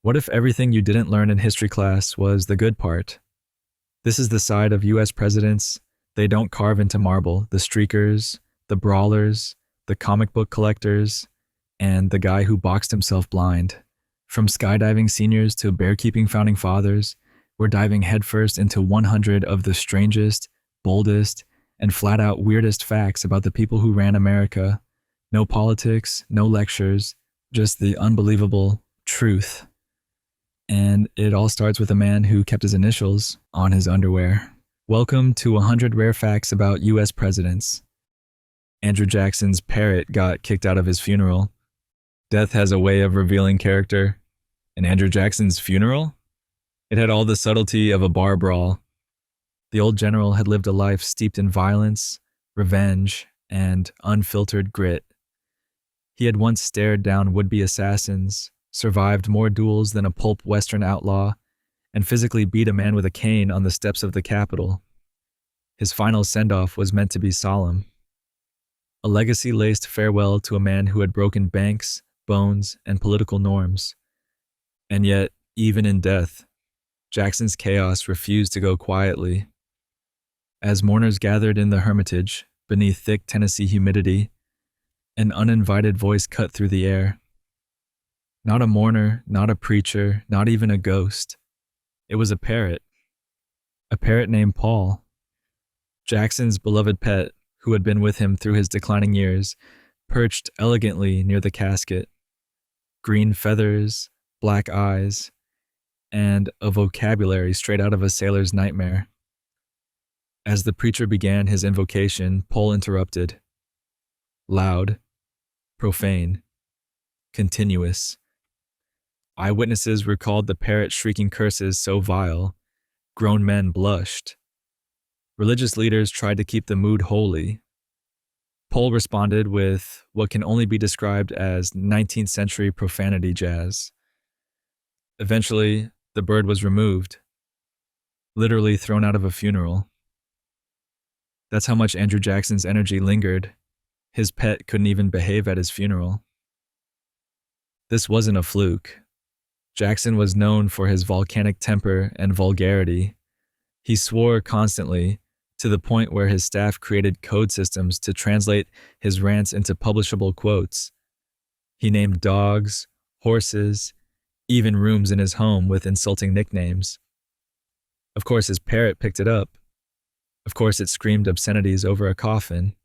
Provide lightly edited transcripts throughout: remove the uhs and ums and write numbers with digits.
What if everything you didn't learn in history class was the good part? This is the side of US presidents they don't carve into marble: the streakers, the brawlers, the comic book collectors, and the guy who boxed himself blind. From skydiving seniors to bear-keeping founding fathers, we're diving headfirst into 100 of the strangest, boldest, and flat-out weirdest facts about the people who ran America. No politics, no lectures, just the unbelievable truth. And it all starts with a man who kept his initials on his underwear. Welcome to 100 Rare Facts About U.S. Presidents. Andrew Jackson's parrot got kicked out of his funeral. Death has a way of revealing character. And Andrew Jackson's funeral? It had all the subtlety of a bar brawl. The old general had lived a life steeped in violence, revenge, and unfiltered grit. He had once stared down would-be assassins, survived more duels than a pulp Western outlaw, and physically beat a man with a cane on the steps of the Capitol. His final send-off was meant to be solemn. A legacy-laced farewell to a man who had broken banks, bones, and political norms. And yet, even in death, Jackson's chaos refused to go quietly. As mourners gathered in the Hermitage, beneath thick Tennessee humidity, an uninvited voice cut through the air. Not a mourner, not a preacher, not even a ghost. It was a parrot. A parrot named Paul. Jackson's beloved pet, who had been with him through his declining years, perched elegantly near the casket. Green feathers, black eyes, and a vocabulary straight out of a sailor's nightmare. As the preacher began his invocation, Paul interrupted. Loud, profane, continuous. Eyewitnesses recalled the parrot shrieking curses so vile, grown men blushed. Religious leaders tried to keep the mood holy. Paul responded with what can only be described as 19th century profanity jazz. Eventually, the bird was removed, literally thrown out of a funeral. That's how much Andrew Jackson's energy lingered. His pet couldn't even behave at his funeral. This wasn't a fluke. Jackson was known for his volcanic temper and vulgarity. He swore constantly, to the point where his staff created code systems to translate his rants into publishable quotes. He named dogs, horses, even rooms in his home with insulting nicknames. Of course, his parrot picked it up. Of course, it screamed obscenities over a coffin.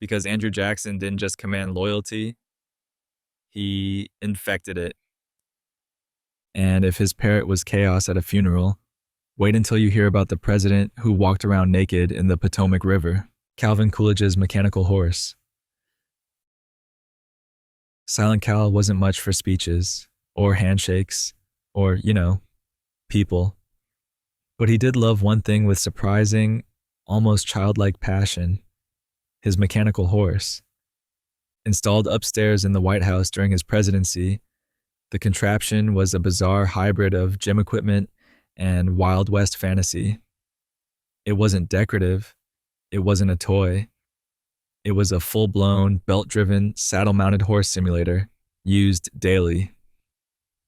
Because Andrew Jackson didn't just command loyalty, he infected it. And if his parrot was chaos at a funeral, wait until you hear about the president who walked around naked in the Potomac River, Calvin Coolidge's mechanical horse. Silent Cal wasn't much for speeches, or handshakes, or, people. But he did love one thing with surprising, almost childlike passion: his mechanical horse. Installed upstairs in the White House during his presidency, the contraption was a bizarre hybrid of gym equipment and Wild West fantasy. It wasn't decorative. It wasn't a toy. It was a full-blown, belt-driven, saddle-mounted horse simulator, used daily.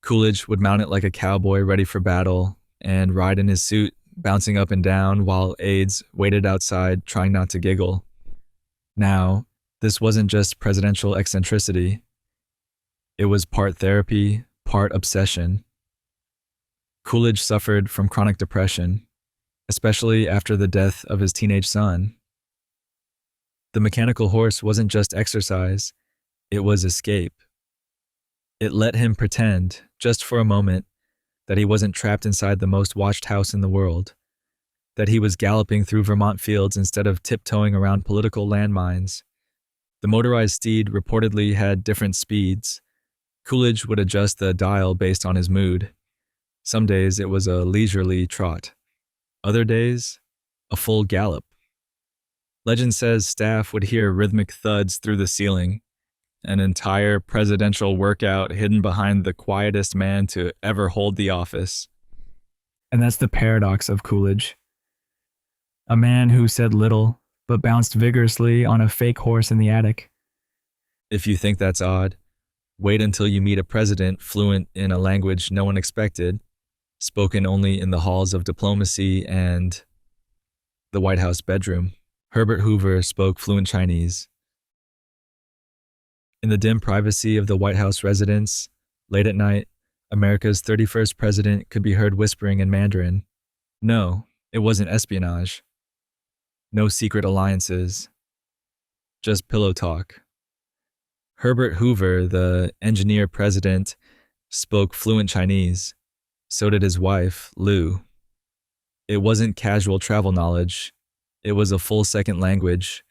Coolidge would mount it like a cowboy ready for battle and ride in his suit, bouncing up and down while aides waited outside trying not to giggle. Now, this wasn't just presidential eccentricity. It was part therapy, part obsession. Coolidge suffered from chronic depression, especially after the death of his teenage son. The mechanical horse wasn't just exercise, it was escape. It let him pretend, just for a moment, that he wasn't trapped inside the most watched house in the world, that he was galloping through Vermont fields instead of tiptoeing around political landmines. The motorized steed reportedly had different speeds. Coolidge would adjust the dial based on his mood. Some days it was a leisurely trot. Other days, a full gallop. Legend says staff would hear rhythmic thuds through the ceiling, an entire presidential workout hidden behind the quietest man to ever hold the office. And that's the paradox of Coolidge. A man who said little, but bounced vigorously on a fake horse in the attic. If you think that's odd, Wait until you meet a president fluent in a language no one expected, spoken only in the halls of diplomacy and the White House bedroom. Herbert Hoover spoke fluent Chinese. In the dim privacy of the White House residence, late at night, America's 31st president could be heard whispering in Mandarin. No, it wasn't espionage. No secret alliances. Just pillow talk. Herbert Hoover, the engineer president, spoke fluent Chinese. So did his wife, Lou. It wasn't casual travel knowledge. It was a full second language,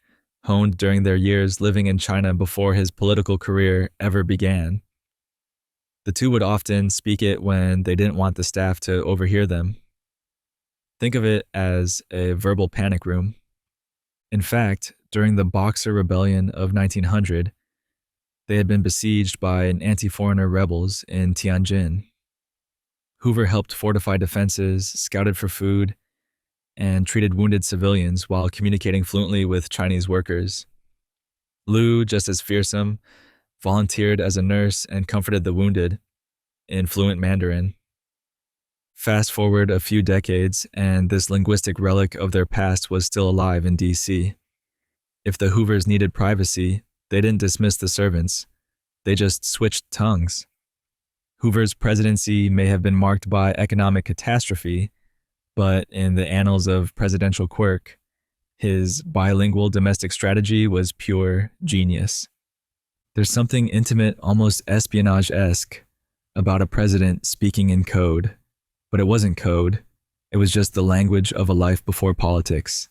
honed during their years living in China before his political career ever began. The two would often speak it when they didn't want the staff to overhear them. Think of it as a verbal panic room. In fact, during the Boxer Rebellion of 1900, they had been besieged by an anti-foreigner rebels in Tianjin. Hoover helped fortify defenses, scouted for food, and treated wounded civilians while communicating fluently with Chinese workers. Lou, just as fearsome, volunteered as a nurse and comforted the wounded in fluent Mandarin. Fast forward a few decades, and this linguistic relic of their past was still alive in D.C. If the Hoovers needed privacy, they didn't dismiss the servants. They just switched tongues. Hoover's presidency may have been marked by economic catastrophe, but in the annals of presidential quirk, his bilingual domestic strategy was pure genius. There's something intimate, almost espionage-esque, about a president speaking in code. But it wasn't code. It was just the language of a life before politics.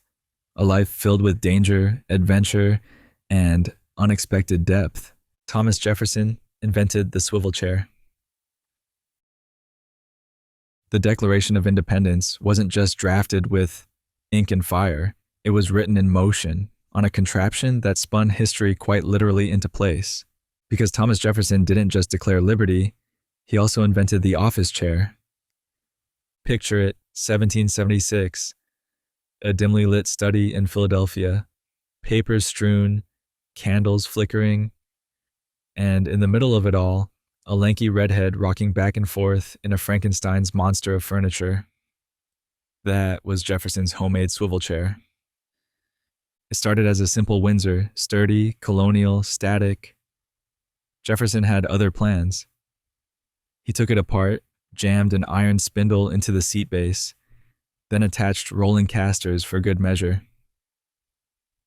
A life filled with danger, adventure, and unexpected depth. Thomas Jefferson invented the swivel chair. The Declaration of Independence wasn't just drafted with ink and fire. It was written in motion, on a contraption that spun history quite literally into place. Because Thomas Jefferson didn't just declare liberty, he also invented the office chair. Picture it, 1776, a dimly lit study in Philadelphia, papers strewn, candles flickering, and in the middle of it all, a lanky redhead rocking back and forth in a Frankenstein's monster of furniture. That was Jefferson's homemade swivel chair. It started as a simple Windsor, sturdy, colonial, static. Jefferson had other plans. He took it apart, jammed an iron spindle into the seat base, then attached rolling casters for good measure.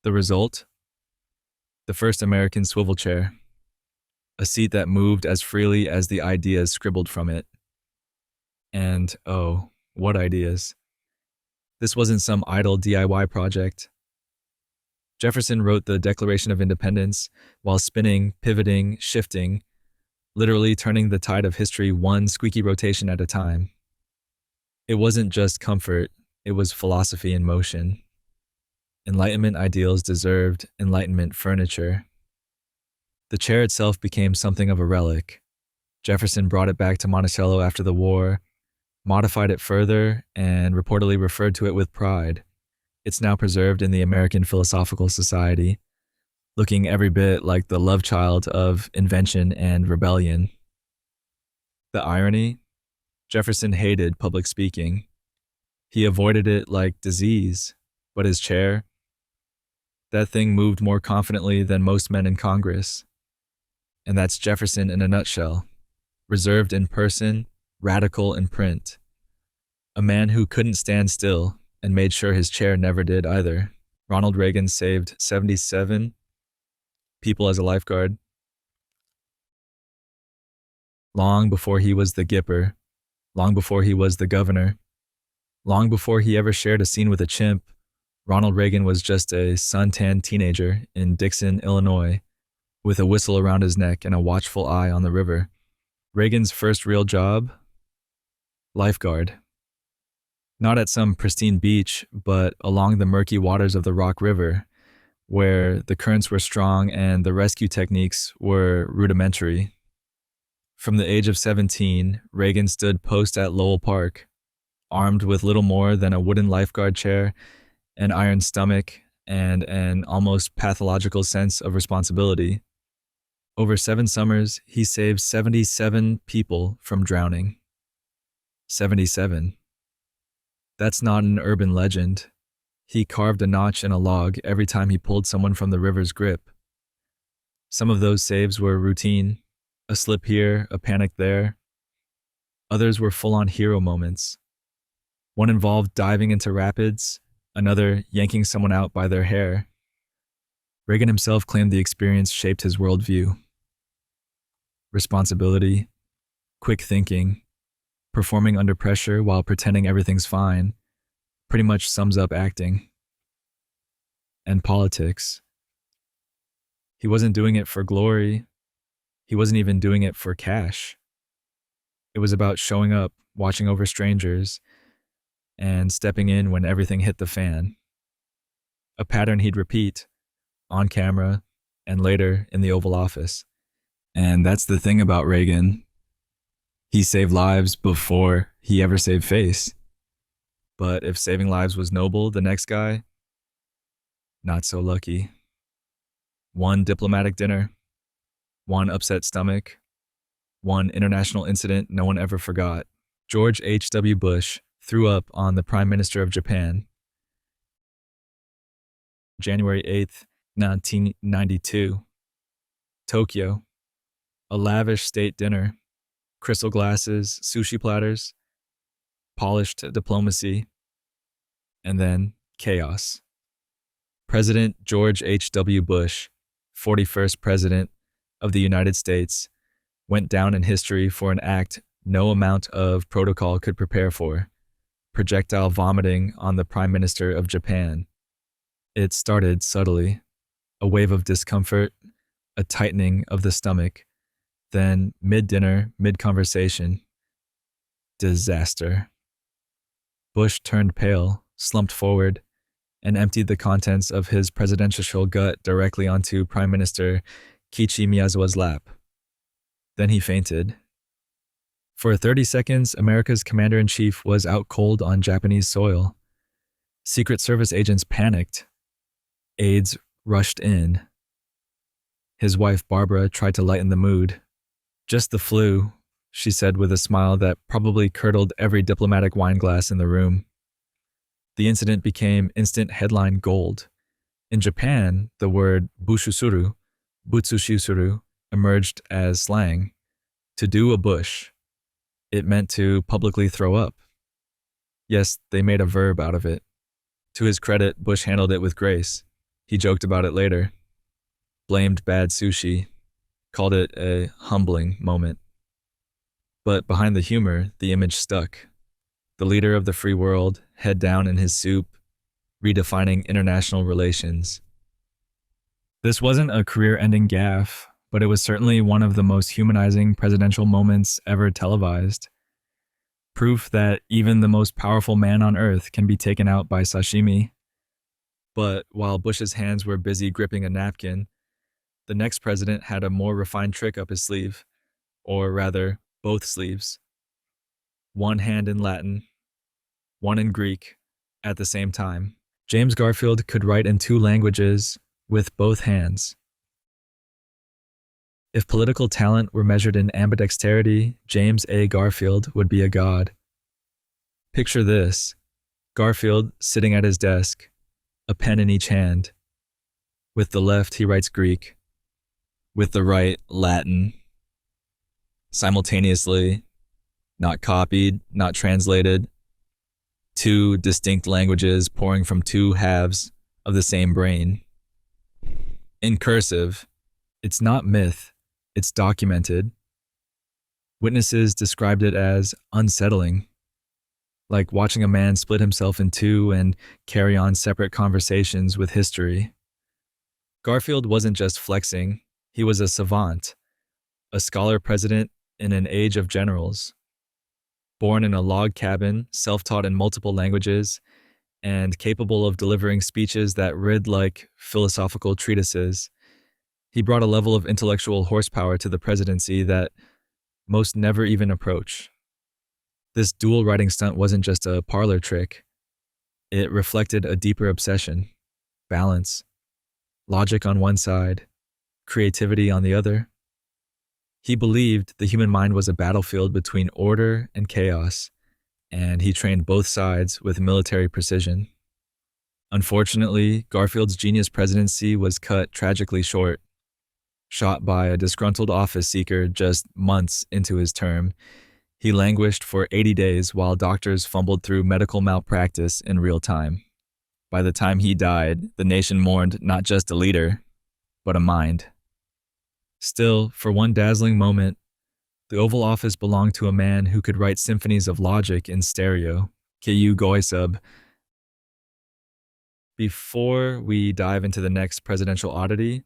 The result? The first American swivel chair. A seat that moved as freely as the ideas scribbled from it. And, oh, what ideas. This wasn't some idle DIY project. Jefferson wrote the Declaration of Independence while spinning, pivoting, shifting, literally turning the tide of history one squeaky rotation at a time. It wasn't just comfort, it was philosophy in motion. Enlightenment ideals deserved Enlightenment furniture. The chair itself became something of a relic. Jefferson brought it back to Monticello after the war, modified it further, and reportedly referred to it with pride. It's now preserved in the American Philosophical Society, looking every bit like the love child of invention and rebellion. The irony? Jefferson hated public speaking. He avoided it like disease, but his chair? That thing moved more confidently than most men in Congress. And that's Jefferson in a nutshell. Reserved in person, radical in print. A man who couldn't stand still and made sure his chair never did either. Ronald Reagan saved 77 people as a lifeguard. Long before he was the Gipper, long before he was the governor, long before he ever shared a scene with a chimp, Ronald Reagan was just a suntanned teenager in Dixon, Illinois, with a whistle around his neck and a watchful eye on the river. Reagan's first real job? Lifeguard. Not at some pristine beach, but along the murky waters of the Rock River, where the currents were strong and the rescue techniques were rudimentary. From the age of 17, Reagan stood post at Lowell Park, armed with little more than a wooden lifeguard chair, an iron stomach, and an almost pathological sense of responsibility. Over 7 summers, he saved 77 people from drowning. 77. That's not an urban legend. He carved a notch in a log every time he pulled someone from the river's grip. Some of those saves were routine, a slip here, a panic there. Others were full-on hero moments. One involved diving into rapids, another yanking someone out by their hair. Reagan himself claimed the experience shaped his worldview. Responsibility, quick thinking, performing under pressure while pretending everything's fine, pretty much sums up acting. And politics. He wasn't doing it for glory. He wasn't even doing it for cash. It was about showing up, watching over strangers, and stepping in when everything hit the fan. A pattern he'd repeat, on camera, and later in the Oval Office. And that's the thing about Reagan. He saved lives before he ever saved face. But if saving lives was noble, the next guy, not so lucky. One diplomatic dinner, one upset stomach, one international incident no one ever forgot. George H.W. Bush threw up on the Prime Minister of Japan. January 8th, 1992. Tokyo. A lavish state dinner. Crystal glasses, sushi platters, polished diplomacy, and then chaos. President George H.W. Bush, 41st President of the United States, went down in history for an act no amount of protocol could prepare for: projectile vomiting on the Prime Minister of Japan. It started subtly, a wave of discomfort, a tightening of the stomach, then mid-dinner, mid-conversation, disaster. Bush turned pale, slumped forward, and emptied the contents of his presidential gut directly onto Prime Minister Kiichi Miyazawa's lap. Then he fainted. For 30 seconds, America's commander-in-chief was out cold on Japanese soil. Secret Service agents panicked. Aides rushed in. His wife, Barbara, tried to lighten the mood. "Just the flu," she said with a smile that probably curdled every diplomatic wine glass in the room. The incident became instant headline gold. In Japan, the word bushusuru, butsushusuru, emerged as slang. To do a bush. It meant to publicly throw up. Yes, they made a verb out of it. To his credit, Bush handled it with grace. He joked about it later. Blamed bad sushi. Called it a humbling moment. But behind the humor, the image stuck. The leader of the free world, head down in his soup, redefining international relations. This wasn't a career-ending gaffe, but it was certainly one of the most humanizing presidential moments ever televised. Proof that even the most powerful man on earth can be taken out by sashimi. But while Bush's hands were busy gripping a napkin, the next president had a more refined trick up his sleeve, or rather, both sleeves. One hand in Latin, one in Greek, at the same time. James Garfield could write in 2 languages with both hands. If political talent were measured in ambidexterity, James A. Garfield would be a god. Picture this: Garfield sitting at his desk, a pen in each hand. With the left, he writes Greek. With the right, Latin. Simultaneously, not copied, not translated. 2 distinct languages pouring from 2 halves of the same brain. In cursive, it's not myth, it's documented. Witnesses described it as unsettling, like watching a man split himself in 2 and carry on separate conversations with history. Garfield wasn't just flexing, he was a savant, a scholar president in an age of generals. Born in a log cabin, self-taught in multiple languages, and capable of delivering speeches that read like philosophical treatises, he brought a level of intellectual horsepower to the presidency that most never even approach. This dual writing stunt wasn't just a parlor trick. It reflected a deeper obsession, balance, logic on one side, creativity on the other. He believed the human mind was a battlefield between order and chaos, and he trained both sides with military precision. Unfortunately, Garfield's genius presidency was cut tragically short. Shot by a disgruntled office seeker just months into his term, he languished for 80 days while doctors fumbled through medical malpractice in real time. By the time he died, the nation mourned not just a leader, but a mind. Still, for one dazzling moment, the Oval Office belonged to a man who could write symphonies of logic in stereo. Ku Goisub. Before we dive into the next presidential oddity,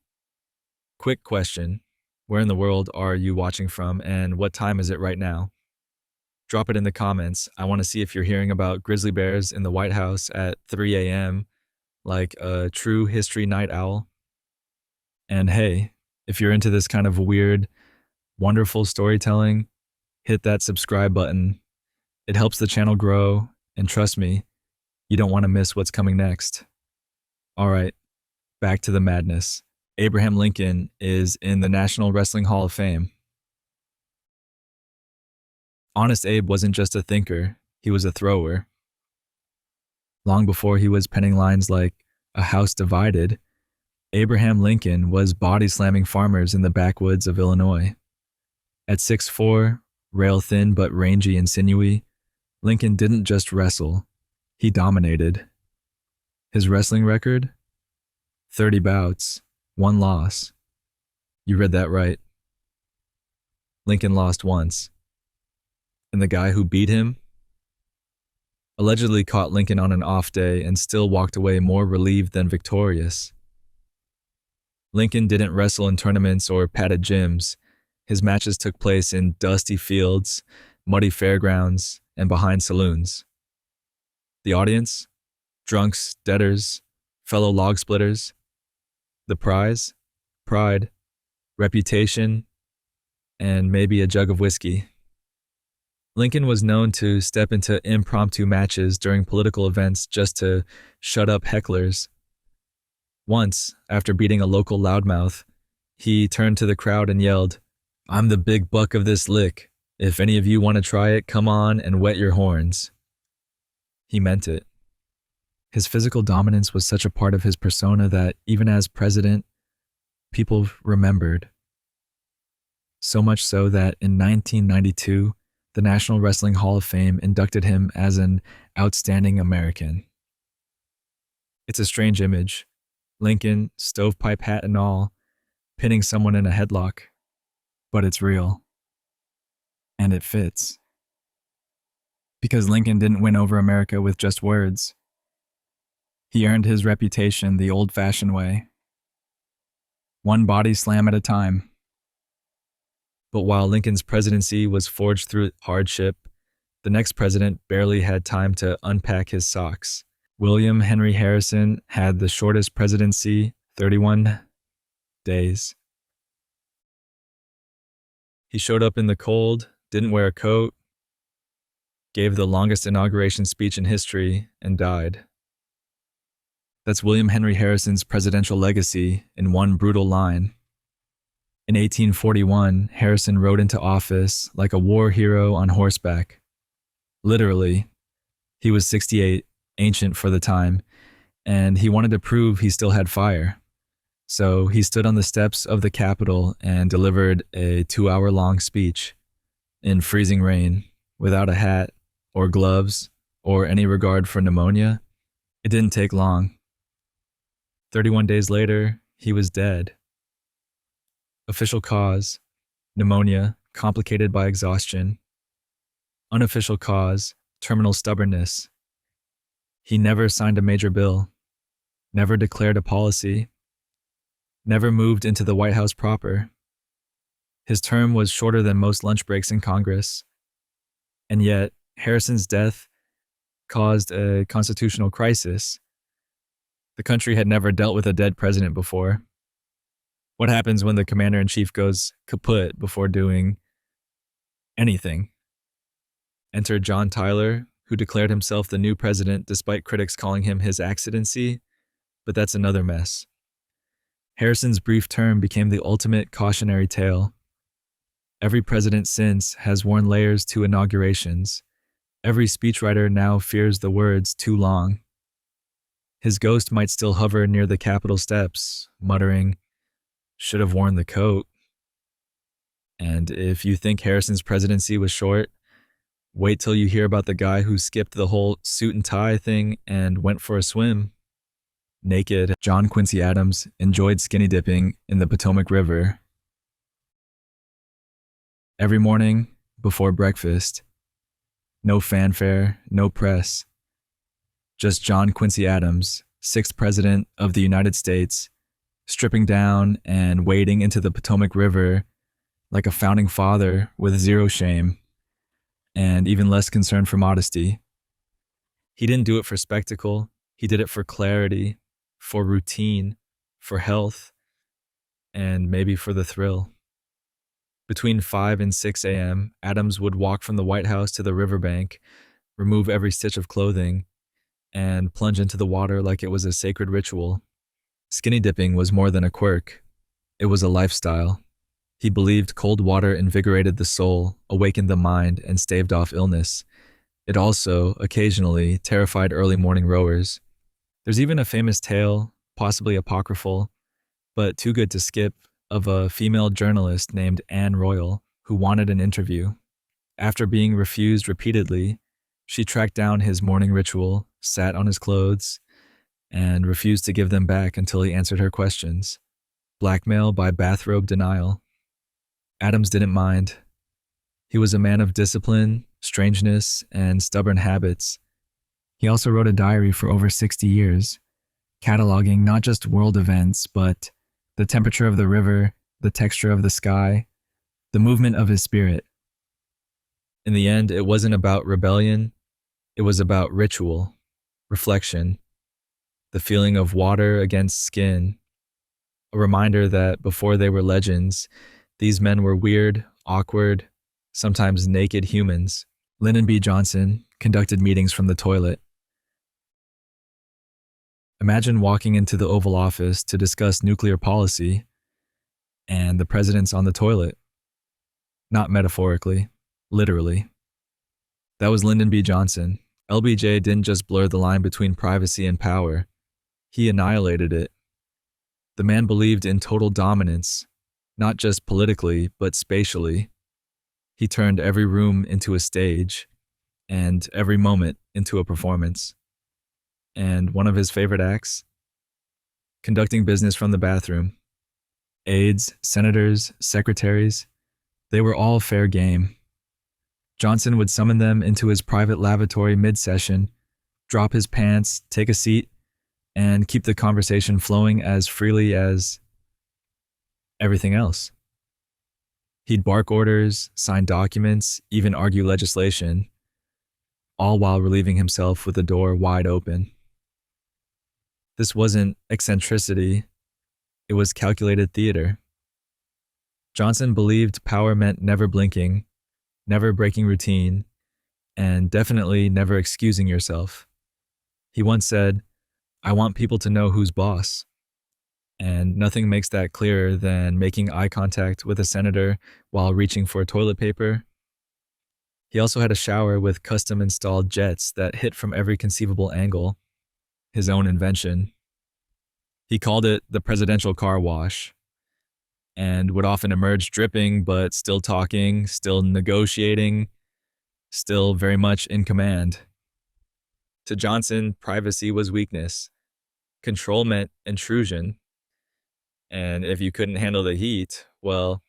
quick question. Where in the world are you watching from, and what time is it right now? Drop it in the comments. I want to see if you're hearing about grizzly bears in the White House at 3 a.m., like a true history night owl. And hey, if you're into this kind of weird, wonderful storytelling, hit that subscribe button. It helps the channel grow, and trust me, you don't want to miss what's coming next. All right, back to the madness. Abraham Lincoln is in the National Wrestling Hall of Fame. Honest Abe wasn't just a thinker, he was a thrower. Long before he was penning lines like "A House Divided," Abraham Lincoln was body-slamming farmers in the backwoods of Illinois. At 6'4", rail-thin but rangy and sinewy, Lincoln didn't just wrestle, he dominated. His wrestling record? 30 bouts, 1 loss. You read that right. Lincoln lost once. And the guy who beat him allegedly caught Lincoln on an off day and still walked away more relieved than victorious. Lincoln didn't wrestle in tournaments or padded gyms. His matches took place in dusty fields, muddy fairgrounds, and behind saloons. The audience? Drunks, debtors, fellow log splitters. The prize? Pride, reputation, and maybe a jug of whiskey. Lincoln was known to step into impromptu matches during political events just to shut up hecklers. Once, after beating a local loudmouth, he turned to the crowd and yelled, "I'm the big buck of this lick. If any of you want to try it, come on and wet your horns." He meant it. His physical dominance was such a part of his persona that even as president, people remembered. So much so that in 1992, the National Wrestling Hall of Fame inducted him as an outstanding American. It's a strange image. Lincoln, stovepipe hat and all, pinning someone in a headlock. But it's real. And it fits. Because Lincoln didn't win over America with just words. He earned his reputation the old-fashioned way. One body slam at a time. But while Lincoln's presidency was forged through hardship, the next president barely had time to unpack his socks. William Henry Harrison had the shortest presidency, 31 days. He showed up in the cold, didn't wear a coat, gave the longest inauguration speech in history, and died. That's William Henry Harrison's presidential legacy in one brutal line. In 1841, Harrison rode into office like a war hero on horseback. Literally, he was 68, ancient for the time, and he wanted to prove he still had fire. So he stood on the steps of the Capitol and delivered a 2-hour-long speech in freezing rain, without a hat or gloves or any regard for pneumonia. It didn't take long. 31 days later, he was dead. Official cause, pneumonia, complicated by exhaustion. Unofficial cause, terminal stubbornness. He never signed a major bill, never declared a policy, never moved into the White House proper. His term was shorter than most lunch breaks in Congress. And yet, Harrison's death caused a constitutional crisis. The country had never dealt with a dead president before. What happens when the commander-in-chief goes kaput before doing anything? Enter John Tyler, who declared himself the new president despite critics calling him his accidency, but that's another mess. Harrison's brief term became the ultimate cautionary tale. Every president since has worn layers to inaugurations. Every speechwriter now fears the words too long. His ghost might still hover near the Capitol steps, muttering, "Should have worn the coat." And if you think Harrison's presidency was short, wait till you hear about the guy who skipped the whole suit and tie thing and went for a swim. Naked, John Quincy Adams enjoyed skinny dipping in the Potomac River. Every morning, before breakfast, no fanfare, no press. Just John Quincy Adams, 6th President of the United States, stripping down and wading into the Potomac River like a founding father with zero shame, and even less concern for modesty. He didn't do it for spectacle, he did it for clarity, for routine, for health, and maybe for the thrill. Between 5 and 6 a.m., Adams would walk from the White House to the riverbank, remove every stitch of clothing, and plunge into the water like it was a sacred ritual. Skinny dipping was more than a quirk. It was a lifestyle. He believed cold water invigorated the soul, awakened the mind, and staved off illness. It also, occasionally, terrified early morning rowers. There's even a famous tale, possibly apocryphal, but too good to skip, of a female journalist named Anne Royal who wanted an interview. After being refused repeatedly, she tracked down his morning ritual, sat on his clothes, and refused to give them back until he answered her questions. Blackmail by bathrobe denial. Adams didn't mind. He was a man of discipline, strangeness, and stubborn habits. He also wrote a diary for over 60 years, cataloging not just world events, but the temperature of the river, the texture of the sky, the movement of his spirit. In the end, it wasn't about rebellion, it was about ritual, reflection, the feeling of water against skin, a reminder that before they were legends, these men were weird, awkward, sometimes naked humans. Lyndon B. Johnson conducted meetings from the toilet. Imagine walking into the Oval Office to discuss nuclear policy, and the president's on the toilet. Not metaphorically, literally. That was Lyndon B. Johnson. LBJ didn't just blur the line between privacy and power. He annihilated it. The man believed in total dominance, not just politically, but spatially. He turned every room into a stage, and every moment into a performance. And one of his favorite acts? Conducting business from the bathroom. Aides, senators, secretaries, they were all fair game. Johnson would summon them into his private lavatory mid-session, drop his pants, take a seat, and keep the conversation flowing as freely as everything else. He'd bark orders, sign documents, even argue legislation, all while relieving himself with the door wide open. This wasn't eccentricity, it was calculated theater. Johnson believed power meant never blinking, never breaking routine, and definitely never excusing yourself. He once said, "I want people to know who's boss." And nothing makes that clearer than making eye contact with a senator while reaching for toilet paper. He also had a shower with custom-installed jets that hit from every conceivable angle. His own invention. He called it the presidential car wash, and would often emerge dripping, but still talking, still negotiating, still very much in command. To Johnson, privacy was weakness. Control meant intrusion. And if you couldn't handle the heat, well,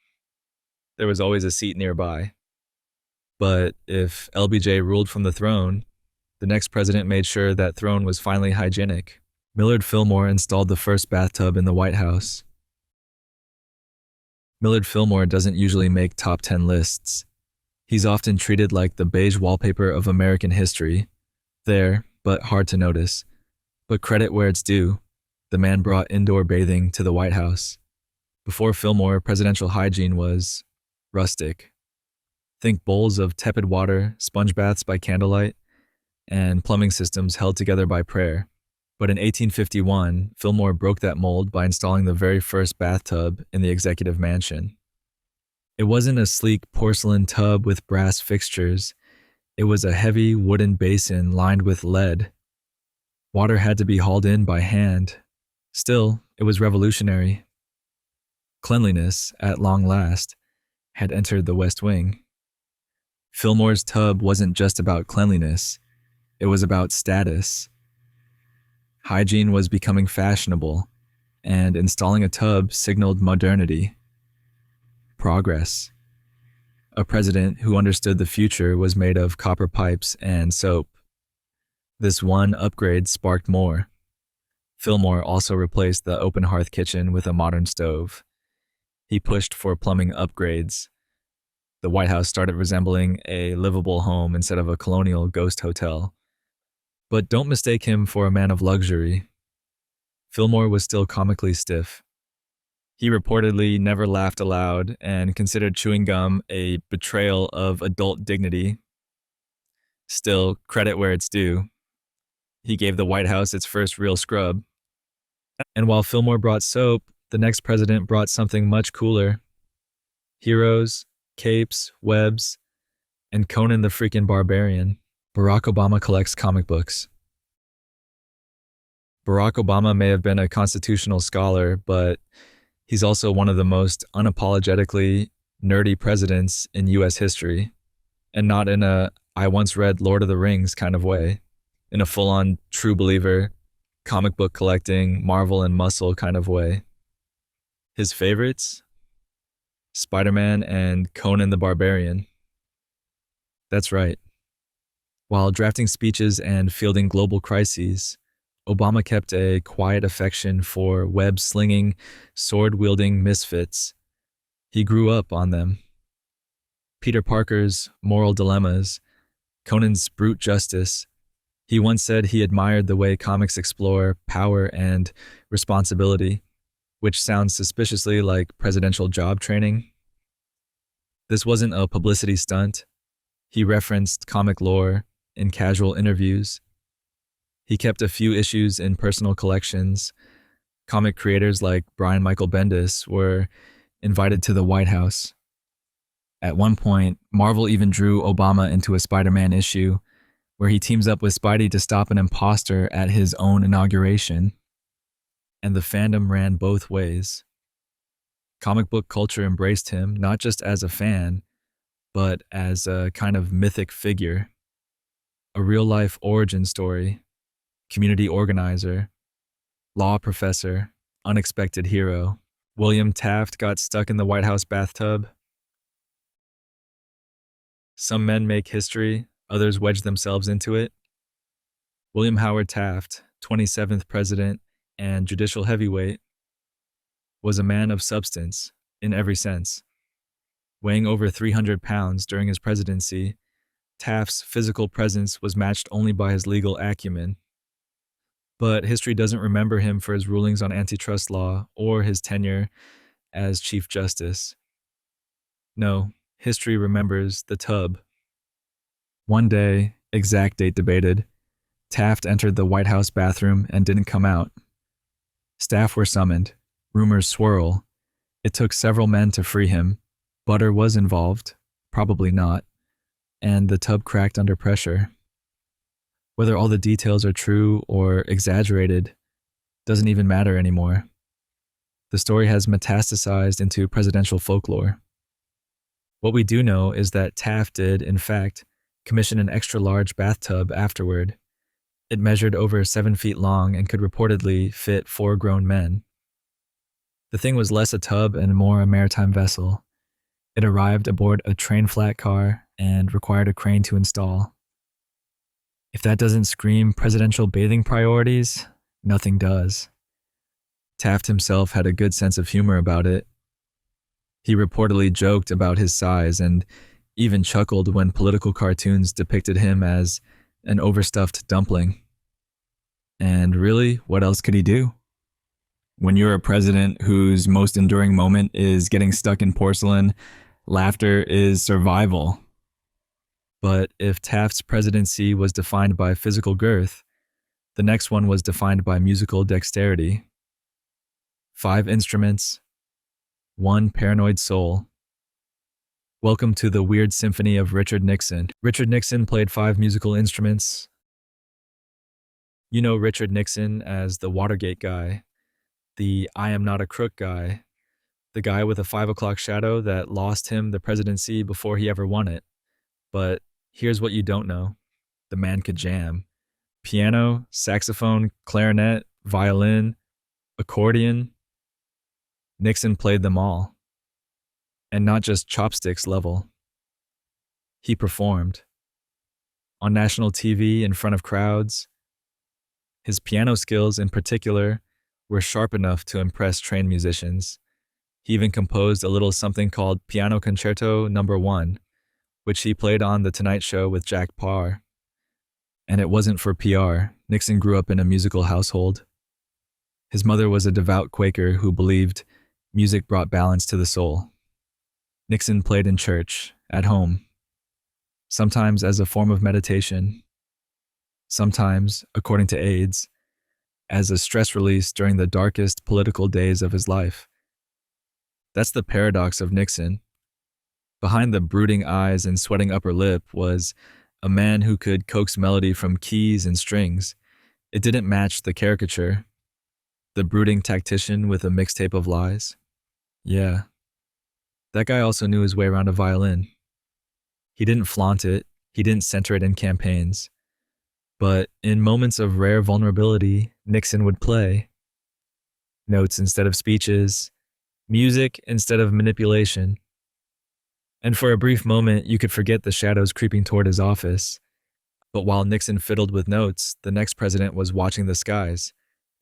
there was always a seat nearby. But if LBJ ruled from the throne, the next president made sure that throne was finally hygienic. Millard Fillmore installed the first bathtub in the White House. Millard Fillmore doesn't usually make top 10 lists. He's often treated like the beige wallpaper of American history. There, but hard to notice. But credit where it's due. The man brought indoor bathing to the White House. Before Fillmore, presidential hygiene was rustic. Think bowls of tepid water, sponge baths by candlelight, and plumbing systems held together by prayer. But in 1851, Fillmore broke that mold by installing the very first bathtub in the executive mansion. It wasn't a sleek porcelain tub with brass fixtures. It was a heavy wooden basin lined with lead. Water had to be hauled in by hand. Still, it was revolutionary. Cleanliness, at long last, had entered the West Wing. Fillmore's tub wasn't just about cleanliness, it was about status. Hygiene was becoming fashionable, and installing a tub signaled modernity. Progress. A president who understood the future was made of copper pipes and soap. This one upgrade sparked more. Fillmore also replaced the open hearth kitchen with a modern stove. He pushed for plumbing upgrades. The White House started resembling a livable home instead of a colonial ghost hotel. But don't mistake him for a man of luxury. Fillmore was still comically stiff. He reportedly never laughed aloud and considered chewing gum a betrayal of adult dignity. Still, credit where it's due. He gave the White House its first real scrub. And while Fillmore brought soap, the next president brought something much cooler. Heroes, capes, webs, and Conan the freaking Barbarian. Barack Obama collects comic books. Barack Obama may have been a constitutional scholar, but he's also one of the most unapologetically nerdy presidents in US history, and not in a I once read Lord of the Rings kind of way, in a full-on true believer, comic book collecting, Marvel and muscle kind of way. His favorites? Spider-Man and Conan the Barbarian. That's right. While drafting speeches and fielding global crises, Obama kept a quiet affection for web-slinging, sword-wielding misfits. He grew up on them. Peter Parker's moral dilemmas, Conan's brute justice. He once said he admired the way comics explore power and responsibility, which sounds suspiciously like presidential job training. This wasn't a publicity stunt. He referenced comic lore in casual interviews. He kept a few issues in personal collections. Comic creators like Brian Michael Bendis were invited to the White House. At one point, Marvel even drew Obama into a Spider-Man issue, where he teams up with Spidey to stop an imposter at his own inauguration. And the fandom ran both ways. Comic book culture embraced him not just as a fan, but as a kind of mythic figure. A real-life origin story, community organizer, law professor, unexpected hero. William Taft got stuck in the White House bathtub. Some men make history, others wedge themselves into it. William Howard Taft, 27th president and judicial heavyweight, was a man of substance in every sense. Weighing over 300 pounds during his presidency, Taft's physical presence was matched only by his legal acumen. But history doesn't remember him for his rulings on antitrust law or his tenure as Chief Justice. No, history remembers the tub. One day, exact date debated, Taft entered the White House bathroom and didn't come out. Staff were summoned. Rumors swirl. It took several men to free him. Butter was involved, probably not, and the tub cracked under pressure. Whether all the details are true or exaggerated doesn't even matter anymore. The story has metastasized into presidential folklore. What we do know is that Taft did, in fact, commission an extra-large bathtub afterward. It measured over 7 feet long and could reportedly fit 4 grown men. The thing was less a tub and more a maritime vessel. It arrived aboard a train flat car and required a crane to install. If that doesn't scream presidential bathing priorities, nothing does. Taft himself had a good sense of humor about it. He reportedly joked about his size and even chuckled when political cartoons depicted him as an overstuffed dumpling. And really, what else could he do? When you're a president whose most enduring moment is getting stuck in porcelain, laughter is survival. But if Taft's presidency was defined by physical girth, the next one was defined by musical dexterity. 5 instruments, 1 paranoid soul. Welcome to the weird symphony of Richard Nixon. Richard Nixon played 5 musical instruments. You know Richard Nixon as the Watergate guy, the I am not a crook guy, the guy with a 5 o'clock shadow that lost him the presidency before he ever won it. But here's what you don't know. The man could jam. Piano, saxophone, clarinet, violin, accordion. Nixon played them all. And not just chopsticks level. He performed. On national TV in front of crowds. His piano skills in particular were sharp enough to impress trained musicians. He even composed a little something called Piano Concerto No. 1, which he played on The Tonight Show with Jack Paar. And it wasn't for PR. Nixon grew up in a musical household. His mother was a devout Quaker who believed music brought balance to the soul. Nixon played in church, at home, sometimes as a form of meditation, sometimes, according to aides, as a stress release during the darkest political days of his life. That's the paradox of Nixon. Behind the brooding eyes and sweating upper lip was a man who could coax melody from keys and strings. It didn't match the caricature. The brooding tactician with a mixtape of lies. Yeah. That guy also knew his way around a violin. He didn't flaunt it. He didn't center it in campaigns. But in moments of rare vulnerability, Nixon would play. Notes instead of speeches. Music instead of manipulation. And for a brief moment, you could forget the shadows creeping toward his office. But while Nixon fiddled with notes, the next president was watching the skies,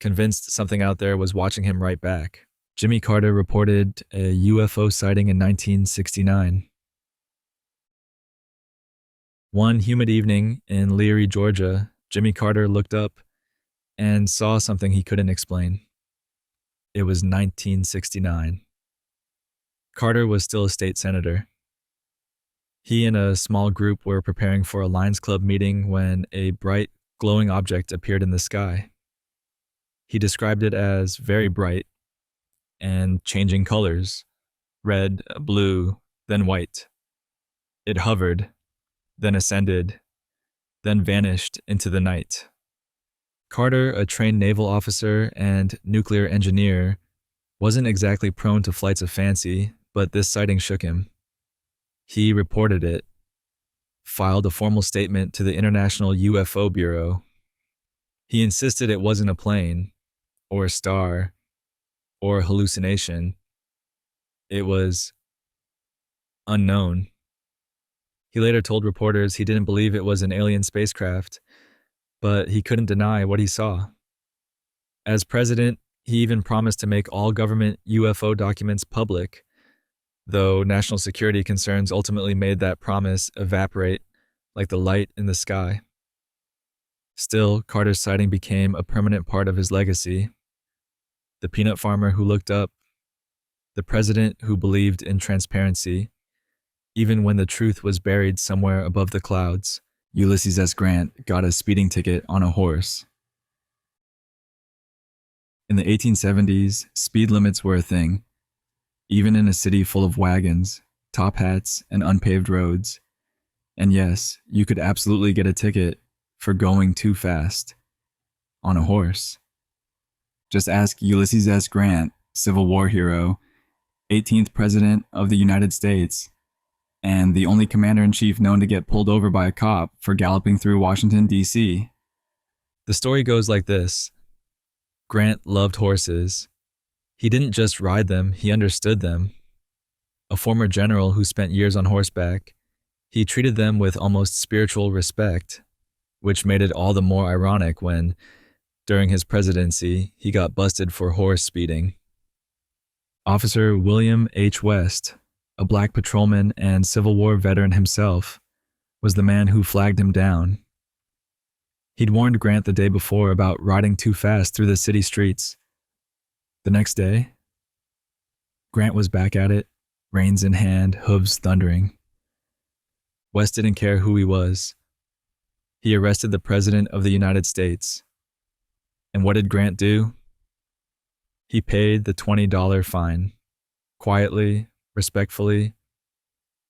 convinced something out there was watching him right back. Jimmy Carter reported a UFO sighting in 1969. One humid evening in Leary, Georgia, Jimmy Carter looked up and saw something he couldn't explain. It was 1969. Carter was still a state senator. He and a small group were preparing for a Lions Club meeting when a bright, glowing object appeared in the sky. He described it as very bright and changing colors, red, blue, then white. It hovered, then ascended, then vanished into the night. Carter, a trained naval officer and nuclear engineer, wasn't exactly prone to flights of fancy, but this sighting shook him. He reported it, filed a formal statement to the International UFO Bureau. He insisted it wasn't a plane, or a star, or a hallucination. It was unknown. He later told reporters he didn't believe it was an alien spacecraft, but he couldn't deny what he saw. As president, he even promised to make all government UFO documents public, though national security concerns ultimately made that promise evaporate like the light in the sky. Still, Carter's sighting became a permanent part of his legacy. The peanut farmer who looked up, the president who believed in transparency, even when the truth was buried somewhere above the clouds. Ulysses S. Grant got a speeding ticket on a horse. In the 1870s, speed limits were a thing. Even in a city full of wagons, top hats, and unpaved roads. And yes, you could absolutely get a ticket for going too fast on a horse. Just ask Ulysses S. Grant, Civil War hero, 18th President of the United States, and the only commander-in-chief known to get pulled over by a cop for galloping through Washington, D.C. The story goes like this. Grant loved horses. He didn't just ride them, he understood them. A former general who spent years on horseback, he treated them with almost spiritual respect, which made it all the more ironic when, during his presidency, he got busted for horse speeding. Officer William H. West, a black patrolman and Civil War veteran himself, was the man who flagged him down. He'd warned Grant the day before about riding too fast through the city streets. The next day, Grant was back at it, reins in hand, hooves thundering. West didn't care who he was. He arrested the President of the United States. And what did Grant do? He paid the $20 fine, quietly, respectfully,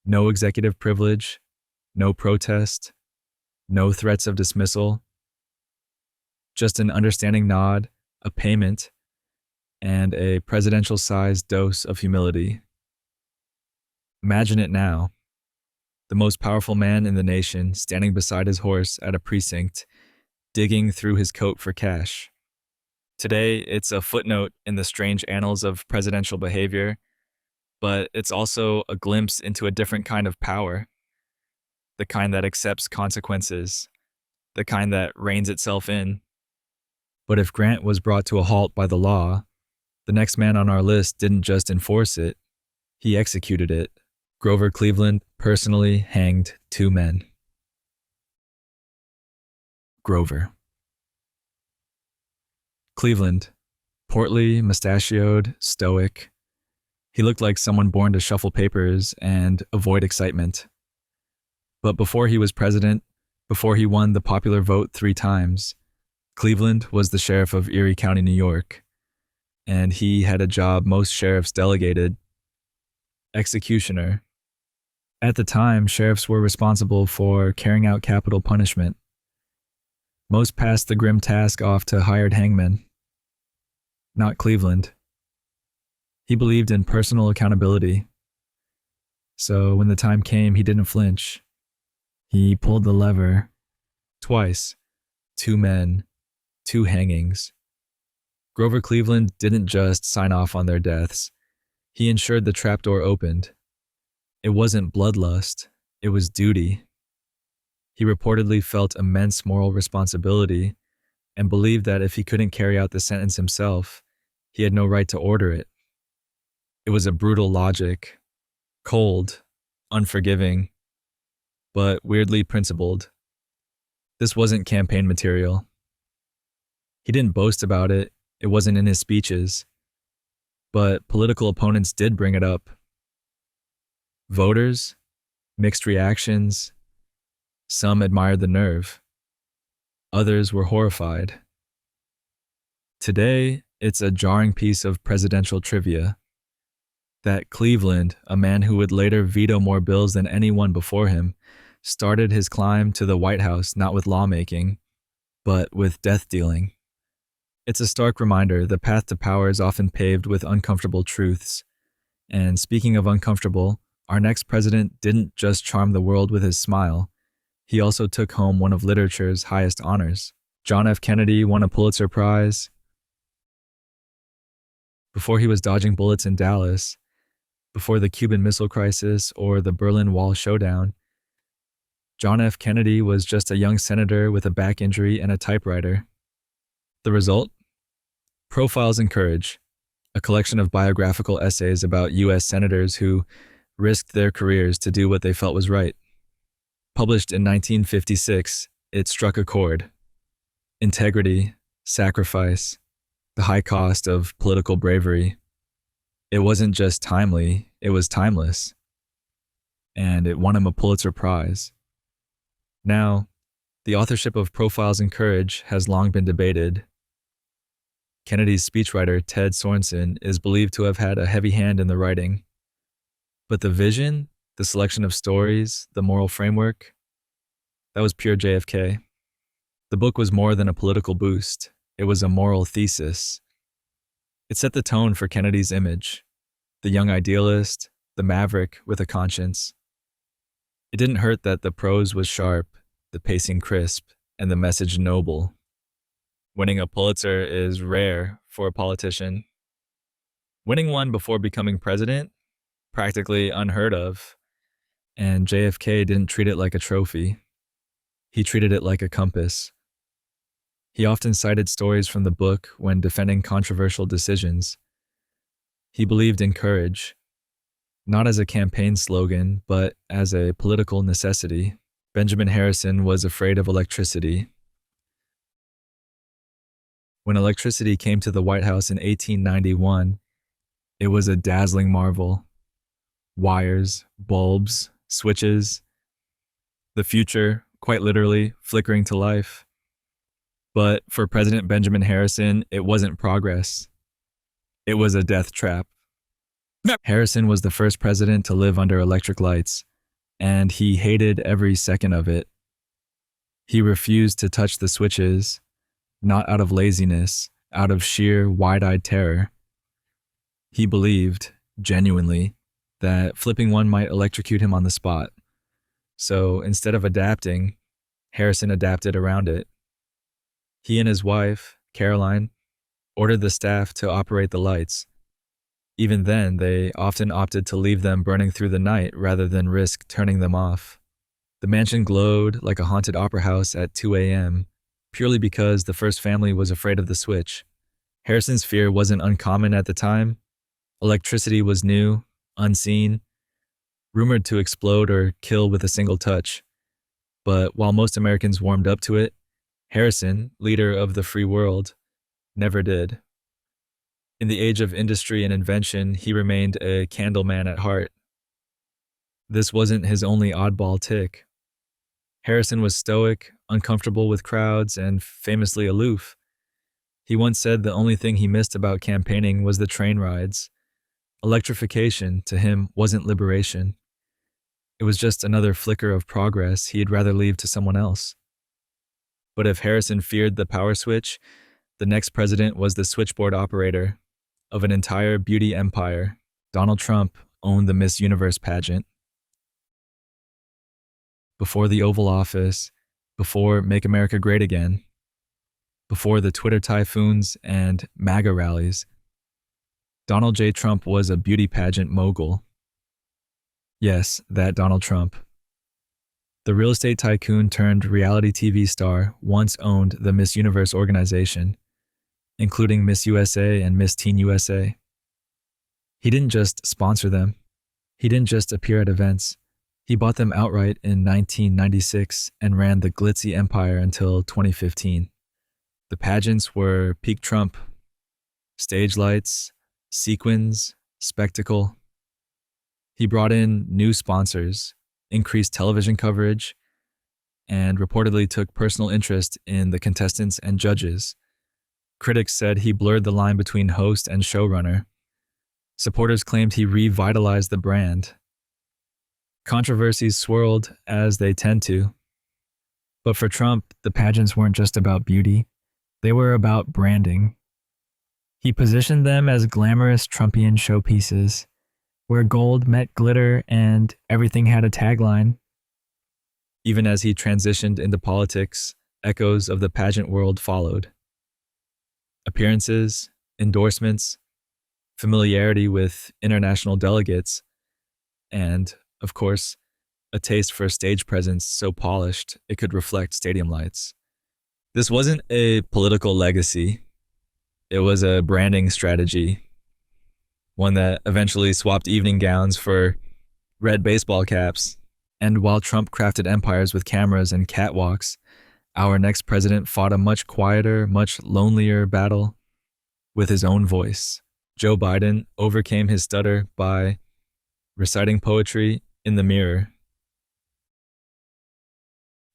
No executive privilege, no protest, no threats of dismissal, just an understanding nod, a payment, and a presidential-sized dose of humility. Imagine it now. The most powerful man in the nation standing beside his horse at a precinct, digging through his coat for cash. Today, it's a footnote in the strange annals of presidential behavior, but it's also a glimpse into a different kind of power, the kind that accepts consequences, the kind that reins itself in. But if Grant was brought to a halt by the law, the next man on our list didn't just enforce it, he executed it. Grover Cleveland personally hanged 2 men. Grover. Cleveland, portly, mustachioed, stoic. He looked like someone born to shuffle papers and avoid excitement. But before he was president, before he won the popular vote 3 times, Cleveland was the sheriff of Erie County, New York, and he had a job most sheriffs delegated: executioner. At the time, sheriffs were responsible for carrying out capital punishment. Most passed the grim task off to hired hangmen. Not Cleveland. He believed in personal accountability. So when the time came, he didn't flinch. He pulled the lever. Twice. 2 men. 2 hangings. Grover Cleveland didn't just sign off on their deaths. He ensured the trapdoor opened. It wasn't bloodlust. It was duty. He reportedly felt immense moral responsibility and believed that if he couldn't carry out the sentence himself, he had no right to order it. It was a brutal logic, cold, unforgiving, but weirdly principled. This wasn't campaign material. He didn't boast about it. It wasn't in his speeches. But political opponents did bring it up. Voters, mixed reactions. Some admired the nerve. Others were horrified. Today, it's a jarring piece of presidential trivia that Cleveland, a man who would later veto more bills than anyone before him, started his climb to the White House not with lawmaking, but with death dealing. It's a stark reminder the path to power is often paved with uncomfortable truths. And speaking of uncomfortable, our next president didn't just charm the world with his smile. He also took home one of literature's highest honors. John F. Kennedy won a Pulitzer Prize. Before he was dodging bullets in Dallas, before the Cuban Missile Crisis or the Berlin Wall showdown, John F. Kennedy was just a young senator with a back injury and a typewriter. The result? Profiles in Courage, a collection of biographical essays about U.S. senators who risked their careers to do what they felt was right. Published in 1956, it struck a chord. Integrity, sacrifice, the high cost of political bravery. It wasn't just timely, it was timeless. And it won him a Pulitzer Prize. Now, the authorship of Profiles in Courage has long been debated. Kennedy's speechwriter, Ted Sorensen, is believed to have had a heavy hand in the writing. But the vision, the selection of stories, the moral framework, that was pure JFK. The book was more than a political boost. It was a moral thesis. It set the tone for Kennedy's image, the young idealist, the maverick with a conscience. It didn't hurt that the prose was sharp, the pacing crisp, and the message noble. Winning a Pulitzer is rare for a politician. Winning one before becoming president? Practically unheard of. And JFK didn't treat it like a trophy. He treated it like a compass. He often cited stories from the book when defending controversial decisions. He believed in courage, not as a campaign slogan, but as a political necessity. Benjamin Harrison was afraid of electricity. When electricity came to the White House in 1891, it was a dazzling marvel. Wires, bulbs, switches. The future, quite literally, flickering to life. But for President Benjamin Harrison, it wasn't progress. It was a death trap. Harrison was the first president to live under electric lights, and he hated every second of it. He refused to touch the switches, not out of laziness, out of sheer wide-eyed terror. He believed, genuinely, that flipping one might electrocute him on the spot. So instead of adapting, Harrison adapted around it. He and his wife, Caroline, ordered the staff to operate the lights. Even then, they often opted to leave them burning through the night rather than risk turning them off. The mansion glowed like a haunted opera house at 2 a.m., purely because the first family was afraid of the switch. Harrison's fear wasn't uncommon at the time. Electricity was new, unseen, rumored to explode or kill with a single touch. But while most Americans warmed up to it, Harrison, leader of the free world, never did. In the age of industry and invention, he remained a candleman at heart. This wasn't his only oddball tick. Harrison was stoic, uncomfortable with crowds, and famously aloof. He once said the only thing he missed about campaigning was the train rides. Electrification, to him, wasn't liberation. It was just another flicker of progress he'd rather leave to someone else. But if Harrison feared the power switch, the next president was the switchboard operator of an entire beauty empire. Donald Trump owned the Miss Universe pageant. Before the Oval Office, before Make America Great Again, before the Twitter typhoons and MAGA rallies, Donald J. Trump was a beauty pageant mogul. Yes, that Donald Trump. The real estate tycoon turned reality TV star once owned the Miss Universe organization, including Miss USA and Miss Teen USA. He didn't just sponsor them. He didn't just appear at events. He bought them outright in 1996 and ran the glitzy empire until 2015. The pageants were peak Trump. Stage lights, sequins, spectacle. He brought in new sponsors, increased television coverage, and reportedly took personal interest in the contestants and judges. Critics said he blurred the line between host and showrunner. Supporters claimed he revitalized the brand. Controversies swirled, as they tend to. But for Trump, the pageants weren't just about beauty. They were about branding. He positioned them as glamorous Trumpian showpieces, where gold met glitter and everything had a tagline. Even as he transitioned into politics, echoes of the pageant world followed. Appearances, endorsements, familiarity with international delegates, and, of course, a taste for stage presence so polished it could reflect stadium lights. This wasn't a political legacy. It was a branding strategy, one that eventually swapped evening gowns for red baseball caps. And while Trump crafted empires with cameras and catwalks, our next president fought a much quieter, much lonelier battle with his own voice. Joe Biden overcame his stutter by reciting poetry in the mirror.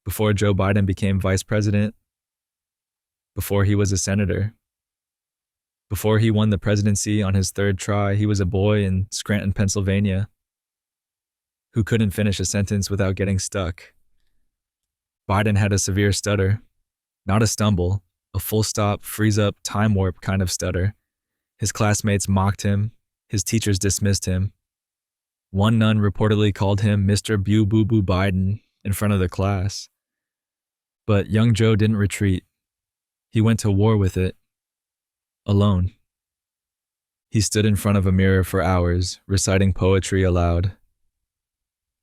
Before Joe Biden became vice president, before he was a senator, before he won the presidency on his third try, he was a boy in Scranton, Pennsylvania, who couldn't finish a sentence without getting stuck. Biden had a severe stutter, not a stumble, a full stop, freeze up, time warp kind of stutter. His classmates mocked him, his teachers dismissed him. One nun reportedly called him Mr. Bew Boo Boo Biden in front of the class. But young Joe didn't retreat. He went to war with it, alone. He stood in front of a mirror for hours, reciting poetry aloud.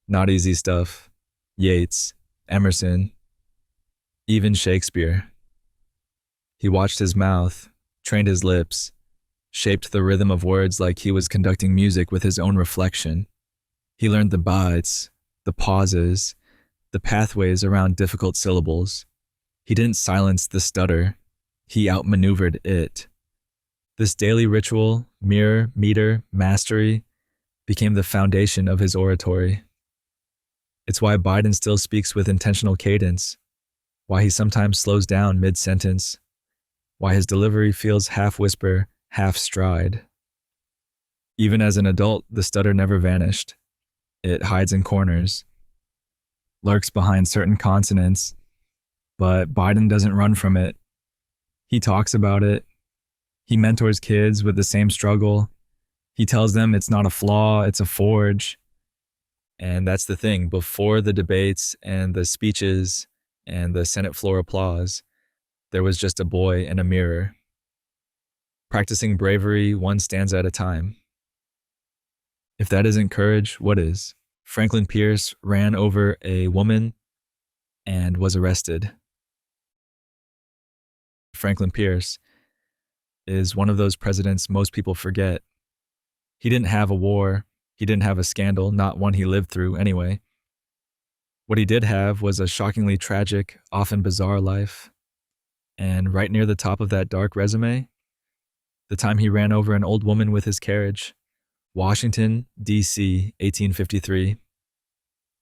Not easy stuff. Yeats, Emerson, even Shakespeare. He watched his mouth, trained his lips, shaped the rhythm of words like he was conducting music with his own reflection. He learned the bites, the pauses, the pathways around difficult syllables. He didn't silence the stutter. He outmaneuvered it. This daily ritual, mirror, meter, mastery, became the foundation of his oratory. It's why Biden still speaks with intentional cadence, why he sometimes slows down mid-sentence, why his delivery feels half-whisper, half-stride. Even as an adult, the stutter never vanished. It hides in corners, lurks behind certain consonants, but Biden doesn't run from it. He talks about it. He mentors kids with the same struggle. He tells them it's not a flaw, it's a forge. And that's the thing. Before the debates and the speeches and the Senate floor applause, there was just a boy and a mirror, practicing bravery one stanza at a time. If that isn't courage, what is? Franklin Pierce ran over a woman and was arrested. Franklin Pierce is one of those presidents most people forget. He didn't have a war. He didn't have a scandal, not one he lived through anyway. What he did have was a shockingly tragic, often bizarre life. And right near the top of that dark resume, the time he ran over an old woman with his carriage. Washington, D.C., 1853.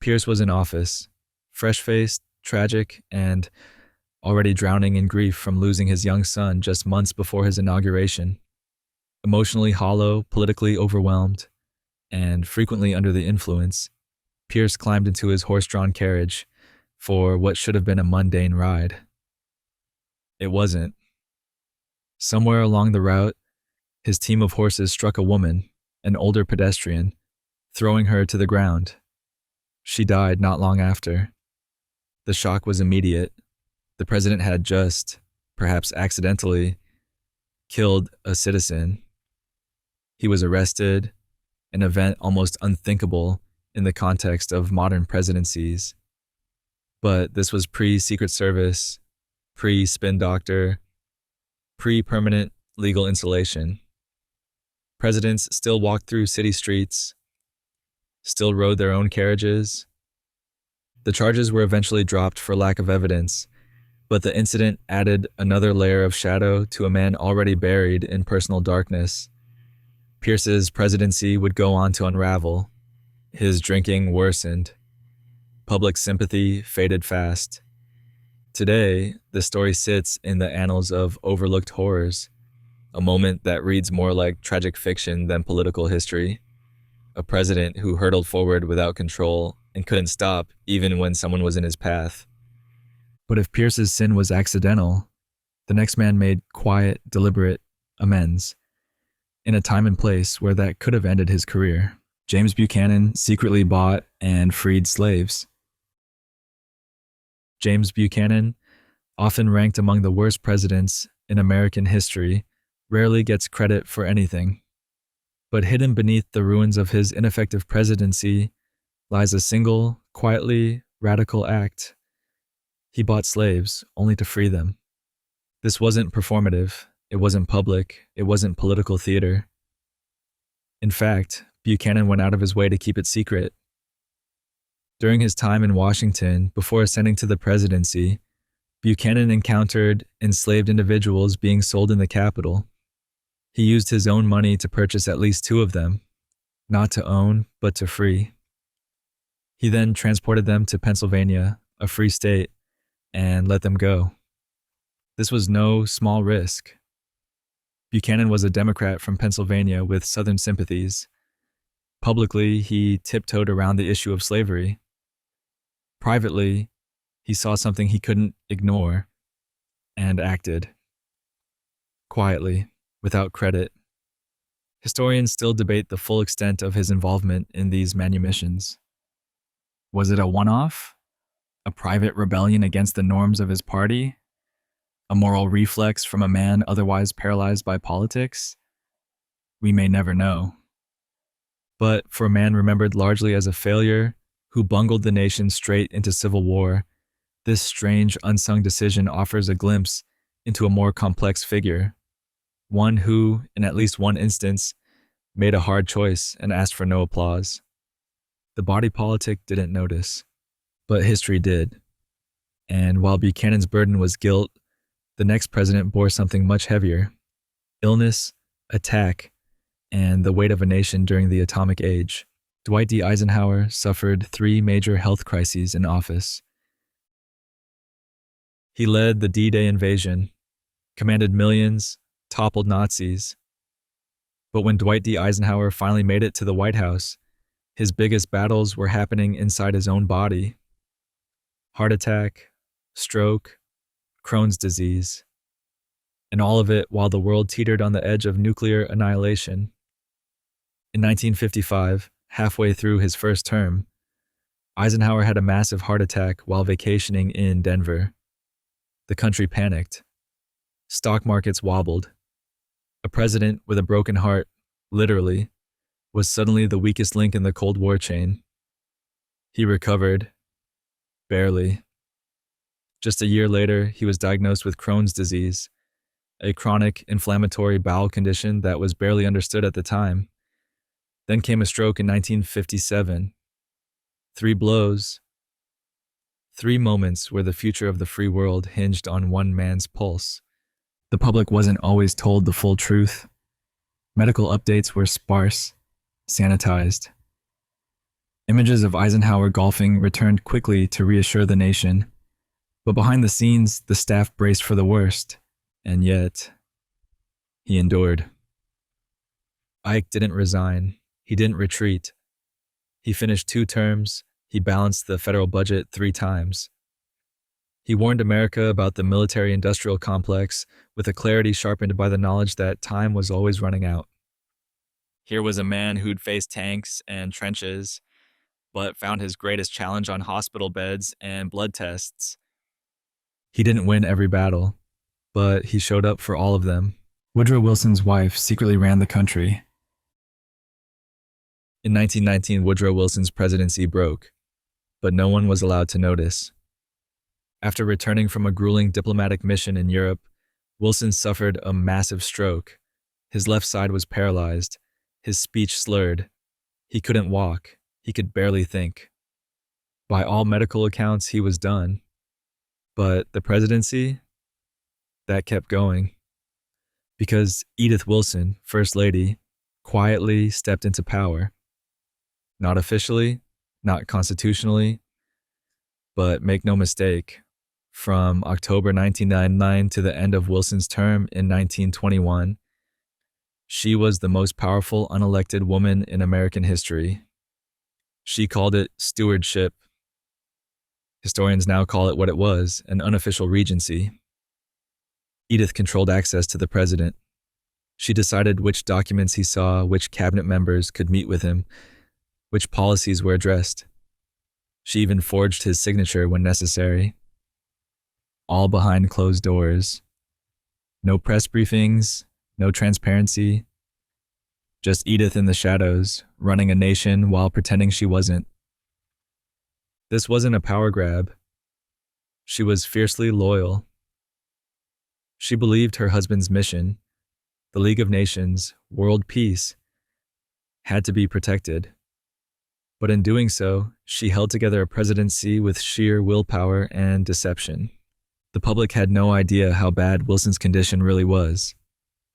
Pierce was in office, fresh-faced, tragic, and already drowning in grief from losing his young son just months before his inauguration. Emotionally hollow, politically overwhelmed, and frequently under the influence, Pierce climbed into his horse-drawn carriage for what should have been a mundane ride. It wasn't. Somewhere along the route, his team of horses struck a woman, an older pedestrian, throwing her to the ground. She died not long after. The shock was immediate. The president had just, perhaps accidentally, killed a citizen. He was arrested, an event almost unthinkable in the context of modern presidencies. But this was pre-Secret Service, pre-spin doctor, pre-permanent legal insulation. Presidents still walked through city streets, still rode their own carriages. The charges were eventually dropped for lack of evidence, but the incident added another layer of shadow to a man already buried in personal darkness. Pierce's presidency would go on to unravel. His drinking worsened. Public sympathy faded fast. Today, the story sits in the annals of overlooked horrors, a moment that reads more like tragic fiction than political history. A president who hurtled forward without control and couldn't stop even when someone was in his path. But if Pierce's sin was accidental, the next man made quiet, deliberate amends in a time and place where that could have ended his career. James Buchanan secretly bought and freed slaves. James Buchanan, often ranked among the worst presidents in American history, rarely gets credit for anything. But hidden beneath the ruins of his ineffective presidency lies a single, quietly radical act. He bought slaves only to free them. This wasn't performative, it wasn't public, it wasn't political theater. In fact, Buchanan went out of his way to keep it secret. During his time in Washington, before ascending to the presidency, Buchanan encountered enslaved individuals being sold in the Capitol. He used his own money to purchase at least 2 of them, not to own, but to free. He then transported them to Pennsylvania, a free state, and let them go. This was no small risk. Buchanan was a Democrat from Pennsylvania with Southern sympathies. Publicly, he tiptoed around the issue of slavery. Privately, he saw something he couldn't ignore and acted. Quietly, without credit. Historians still debate the full extent of his involvement in these manumissions. Was it a one-off? A private rebellion against the norms of his party? A moral reflex from a man otherwise paralyzed by politics? We may never know. But for a man remembered largely as a failure who bungled the nation straight into civil war, this strange unsung decision offers a glimpse into a more complex figure, one who, in at least one instance, made a hard choice and asked for no applause. The body politic didn't notice, but history did. And while Buchanan's burden was guilt, the next president bore something much heavier: illness, attack, and the weight of a nation during the atomic age. Dwight D. Eisenhower suffered 3 major health crises in office. He led the D-Day invasion, commanded millions, toppled Nazis. But when Dwight D. Eisenhower finally made it to the White House, his biggest battles were happening inside his own body. heart attack, stroke, Crohn's disease, and all of it while the world teetered on the edge of nuclear annihilation. In 1955, halfway through his first term, Eisenhower had a massive heart attack while vacationing in Denver. The country panicked. Stock markets wobbled. A president with a broken heart, literally, was suddenly the weakest link in the Cold War chain. He recovered. Barely. Just a year later, he was diagnosed with Crohn's disease, a chronic inflammatory bowel condition that was barely understood at the time. Then came a stroke in 1957. 3 blows. 3 moments where the future of the free world hinged on one man's pulse. The public wasn't always told the full truth. Medical updates were sparse, sanitized. Images of Eisenhower golfing returned quickly to reassure the nation. But behind the scenes, the staff braced for the worst. And yet, he endured. Ike didn't resign. He didn't retreat. He finished 2 terms. He balanced the federal budget 3 times. He warned America about the military-industrial complex with a clarity sharpened by the knowledge that time was always running out. Here was a man who'd faced tanks and trenches, but found his greatest challenge on hospital beds and blood tests. He didn't win every battle, but he showed up for all of them. Woodrow Wilson's wife secretly ran the country. In 1919, Woodrow Wilson's presidency broke, but no one was allowed to notice. After returning from a grueling diplomatic mission in Europe, Wilson suffered a massive stroke. His left side was paralyzed, his speech slurred. He couldn't walk, he could barely think. By all medical accounts, he was done. But the presidency? That kept going. Because Edith Wilson, First Lady, quietly stepped into power. Not officially, not constitutionally, but make no mistake, from October 1999 to the end of Wilson's term in 1921, she was the most powerful unelected woman in American history. She called it stewardship. Historians now call it what it was, an unofficial regency. Edith controlled access to the president. She decided which documents he saw, which cabinet members could meet with him, which policies were addressed. She even forged his signature when necessary. All behind closed doors. No press briefings, no transparency. Just Edith in the shadows, running a nation while pretending she wasn't. This wasn't a power grab. She was fiercely loyal. She believed her husband's mission, the League of Nations, world peace, had to be protected. But in doing so, she held together a presidency with sheer willpower and deception. The public had no idea how bad Wilson's condition really was.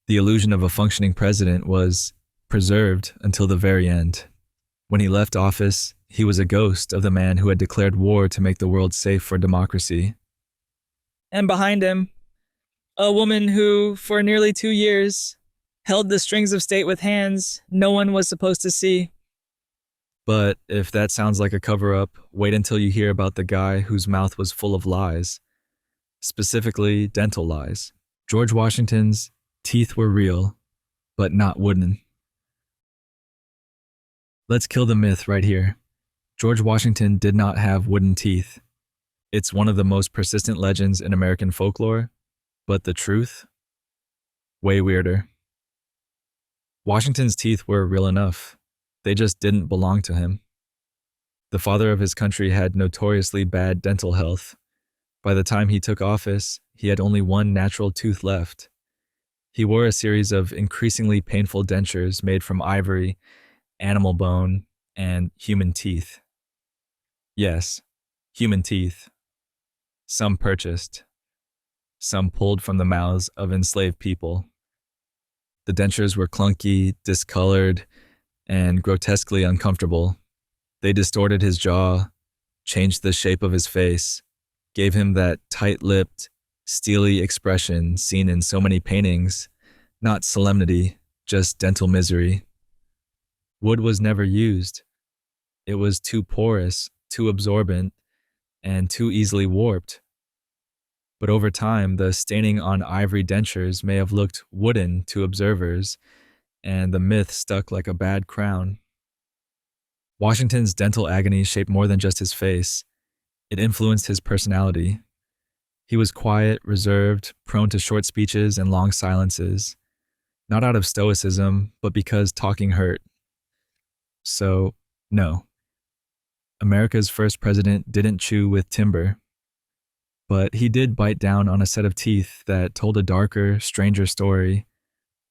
The illusion of a functioning president was preserved until the very end. When he left office, he was a ghost of the man who had declared war to make the world safe for democracy. And behind him, a woman who, for nearly 2 years, held the strings of state with hands no one was supposed to see. But if that sounds like a cover-up, wait until you hear about the guy whose mouth was full of lies. Specifically, dental lies. George Washington's teeth were real, but not wooden. Let's kill the myth right here. George Washington did not have wooden teeth. It's one of the most persistent legends in American folklore, but the truth? Way weirder. Washington's teeth were real enough. They just didn't belong to him. The father of his country had notoriously bad dental health. By the time he took office, he had only one natural tooth left. He wore a series of increasingly painful dentures made from ivory, animal bone, and human teeth. Yes, human teeth. Some purchased. Some pulled from the mouths of enslaved people. The dentures were clunky, discolored, and grotesquely uncomfortable. They distorted his jaw, changed the shape of his face, gave him that tight-lipped, steely expression seen in so many paintings, not solemnity, just dental misery. Wood was never used. It was too porous, too absorbent, and too easily warped. But over time, the staining on ivory dentures may have looked wooden to observers, and the myth stuck like a bad crown. Washington's dental agony shaped more than just his face. It influenced his personality. He was quiet, reserved, prone to short speeches and long silences, not out of stoicism, but because talking hurt. So, no. America's first president didn't chew with timber, but he did bite down on a set of teeth that told a darker, stranger story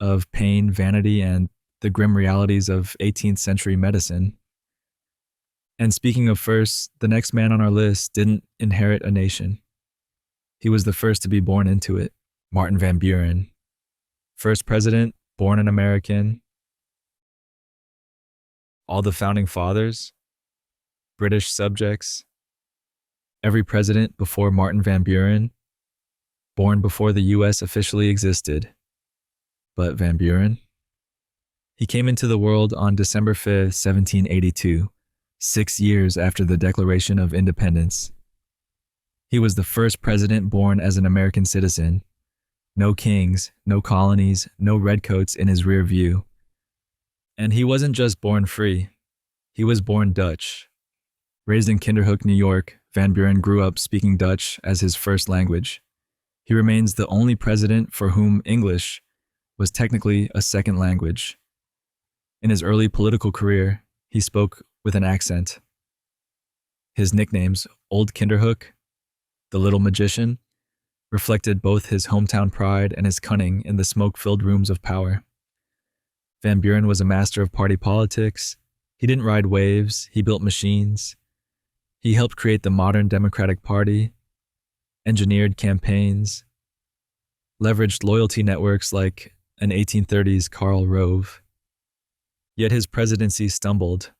of pain, vanity, and the grim realities of 18th century medicine. And speaking of firsts, the next man on our list didn't inherit a nation. He was the first to be born into it, Martin Van Buren. First president, born an American. All the founding fathers, British subjects. Every president before Martin Van Buren, born before the U.S. officially existed. But Van Buren? He came into the world on December 5th, 1782, 6 years after the Declaration of Independence. He was the first president born as an American citizen. No kings, no colonies, no redcoats in his rear view. And he wasn't just born free. He was born Dutch. Raised in Kinderhook, New York, Van Buren grew up speaking Dutch as his first language. He remains the only president for whom English was technically a second language. In his early political career, he spoke with an accent. His nicknames, Old Kinderhook, the Little Magician, reflected both his hometown pride and his cunning in the smoke-filled rooms of power. Van Buren was a master of party politics. He didn't ride waves, he built machines. He helped create the modern Democratic Party, engineered campaigns, leveraged loyalty networks like an 1830s Karl Rove. Yet his presidency stumbled.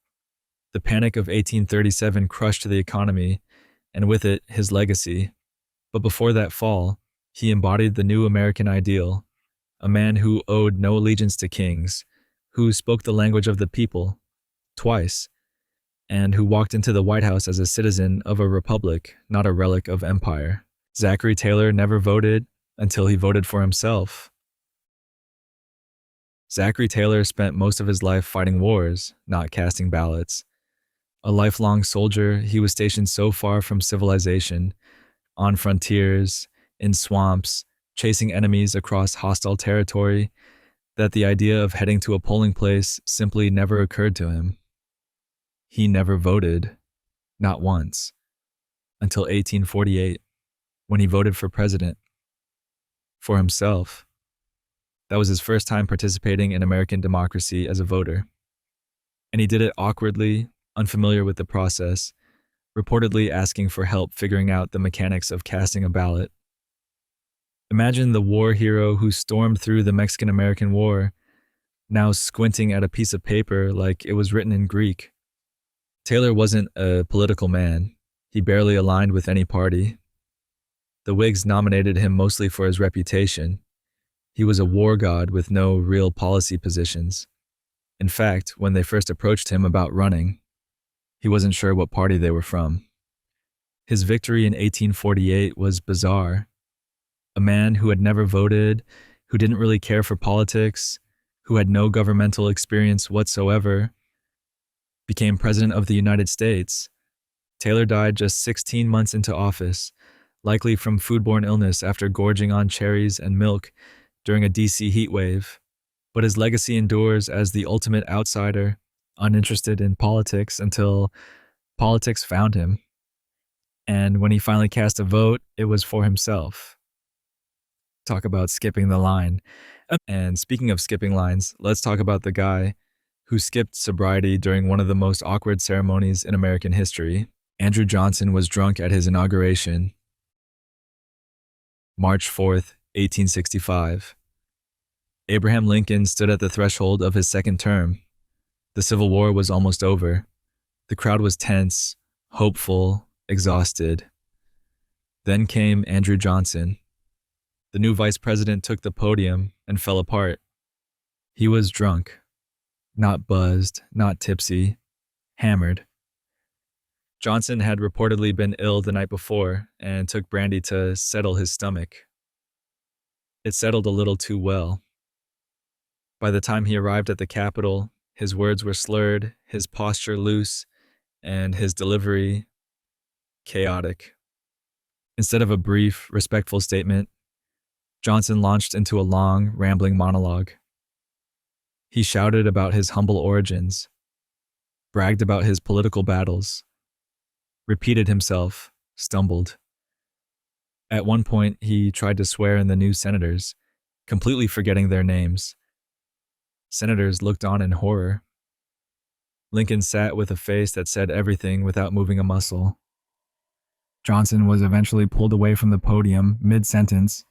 The Panic of 1837 crushed the economy, and with it, his legacy. But before that fall, he embodied the new American ideal, a man who owed no allegiance to kings, who spoke the language of the people, twice, and who walked into the White House as a citizen of a republic, not a relic of empire. Zachary Taylor never voted until he voted for himself. Zachary Taylor spent most of his life fighting wars, not casting ballots. A lifelong soldier, he was stationed so far from civilization, on frontiers, in swamps, chasing enemies across hostile territory, that the idea of heading to a polling place simply never occurred to him. He never voted, not once, until 1848, when he voted for president. For himself. That was his first time participating in American democracy as a voter. And he did it awkwardly, unfamiliar with the process, reportedly asking for help figuring out the mechanics of casting a ballot. Imagine the war hero who stormed through the Mexican-American War, now squinting at a piece of paper like it was written in Greek. Taylor wasn't a political man. He barely aligned with any party. The Whigs nominated him mostly for his reputation. He was a war god with no real policy positions. In fact, when they first approached him about running, he wasn't sure what party they were from. His victory in 1848 was bizarre. A man who had never voted, who didn't really care for politics, who had no governmental experience whatsoever, became president of the United States. Taylor died just 16 months into office, likely from foodborne illness after gorging on cherries and milk during a DC heat wave. But his legacy endures as the ultimate outsider, uninterested in politics until politics found him. And when he finally cast a vote, it was for himself. Talk about skipping the line. And speaking of skipping lines, let's talk about the guy who skipped sobriety during one of the most awkward ceremonies in American history. Andrew Johnson was drunk at his inauguration, March 4th, 1865. Abraham Lincoln stood at the threshold of his second term. The Civil War was almost over. The crowd was tense, hopeful, exhausted. Then came Andrew Johnson. The new vice president took the podium and fell apart. He was drunk. Not buzzed, not tipsy, hammered. Johnson had reportedly been ill the night before and took brandy to settle his stomach. It settled a little too well. By the time he arrived at the Capitol, his words were slurred, his posture loose, and his delivery chaotic. Instead of a brief, respectful statement, Johnson launched into a long, rambling monologue. He shouted about his humble origins, bragged about his political battles, repeated himself, stumbled. At one point, he tried to swear in the new senators, completely forgetting their names. Senators looked on in horror. Lincoln sat with a face that said everything without moving a muscle. Johnson was eventually pulled away from the podium mid-sentence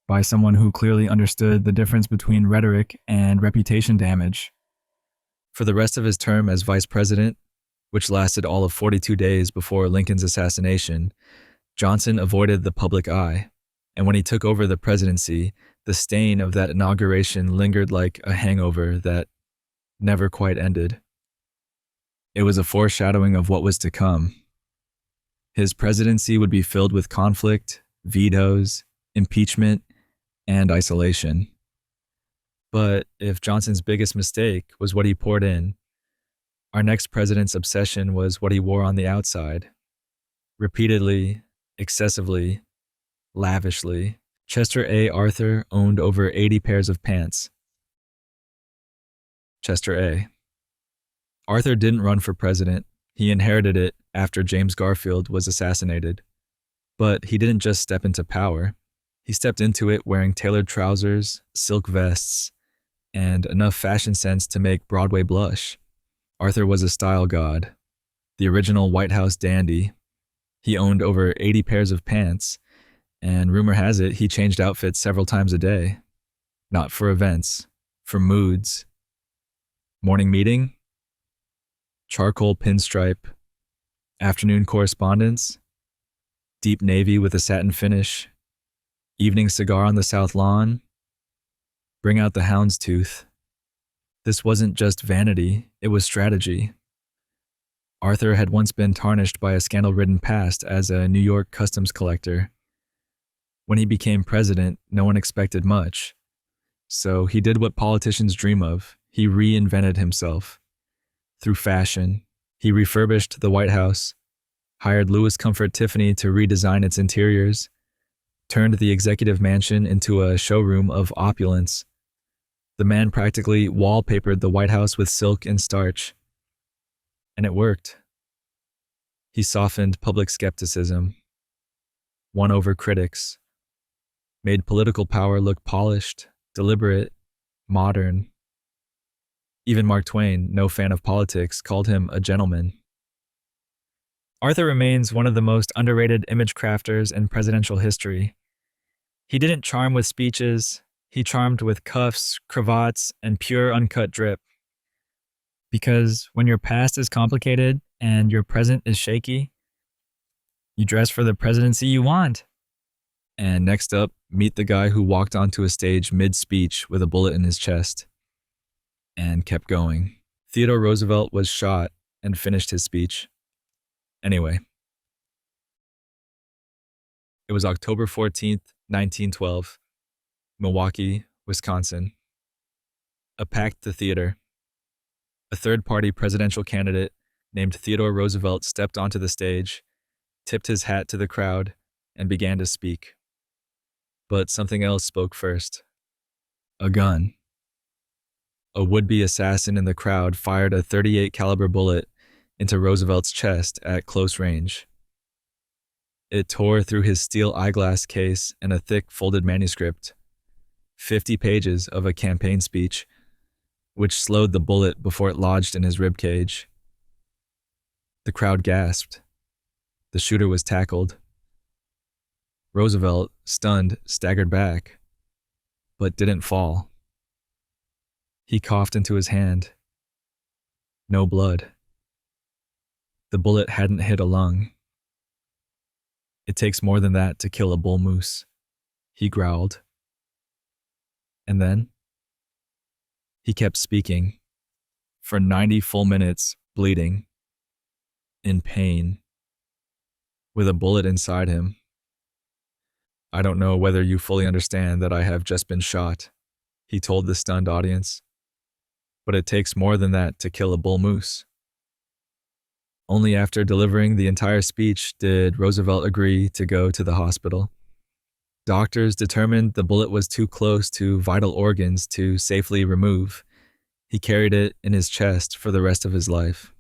by someone who clearly understood the difference between rhetoric and reputation damage. For the rest of his term as vice president, which lasted all of 42 days before Lincoln's assassination, Johnson avoided the public eye, and when he took over the presidency, the stain of that inauguration lingered like a hangover that never quite ended. It was a foreshadowing of what was to come. His presidency would be filled with conflict, vetoes, impeachment, and isolation. But if Johnson's biggest mistake was what he poured in, our next president's obsession was what he wore on the outside. Repeatedly, excessively, lavishly, Chester A. Arthur owned over 80 pairs of pants. Chester A. Arthur didn't run for president. He inherited it after James Garfield was assassinated. But he didn't just step into power. He stepped into it wearing tailored trousers, silk vests, and enough fashion sense to make Broadway blush. Arthur was a style god, the original White House dandy. He owned over 80 pairs of pants, and rumor has it he changed outfits several times a day. Not for events, for moods. Morning meeting? Charcoal pinstripe. Afternoon correspondence? Deep navy with a satin finish. Evening cigar on the south lawn? Bring out the houndstooth. This wasn't just vanity, it was strategy. Arthur had once been tarnished by a scandal-ridden past as a New York customs collector. When he became president, no one expected much. So he did what politicians dream of. He reinvented himself. Through fashion, he refurbished the White House, hired Louis Comfort Tiffany to redesign its interiors, turned the executive mansion into a showroom of opulence. The man practically wallpapered the White House with silk and starch. And it worked. He softened public skepticism, won over critics, made political power look polished, deliberate, modern. Even Mark Twain, no fan of politics, called him a gentleman. Arthur remains one of the most underrated image crafters in presidential history. He didn't charm with speeches, he charmed with cuffs, cravats, and pure uncut drip. Because when your past is complicated and your present is shaky, you dress for the presidency you want. And next up, meet the guy who walked onto a stage mid-speech with a bullet in his chest. And kept going. Theodore Roosevelt was shot and finished his speech. Anyway. It was October 14th, 1912. Milwaukee, Wisconsin. A packed theater. A third-party presidential candidate named Theodore Roosevelt stepped onto the stage, tipped his hat to the crowd, and began to speak. But something else spoke first. A gun. A would-be assassin in the crowd fired a .38 caliber bullet into Roosevelt's chest at close range. It tore through his steel eyeglass case and a thick folded manuscript, 50 pages of a campaign speech, which slowed the bullet before it lodged in his ribcage. The crowd gasped. The shooter was tackled. Roosevelt, stunned, staggered back, but didn't fall. He coughed into his hand. No blood. The bullet hadn't hit a lung. It takes more than that to kill a bull moose, he growled. And then he kept speaking for 90 full minutes, bleeding, in pain, with a bullet inside him. "I don't know whether you fully understand that I have just been shot," he told the stunned audience. "But it takes more than that to kill a bull moose." Only after delivering the entire speech did Roosevelt agree to go to the hospital. Doctors determined the bullet was too close to vital organs to safely remove. He carried it in his chest for the rest of his life.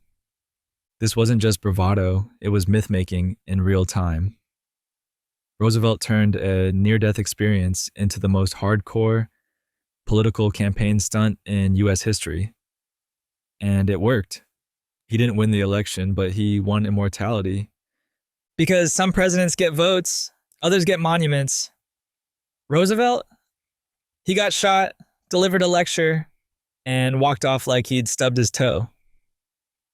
This wasn't just bravado, it was myth-making in real time. Roosevelt turned a near-death experience into the most hardcore political campaign stunt in U.S. history. And it worked. He didn't win the election, but he won immortality. Because some presidents get votes, others get monuments. Roosevelt, he got shot, delivered a lecture, and walked off like he'd stubbed his toe.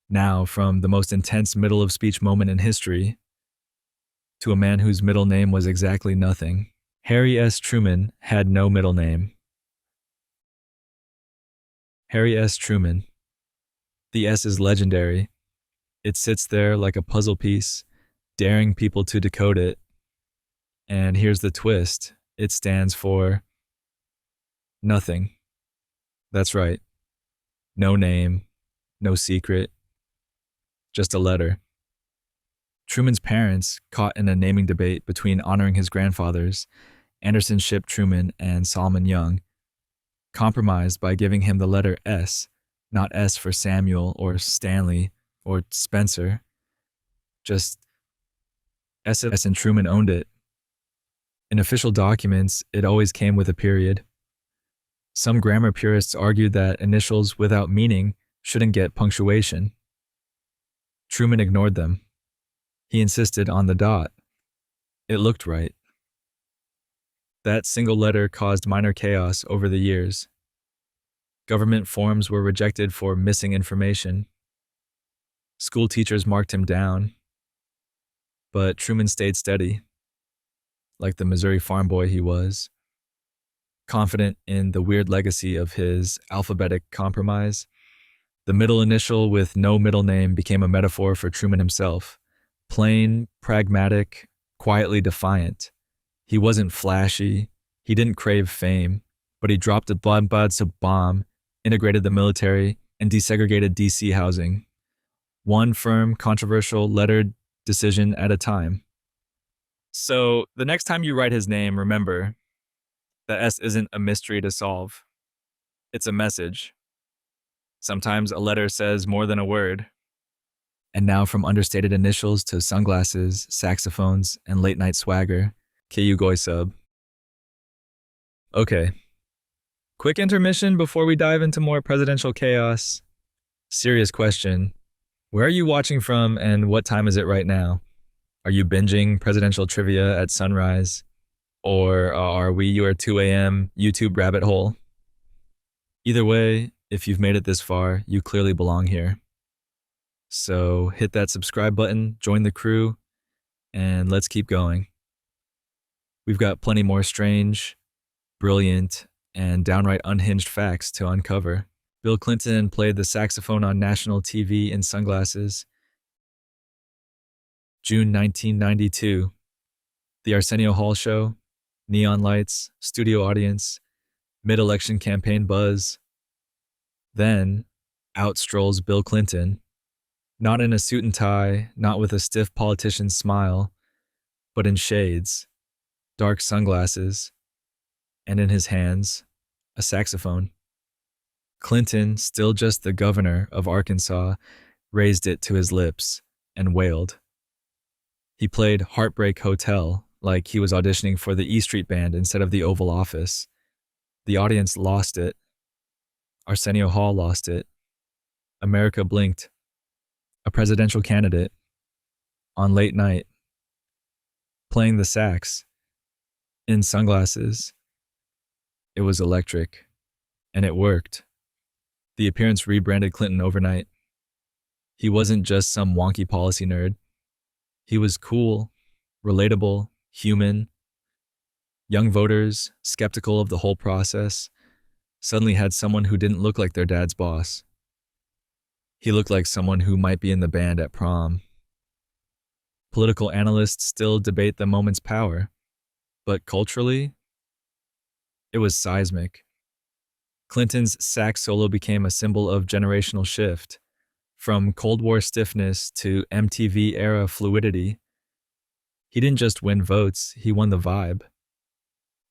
Now, from the most intense middle of speech moment in history to a man whose middle name was exactly nothing. Harry S. Truman had no middle name. Harry S. Truman. The S is legendary. It sits there like a puzzle piece, daring people to decode it. And here's the twist. It stands for nothing. That's right. No name, no secret, just a letter. Truman's parents, caught in a naming debate between honoring his grandfathers, Anderson Ship Truman and Solomon Young, compromised by giving him the letter S, not S for Samuel or Stanley or Spencer, just S, and Truman owned it. In official documents, it always came with a period. Some grammar purists argued that initials without meaning shouldn't get punctuation. Truman ignored them. He insisted on the dot. It looked right. That single letter caused minor chaos over the years. Government forms were rejected for missing information. School teachers marked him down. But Truman stayed steady, like the Missouri farm boy he was, confident in the weird legacy of his alphabetic compromise. The middle initial with no middle name became a metaphor for Truman himself. Plain, pragmatic, quietly defiant. He wasn't flashy. He didn't crave fame, but he dropped a bomb, integrated the military, and desegregated DC housing. One firm, controversial, lettered decision at a time. So the next time you write his name, remember, the S isn't a mystery to solve. It's a message. Sometimes a letter says more than a word. And now from understated initials to sunglasses, saxophones, and late-night swagger, KU Goy Sub. Okay. Quick intermission before we dive into more presidential chaos. Serious question. Where are you watching from and what time is it right now? Are you binging presidential trivia at sunrise? Or are we your 2 a.m. YouTube rabbit hole? Either way, if you've made it this far, you clearly belong here. So hit that subscribe button, join the crew, and let's keep going. We've got plenty more strange, brilliant, and downright unhinged facts to uncover. Bill Clinton played the saxophone on national TV in sunglasses. June 1992. The Arsenio Hall Show, neon lights, studio audience, mid-election campaign buzz. Then, out strolls Bill Clinton. Not in a suit and tie, not with a stiff politician's smile, but in shades, dark sunglasses, and in his hands, a saxophone. Clinton, still just the governor of Arkansas, raised it to his lips and wailed. He played Heartbreak Hotel like he was auditioning for the E Street Band instead of the Oval Office. The audience lost it. Arsenio Hall lost it. America blinked. A presidential candidate, on late night, playing the sax, in sunglasses. It was electric, and it worked. The appearance rebranded Clinton overnight. He wasn't just some wonky policy nerd. He was cool, relatable, human. Young voters, skeptical of the whole process, suddenly had someone who didn't look like their dad's boss. He looked like someone who might be in the band at prom. Political analysts still debate the moment's power, but culturally, it was seismic. Clinton's sax solo became a symbol of generational shift, from Cold War stiffness to MTV-era fluidity. He didn't just win votes, he won the vibe.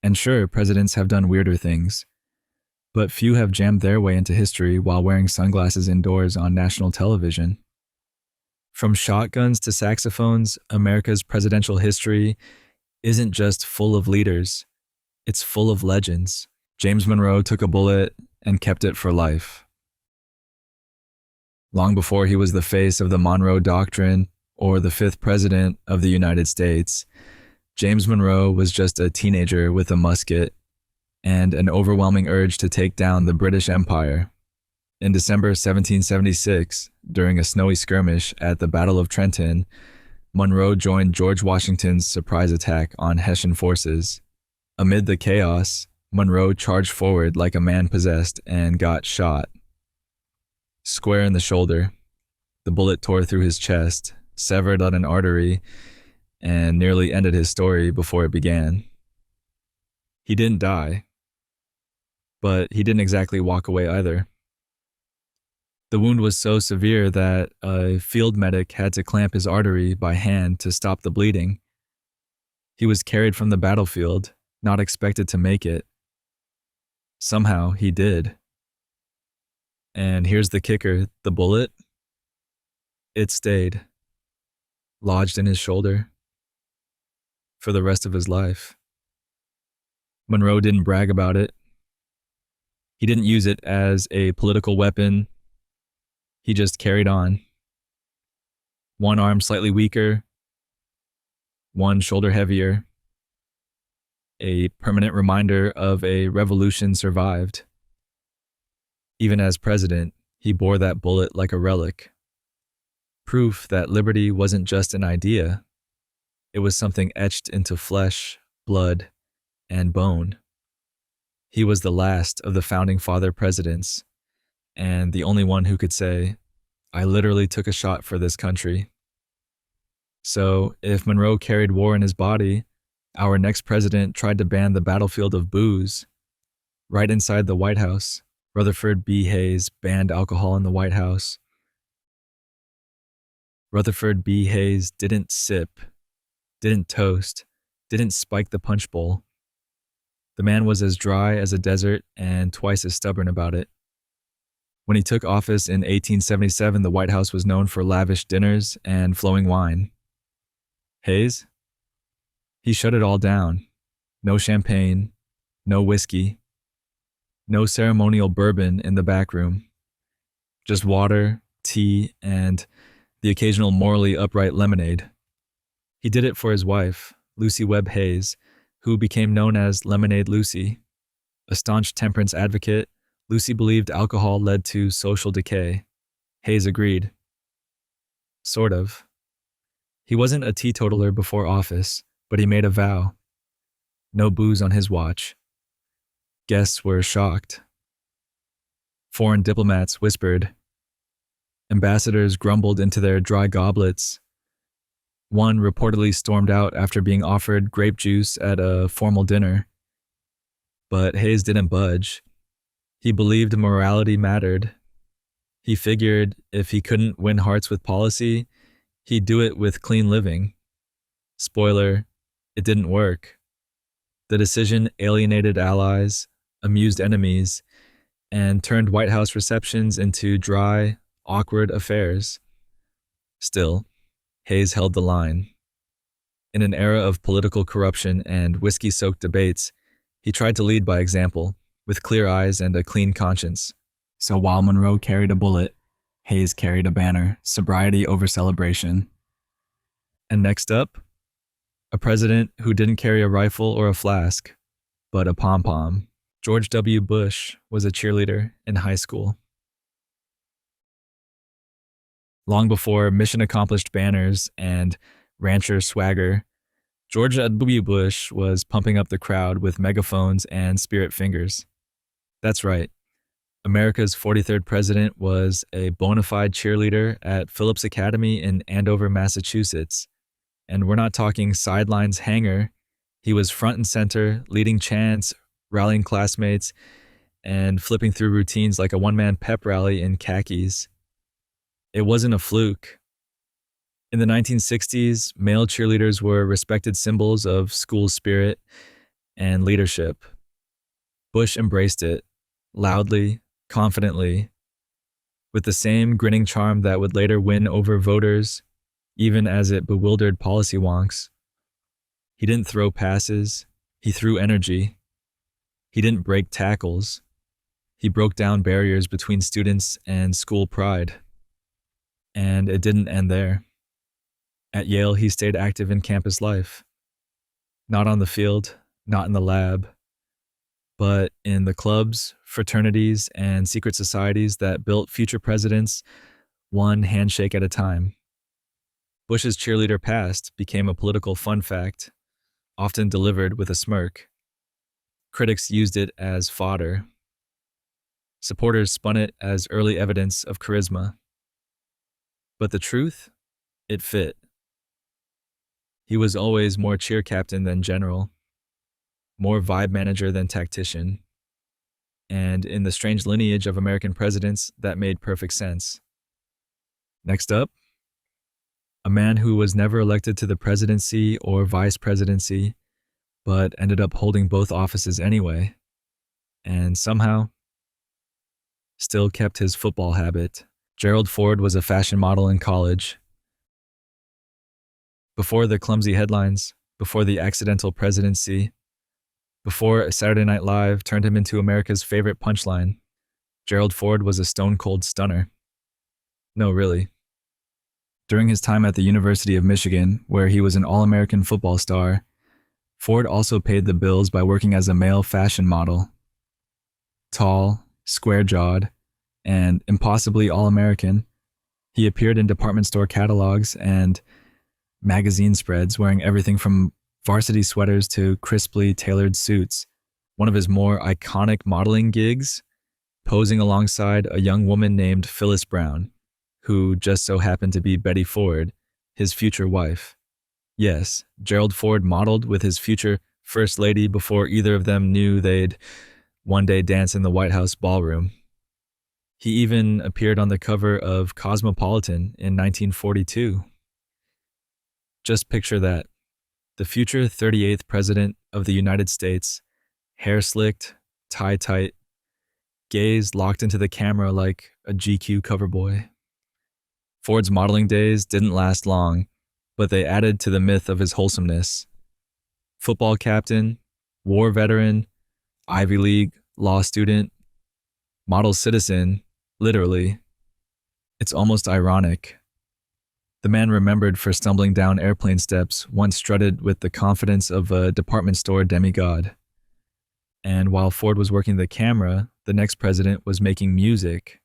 And sure, presidents have done weirder things, but few have jammed their way into history while wearing sunglasses indoors on national television. From shotguns to saxophones, America's presidential history isn't just full of leaders, it's full of legends. James Monroe took a bullet and kept it for life. Long before he was the face of the Monroe Doctrine or the fifth president of the United States, James Monroe was just a teenager with a musket and an overwhelming urge to take down the British Empire. In December 1776, during a snowy skirmish at the Battle of Trenton, Monroe joined George Washington's surprise attack on Hessian forces. Amid the chaos, Monroe charged forward like a man possessed and got shot. Square in the shoulder, the bullet tore through his chest, severed an artery, and nearly ended his story before it began. He didn't die, but he didn't exactly walk away either. The wound was so severe that a field medic had to clamp his artery by hand to stop the bleeding. He was carried from the battlefield, not expected to make it. Somehow he did. And here's the kicker, the bullet, it stayed, lodged in his shoulder, for the rest of his life. Monroe didn't brag about it. He didn't use it as a political weapon. He just carried on. One arm slightly weaker, one shoulder heavier. A permanent reminder of a revolution survived. Even as president, he bore that bullet like a relic. Proof that liberty wasn't just an idea. It was something etched into flesh, blood, and bone. He was the last of the founding father presidents, and the only one who could say, I literally took a shot for this country. So, if Monroe carried war in his body, our next president tried to ban the battlefield of booze. Right inside the White House, Rutherford B. Hayes banned alcohol in the White House. Rutherford B. Hayes didn't sip, didn't toast, didn't spike the punch bowl. The man was as dry as a desert and twice as stubborn about it. When he took office in 1877, the White House was known for lavish dinners and flowing wine. Hayes? He shut it all down. No champagne, no whiskey, no ceremonial bourbon in the back room. Just water, tea, and the occasional morally upright lemonade. He did it for his wife, Lucy Webb Hayes, who became known as Lemonade Lucy. A staunch temperance advocate, Lucy believed alcohol led to social decay. Hayes agreed. Sort of. He wasn't a teetotaler before office, but he made a vow. No booze on his watch. Guests were shocked. Foreign diplomats whispered. Ambassadors grumbled into their dry goblets. One reportedly stormed out after being offered grape juice at a formal dinner. But Hayes didn't budge. He believed morality mattered. He figured if he couldn't win hearts with policy, he'd do it with clean living. Spoiler, it didn't work. The decision alienated allies, amused enemies, and turned White House receptions into dry, awkward affairs. Still, Hayes held the line. In an era of political corruption and whiskey-soaked debates, he tried to lead by example, with clear eyes and a clean conscience. So while Monroe carried a bullet, Hayes carried a banner, sobriety over celebration. And next up, a president who didn't carry a rifle or a flask, but a pom-pom. George W. Bush was a cheerleader in high school. Long before mission-accomplished banners and rancher swagger, George W. Bush was pumping up the crowd with megaphones and spirit fingers. That's right. America's 43rd president was a bona fide cheerleader at Phillips Academy in Andover, Massachusetts. And we're not talking sidelines hanger. He was front and center, leading chants, rallying classmates, and flipping through routines like a one-man pep rally in khakis. It wasn't a fluke. In the 1960s, male cheerleaders were respected symbols of school spirit and leadership. Bush embraced it, loudly, confidently, with the same grinning charm that would later win over voters, even as it bewildered policy wonks. He didn't throw passes, he threw energy. He didn't break tackles. He broke down barriers between students and school pride. And it didn't end there. At Yale, he stayed active in campus life. Not on the field, not in the lab, but in the clubs, fraternities, and secret societies that built future presidents one handshake at a time. Bush's cheerleader past became a political fun fact, often delivered with a smirk. Critics used it as fodder. Supporters spun it as early evidence of charisma. But the truth? It fit. He was always more cheer captain than general, more vibe manager than tactician. And in the strange lineage of American presidents, that made perfect sense. Next up, a man who was never elected to the presidency or vice presidency, but ended up holding both offices anyway, and somehow still kept his football habit. Gerald Ford was a fashion model in college. Before the clumsy headlines, before the accidental presidency, before Saturday Night Live turned him into America's favorite punchline, Gerald Ford was a stone-cold stunner. No, really. During his time at the University of Michigan, where he was an All-American football star, Ford also paid the bills by working as a male fashion model. Tall, square-jawed, and impossibly all-American, he appeared in department store catalogs and magazine spreads wearing everything from varsity sweaters to crisply tailored suits. One of his more iconic modeling gigs, posing alongside a young woman named Phyllis Brown, who just so happened to be Betty Ford, his future wife. Yes, Gerald Ford modeled with his future First Lady before either of them knew they'd one day dance in the White House ballroom. He even appeared on the cover of Cosmopolitan in 1942. Just picture that. The future 38th President of the United States, hair slicked, tie tight, gaze locked into the camera like a GQ cover boy. Ford's modeling days didn't last long, but they added to the myth of his wholesomeness. Football captain, war veteran, Ivy League law student, model citizen, literally. It's almost ironic. The man remembered for stumbling down airplane steps once strutted with the confidence of a department store demigod. And while Ford was working the camera, the next president was making music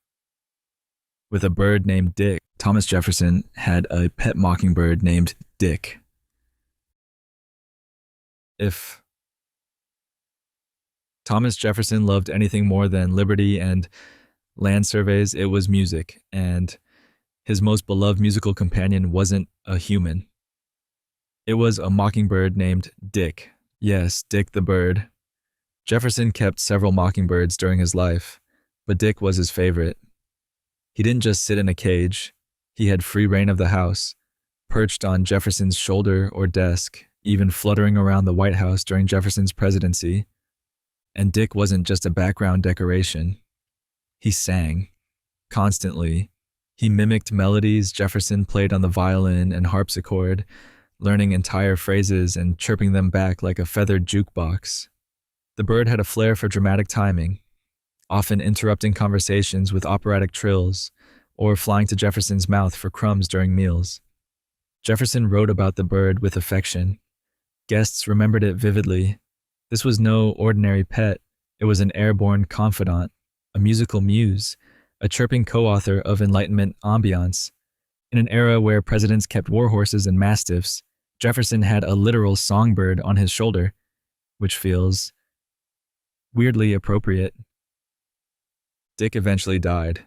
with a bird named Dick. Thomas Jefferson had a pet mockingbird named Dick. If Thomas Jefferson loved anything more than liberty and land surveys, it was music, and his most beloved musical companion wasn't a human. It was a mockingbird named Dick. Yes, Dick the bird. Jefferson kept several mockingbirds during his life, but Dick was his favorite. He didn't just sit in a cage. He had free reign of the house, perched on Jefferson's shoulder or desk, even fluttering around the White House during Jefferson's presidency. And Dick wasn't just a background decoration. He sang, constantly. He mimicked melodies Jefferson played on the violin and harpsichord, learning entire phrases and chirping them back like a feathered jukebox. The bird had a flair for dramatic timing, often interrupting conversations with operatic trills, or flying to Jefferson's mouth for crumbs during meals. Jefferson wrote about the bird with affection. Guests remembered it vividly. This was no ordinary pet. It was an airborne confidant, a musical muse, a chirping co-author of Enlightenment ambiance. In an era where presidents kept warhorses and mastiffs, Jefferson had a literal songbird on his shoulder, which feels weirdly appropriate. Dick eventually died.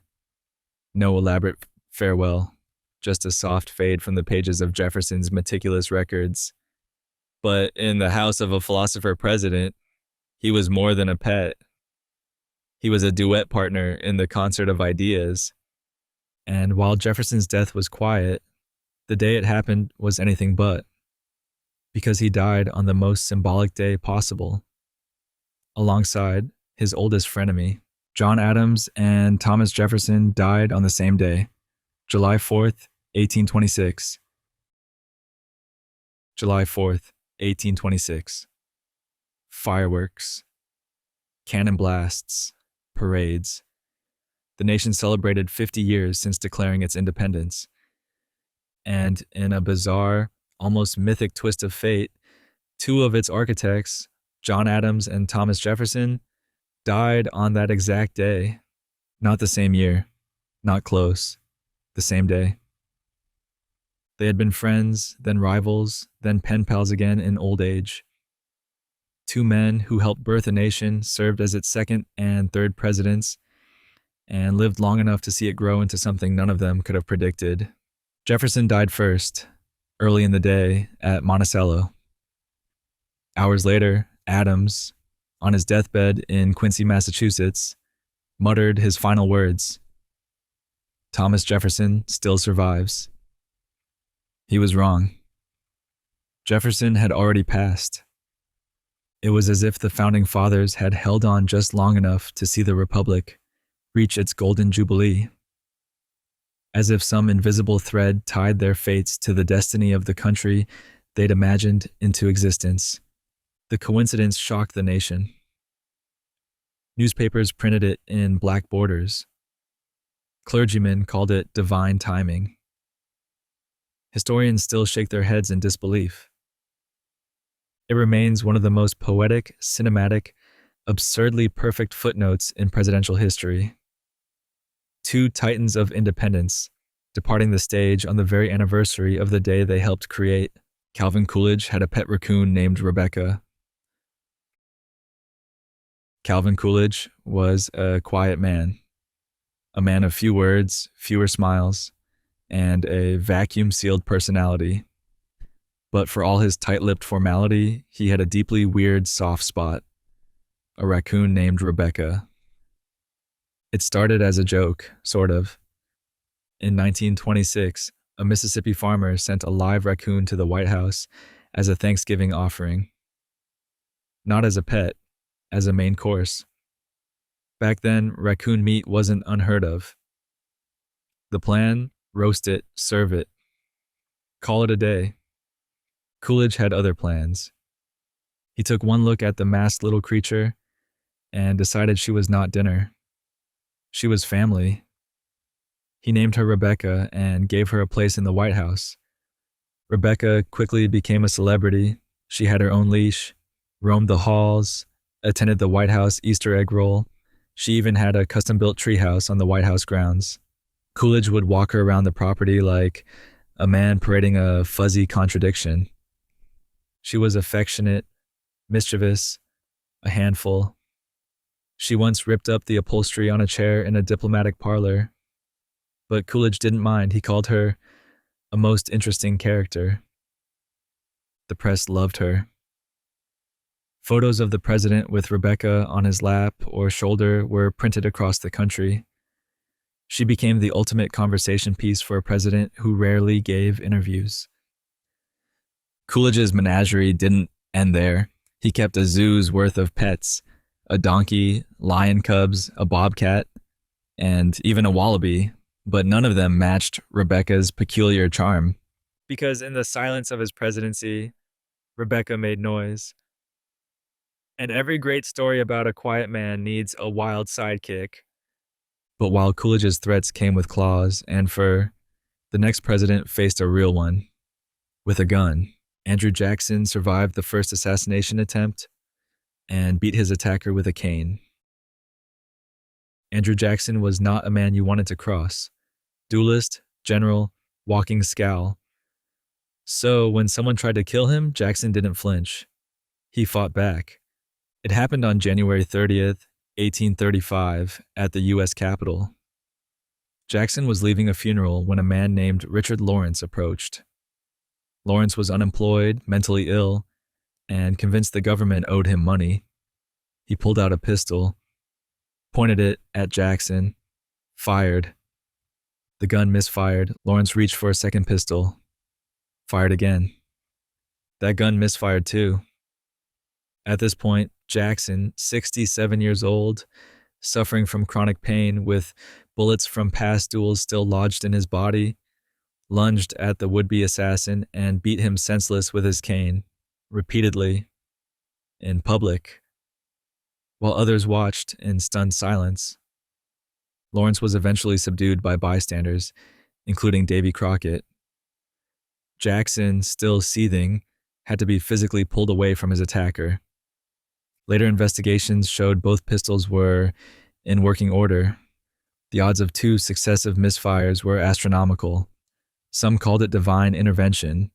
No elaborate farewell, just a soft fade from the pages of Jefferson's meticulous records. But in the house of a philosopher president, he was more than a pet. He was a duet partner in the concert of ideas. And while Jefferson's death was quiet, the day it happened was anything but, because he died on the most symbolic day possible, alongside his oldest frenemy. John Adams and Thomas Jefferson died on the same day, July 4th, 1826. July 4th, 1826. Fireworks, cannon blasts, parades. The nation celebrated 50 years since declaring its independence. And in a bizarre, almost mythic twist of fate, two of its architects, John Adams and Thomas Jefferson, died on that exact day. Not the same year, not close, the same day. They had been friends, then rivals, then pen pals again in old age. Two men who helped birth a nation, served as its second and third presidents, and lived long enough to see it grow into something none of them could have predicted. Jefferson died first, early in the day at Monticello. Hours later, Adams, on his deathbed in Quincy, Massachusetts, muttered his final words. Thomas Jefferson still survives. He was wrong. Jefferson had already passed. It was as if the founding fathers had held on just long enough to see the Republic reach its golden jubilee. As if some invisible thread tied their fates to the destiny of the country they'd imagined into existence. The coincidence shocked the nation. Newspapers printed it in black borders. Clergymen called it divine timing. Historians still shake their heads in disbelief. It remains one of the most poetic, cinematic, absurdly perfect footnotes in presidential history. Two titans of independence, departing the stage on the very anniversary of the day they helped create. Calvin Coolidge had a pet raccoon named Rebecca. Calvin Coolidge was a quiet man, a man of few words, fewer smiles, and a vacuum-sealed personality. But for all his tight-lipped formality, he had a deeply weird soft spot, a raccoon named Rebecca. It started as a joke, sort of. In 1926, a Mississippi farmer sent a live raccoon to the White House as a Thanksgiving offering. Not as a pet, as a main course. Back then, raccoon meat wasn't unheard of. The plan? Roast it, serve it. Call it a day. Coolidge had other plans. He took one look at the masked little creature and decided she was not dinner. She was family. He named her Rebecca and gave her a place in the White House. Rebecca quickly became a celebrity. She had her own leash, roamed the halls, attended the White House Easter egg roll. She even had a custom-built treehouse on the White House grounds. Coolidge would walk her around the property like a man parading a fuzzy contradiction. She was affectionate, mischievous, a handful. She once ripped up the upholstery on a chair in a diplomatic parlor. But Coolidge didn't mind. He called her a most interesting character. The press loved her. Photos of the president with Rebecca on his lap or shoulder were printed across the country. She became the ultimate conversation piece for a president who rarely gave interviews. Coolidge's menagerie didn't end there. He kept a zoo's worth of pets, a donkey, lion cubs, a bobcat, and even a wallaby, but none of them matched Rebecca's peculiar charm. Because in the silence of his presidency, Rebecca made noise. And every great story about a quiet man needs a wild sidekick. But while Coolidge's threats came with claws and fur, the next president faced a real one, with a gun. Andrew Jackson survived the first assassination attempt and beat his attacker with a cane. Andrew Jackson was not a man you wanted to cross. Duelist, general, walking scowl. So when someone tried to kill him, Jackson didn't flinch. He fought back. It happened on January 30th, 1835, at the U.S. Capitol. Jackson was leaving a funeral when a man named Richard Lawrence approached. Lawrence was unemployed, mentally ill, and convinced the government owed him money. He pulled out a pistol, pointed it at Jackson, fired. The gun misfired. Lawrence reached for a second pistol, fired again. That gun misfired too. At this point, Jackson, 67 years old, suffering from chronic pain with bullets from past duels still lodged in his body, lunged at the would-be assassin and beat him senseless with his cane, repeatedly, in public, while others watched in stunned silence. Lawrence was eventually subdued by bystanders, including Davy Crockett. Jackson, still seething, had to be physically pulled away from his attacker. Later investigations showed both pistols were in working order. The odds of 2 successive misfires were astronomical. Some called it divine intervention.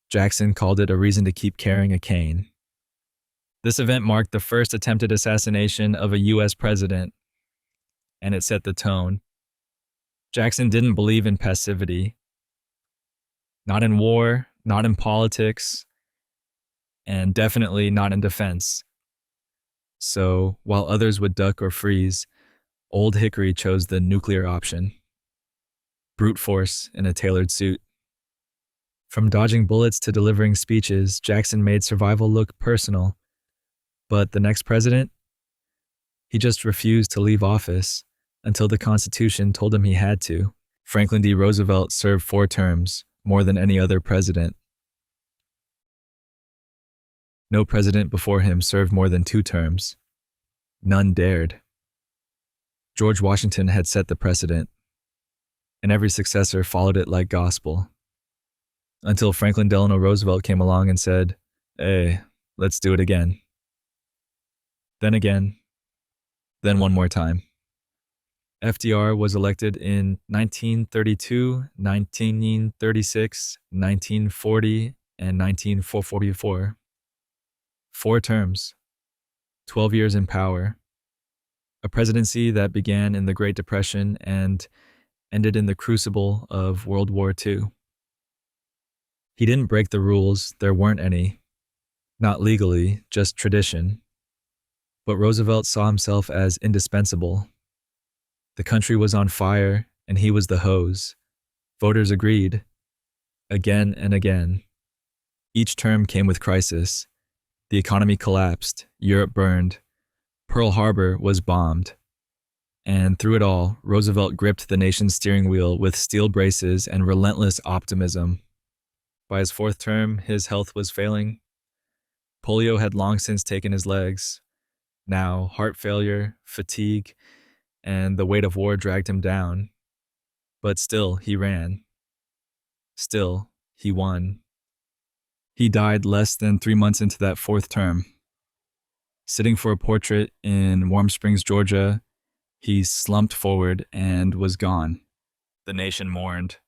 Jackson called it a reason to keep carrying a cane. This event marked the first attempted assassination of a U.S. president, and it set the tone. Jackson didn't believe in passivity. Not in war, not in politics, and definitely not in defense. So, while others would duck or freeze, Old Hickory chose the nuclear option. Brute force in a tailored suit. From dodging bullets to delivering speeches, Jackson made survival look personal. But the next president? He just refused to leave office until the Constitution told him he had to. Franklin D. Roosevelt served 4 terms, more than any other president. No president before him served more than 2 terms. None dared. George Washington had set the precedent, and every successor followed it like gospel. Until Franklin Delano Roosevelt came along and said, "Hey, let's do it again." Then again, then one more time. FDR was elected in 1932, 1936, 1940, and 1944. 4 terms, 12 years in power. A presidency that began in the Great Depression and ended in the crucible of World War II. He didn't break the rules, there weren't any. Not legally, just tradition. But Roosevelt saw himself as indispensable. The country was on fire, and he was the hose. Voters agreed. Again and again. Each term came with crisis. The economy collapsed, Europe burned, Pearl Harbor was bombed. And through it all, Roosevelt gripped the nation's steering wheel with steel braces and relentless optimism. By his 4th term, his health was failing. Polio had long since taken his legs. Now, heart failure, fatigue, and the weight of war dragged him down. But still, he ran. Still, he won. He died less than 3 months into that 4th term. Sitting for a portrait in Warm Springs, Georgia, he slumped forward and was gone. The nation mourned,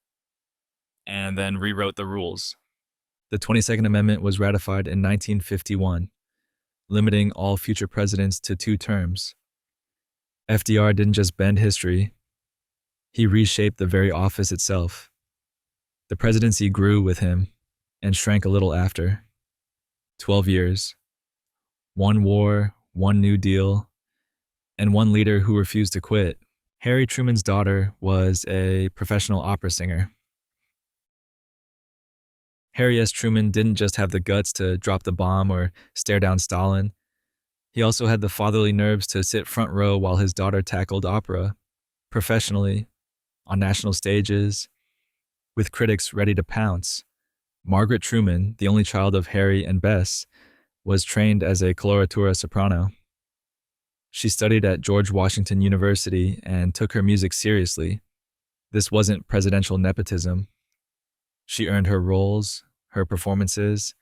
and then rewrote the rules. The 22nd Amendment was ratified in 1951, limiting all future presidents to 2 terms. FDR didn't just bend history, he reshaped the very office itself. The presidency grew with him and shrank a little after. 12 years. 1 war, 1 New Deal, and 1 leader who refused to quit. Harry Truman's daughter was a professional opera singer. Harry S. Truman didn't just have the guts to drop the bomb or stare down Stalin. He also had the fatherly nerves to sit front row while his daughter tackled opera, professionally, on national stages, with critics ready to pounce. Margaret Truman, the only child of Harry and Bess, was trained as a coloratura soprano. She studied at George Washington University and took her music seriously. This wasn't presidential nepotism. She earned her roles, her performances,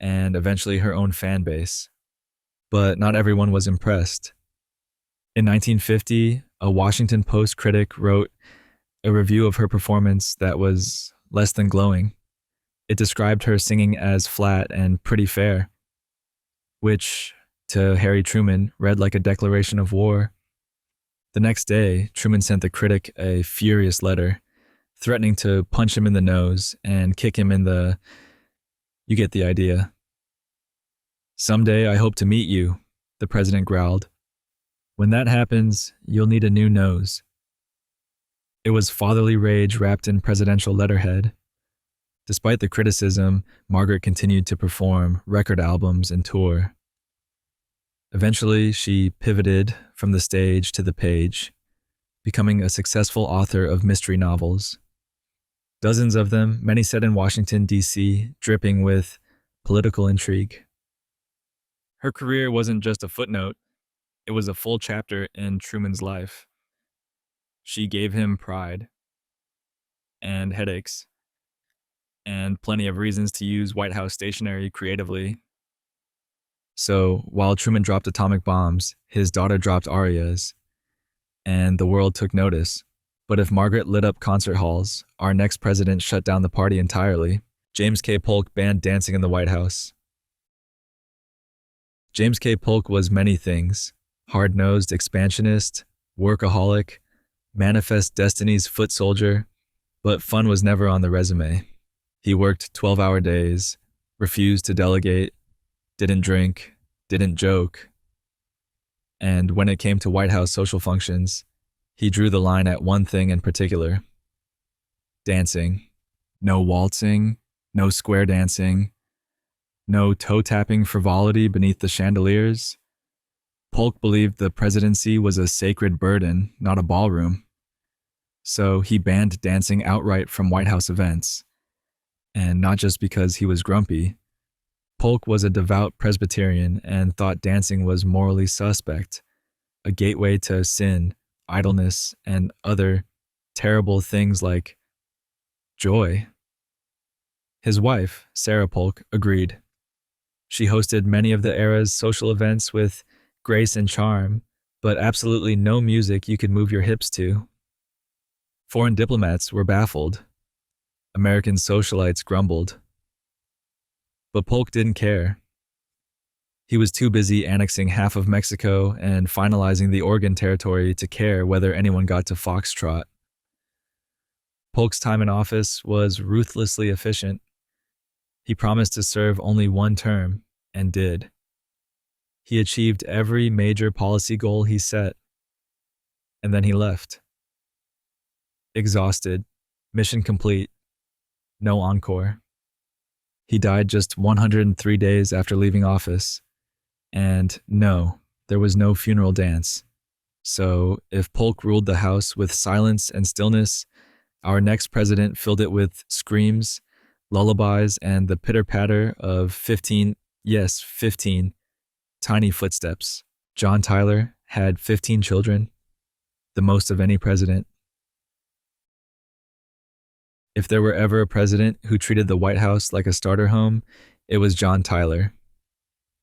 and eventually her own fan base. But not everyone was impressed. In 1950, a Washington Post critic wrote a review of her performance that was less than glowing. It described her singing as flat and pretty fair, which, to Harry Truman, read like a declaration of war. The next day, Truman sent the critic a furious letter, threatening to punch him in the nose and kick him in the... You get the idea. "Someday I hope to meet you," the president growled. "When that happens, you'll need a new nose." It was fatherly rage wrapped in presidential letterhead. Despite the criticism, Margaret continued to perform record albums and tour. Eventually, she pivoted from the stage to the page, becoming a successful author of mystery novels. Dozens of them, many set in Washington, D.C., dripping with political intrigue. Her career wasn't just a footnote, it was a full chapter in Truman's life. She gave him pride and headaches and plenty of reasons to use White House stationery creatively. So while Truman dropped atomic bombs, his daughter dropped arias, and the world took notice. But if Margaret lit up concert halls, our next president shut down the party entirely. James K. Polk banned dancing in the White House. James K. Polk was many things: hard-nosed expansionist, workaholic, manifest destiny's foot soldier, but fun was never on the resume. He worked 12-hour days, refused to delegate, didn't drink, didn't joke. And when it came to White House social functions, he drew the line at one thing in particular: dancing. No waltzing, no square dancing, no toe-tapping frivolity beneath the chandeliers. Polk believed the presidency was a sacred burden, not a ballroom. So he banned dancing outright from White House events. And not just because he was grumpy. Polk was a devout Presbyterian and thought dancing was morally suspect, a gateway to sin, idleness, and other terrible things like joy. His wife, Sarah Polk, agreed. She hosted many of the era's social events with grace and charm, but absolutely no music you could move your hips to. Foreign diplomats were baffled. American socialites grumbled. But Polk didn't care. He was too busy annexing half of Mexico and finalizing the Oregon Territory to care whether anyone got to foxtrot. Polk's time in office was ruthlessly efficient. He promised to serve only one term, and did. He achieved every major policy goal he set, and then he left. Exhausted, mission complete, no encore. He died just 103 days after leaving office, and no, there was no funeral dance. So if Polk ruled the House with silence and stillness, our next president filled it with screams, lullabies, and the pitter-patter of 15 tiny footsteps. John Tyler had 15 children, the most of any president. If there were ever a president who treated the White House like a starter home, it was John Tyler.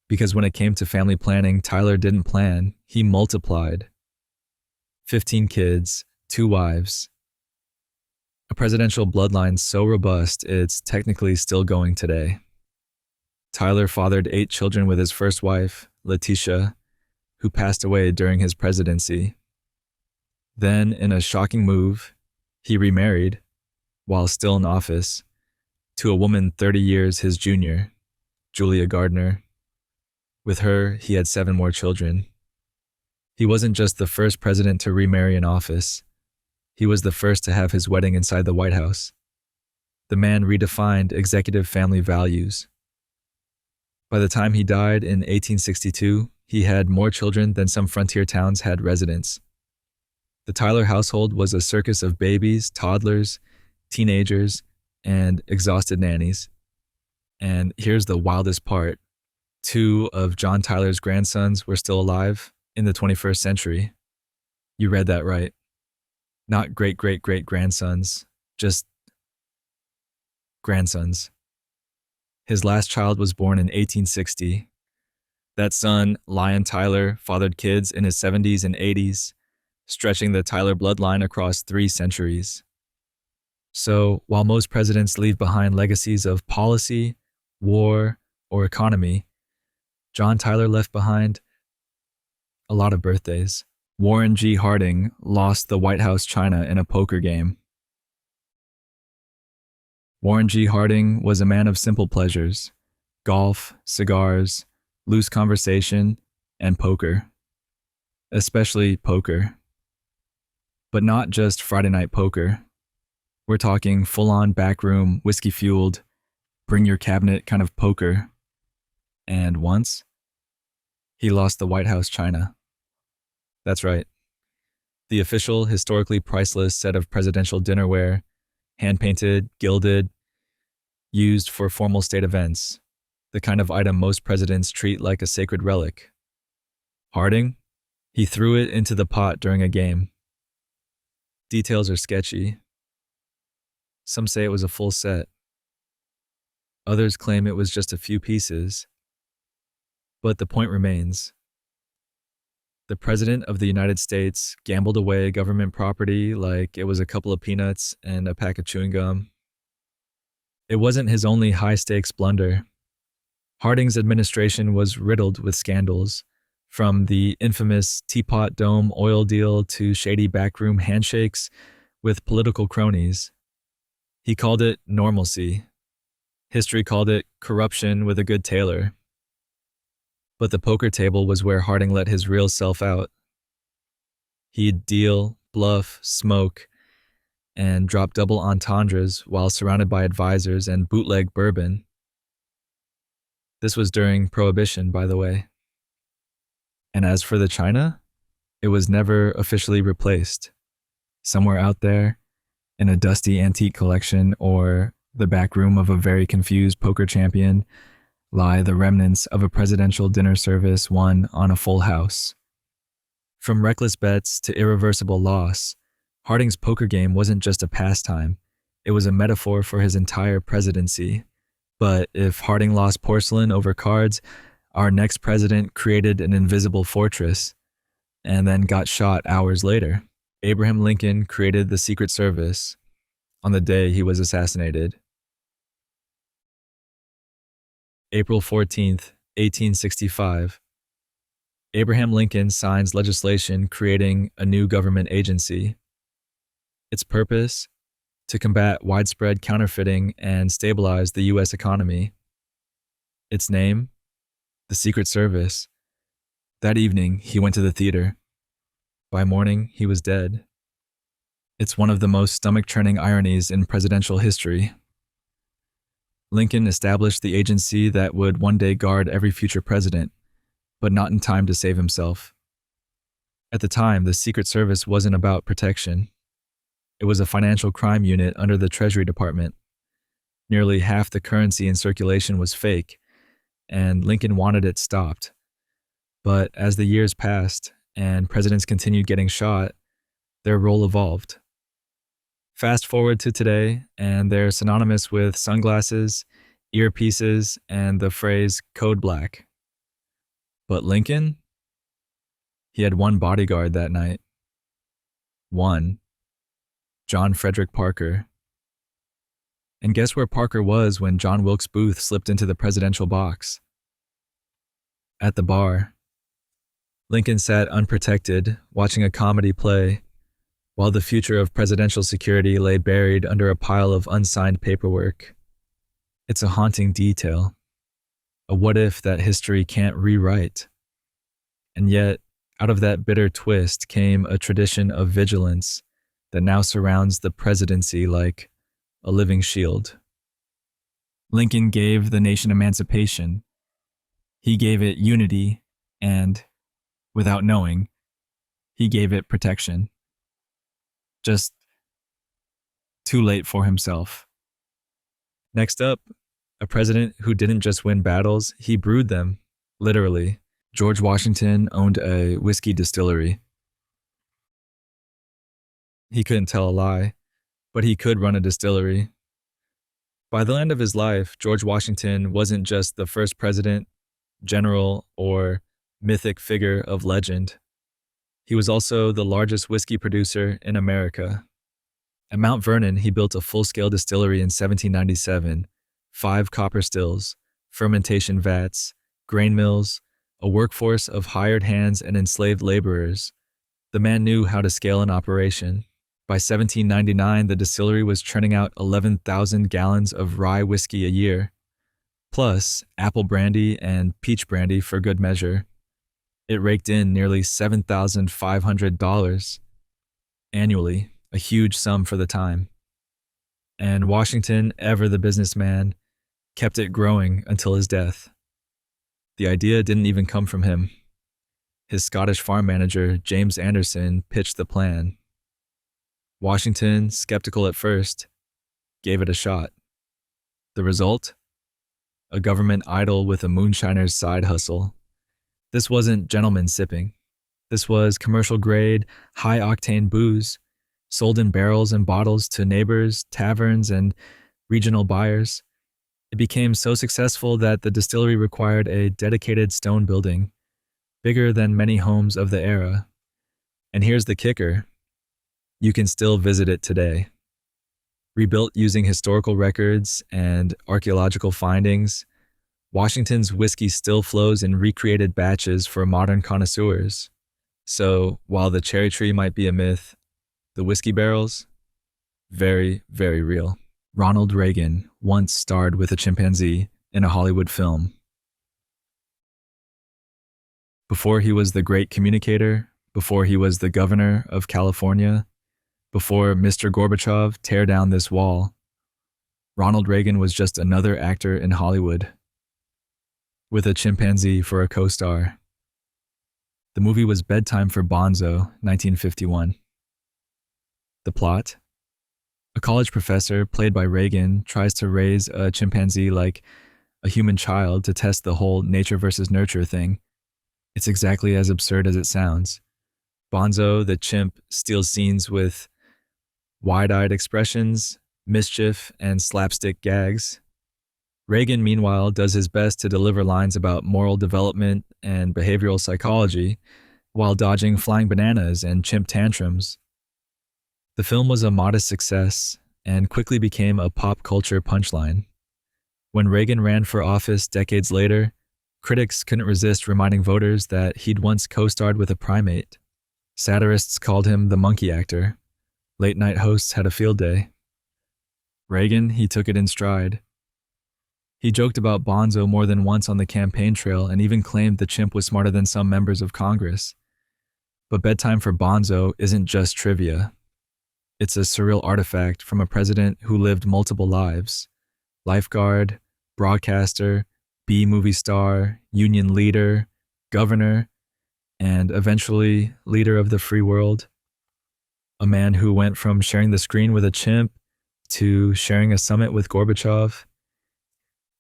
Because when it came to family planning, Tyler didn't plan, he multiplied. 15 kids, 2 wives. A presidential bloodline so robust, it's technically still going today. Tyler fathered 8 children with his first wife, Letitia, who passed away during his presidency. Then, in a shocking move, he remarried, while still in office, to a woman 30 years his junior, Julia Gardner. With her, he had 7 more children. He wasn't just the first president to remarry in office. He was the first to have his wedding inside the White House. The man redefined executive family values. By the time he died in 1862, he had more children than some frontier towns had residents. The Tyler household was a circus of babies, toddlers, teenagers, and exhausted nannies. And here's the wildest part. 2 of John Tyler's grandsons were still alive in the 21st century. You read that right. Not great-great-great-grandsons, just grandsons. His last child was born in 1860. That son, Lyon Tyler, fathered kids in his 70s and 80s, stretching the Tyler bloodline across 3 centuries. So, while most presidents leave behind legacies of policy, war, or economy, John Tyler left behind a lot of birthdays. Warren G. Harding lost the White House china in a poker game. Warren G. Harding was a man of simple pleasures: golf, cigars, loose conversation, and poker. Especially poker. But not just Friday night poker. We're talking full-on backroom, whiskey-fueled, bring-your-cabinet kind of poker. And once, he lost the White House china. That's right. The official, historically priceless set of presidential dinnerware, hand-painted, gilded, used for formal state events, the kind of item most presidents treat like a sacred relic. Harding? He threw it into the pot during a game. Details are sketchy. Some say it was a full set. Others claim it was just a few pieces. But the point remains. The President of the United States gambled away government property like it was a couple of peanuts and a pack of chewing gum. It wasn't his only high-stakes blunder. Harding's administration was riddled with scandals, from the infamous Teapot Dome oil deal to shady backroom handshakes with political cronies. He called it normalcy. History called it corruption with a good tailor. But the poker table was where Harding let his real self out. He'd deal, bluff, smoke, and drop double entendres while surrounded by advisors and bootleg bourbon. This was during Prohibition, by the way. And as for the china, it was never officially replaced. Somewhere out there, in a dusty antique collection or the back room of a very confused poker champion, lie the remnants of a presidential dinner service won on a full house. From reckless bets to irreversible loss, Harding's poker game wasn't just a pastime, it was a metaphor for his entire presidency. But if Harding lost porcelain over cards, our next president created an invisible fortress and then got shot hours later. Abraham Lincoln created the Secret Service on the day he was assassinated. April 14th, 1865. Abraham Lincoln signs legislation creating a new government agency. Its purpose? To combat widespread counterfeiting and stabilize the U.S. economy. Its name? The Secret Service. That evening, he went to the theater. By morning, he was dead. It's one of the most stomach-churning ironies in presidential history. Lincoln established the agency that would one day guard every future president, but not in time to save himself. At the time, the Secret Service wasn't about protection. It was a financial crime unit under the Treasury Department. Nearly half the currency in circulation was fake, and Lincoln wanted it stopped. But as the years passed and presidents continued getting shot, their role evolved. Fast forward to today, and they're synonymous with sunglasses, earpieces, and the phrase code black. But Lincoln? He had one bodyguard that night. One. John Frederick Parker. And guess where Parker was when John Wilkes Booth slipped into the presidential box? At the bar. Lincoln sat unprotected, watching a comedy play, while the future of presidential security lay buried under a pile of unsigned paperwork. It's a haunting detail, a what-if that history can't rewrite. And yet, out of that bitter twist came a tradition of vigilance that now surrounds the presidency like a living shield. Lincoln gave the nation emancipation. He gave it unity, and, without knowing, he gave it protection. Just too late for himself. Next up, a president who didn't just win battles, he brewed them, literally. George Washington owned a whiskey distillery. He couldn't tell a lie, but he could run a distillery. By the end of his life, George Washington wasn't just the first president, general, or mythic figure of legend. He was also the largest whiskey producer in America. At Mount Vernon, he built a full-scale distillery in 1797, 5 copper stills, fermentation vats, grain mills, a workforce of hired hands and enslaved laborers, The man knew how to scale an operation. By 1799, the distillery was churning out 11,000 gallons of rye whiskey a year, plus apple brandy and peach brandy for good measure. It raked in nearly $7,500 annually, a huge sum for the time. And Washington, ever the businessman, kept it growing until his death. The idea didn't even come from him. His Scottish farm manager, James Anderson, pitched the plan. Washington, skeptical at first, gave it a shot. The result? A government idol with a moonshiner's side hustle. This wasn't gentleman sipping. This was commercial-grade, high-octane booze, sold in barrels and bottles to neighbors, taverns, and regional buyers. It became so successful that the distillery required a dedicated stone building, bigger than many homes of the era. And here's the kicker. You can still visit it today. Rebuilt using historical records and archaeological findings, Washington's whiskey still flows in recreated batches for modern connoisseurs. So, while the cherry tree might be a myth, the whiskey barrels? Very, very real. Ronald Reagan once starred with a chimpanzee in a Hollywood film. Before he was the great communicator, before he was the governor of California, before Mr. Gorbachev tear down this wall, Ronald Reagan was just another actor in Hollywood, with a chimpanzee for a co-star. The movie was Bedtime for Bonzo, 1951. The plot? A college professor, played by Reagan, tries to raise a chimpanzee like a human child to test the whole nature versus nurture thing. It's exactly as absurd as it sounds. Bonzo, the chimp, steals scenes with wide-eyed expressions, mischief, and slapstick gags. Reagan, meanwhile, does his best to deliver lines about moral development and behavioral psychology while dodging flying bananas and chimp tantrums. The film was a modest success and quickly became a pop culture punchline. When Reagan ran for office decades later, critics couldn't resist reminding voters that he'd once co-starred with a primate. Satirists called him the monkey actor. Late-night hosts had a field day. Reagan, he took it in stride. He joked about Bonzo more than once on the campaign trail and even claimed the chimp was smarter than some members of Congress. But Bedtime for Bonzo isn't just trivia. It's a surreal artifact from a president who lived multiple lives. Lifeguard, broadcaster, B-movie star, union leader, governor, and eventually leader of the free world. A man who went from sharing the screen with a chimp to sharing a summit with Gorbachev.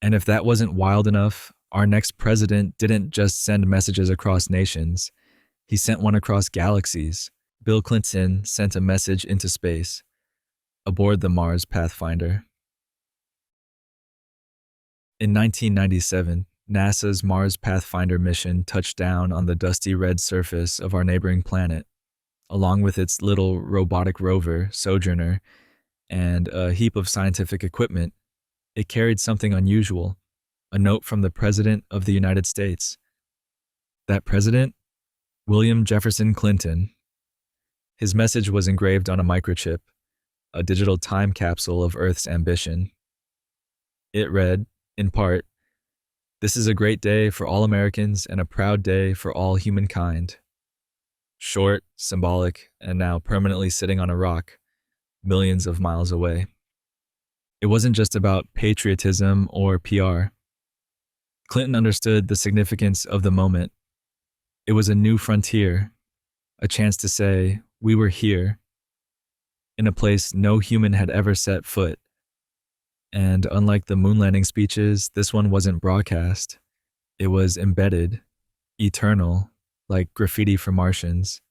And if that wasn't wild enough, our next president didn't just send messages across nations. He sent one across galaxies. Bill Clinton sent a message into space, aboard the Mars Pathfinder. In 1997, NASA's Mars Pathfinder mission touched down on the dusty red surface of our neighboring planet, along with its little robotic rover, Sojourner, and a heap of scientific equipment. It carried something unusual, a note from the President of the United States. That president? William Jefferson Clinton. His message was engraved on a microchip, a digital time capsule of Earth's ambition. It read, in part, "This is a great day for all Americans and a proud day for all humankind." Short, symbolic, and now permanently sitting on a rock, millions of miles away. It wasn't just about patriotism or PR. Clinton understood the significance of the moment. It was a new frontier, a chance to say, we were here, in a place no human had ever set foot. And unlike the moon landing speeches, this one wasn't broadcast. It was embedded, eternal, like graffiti for Martians.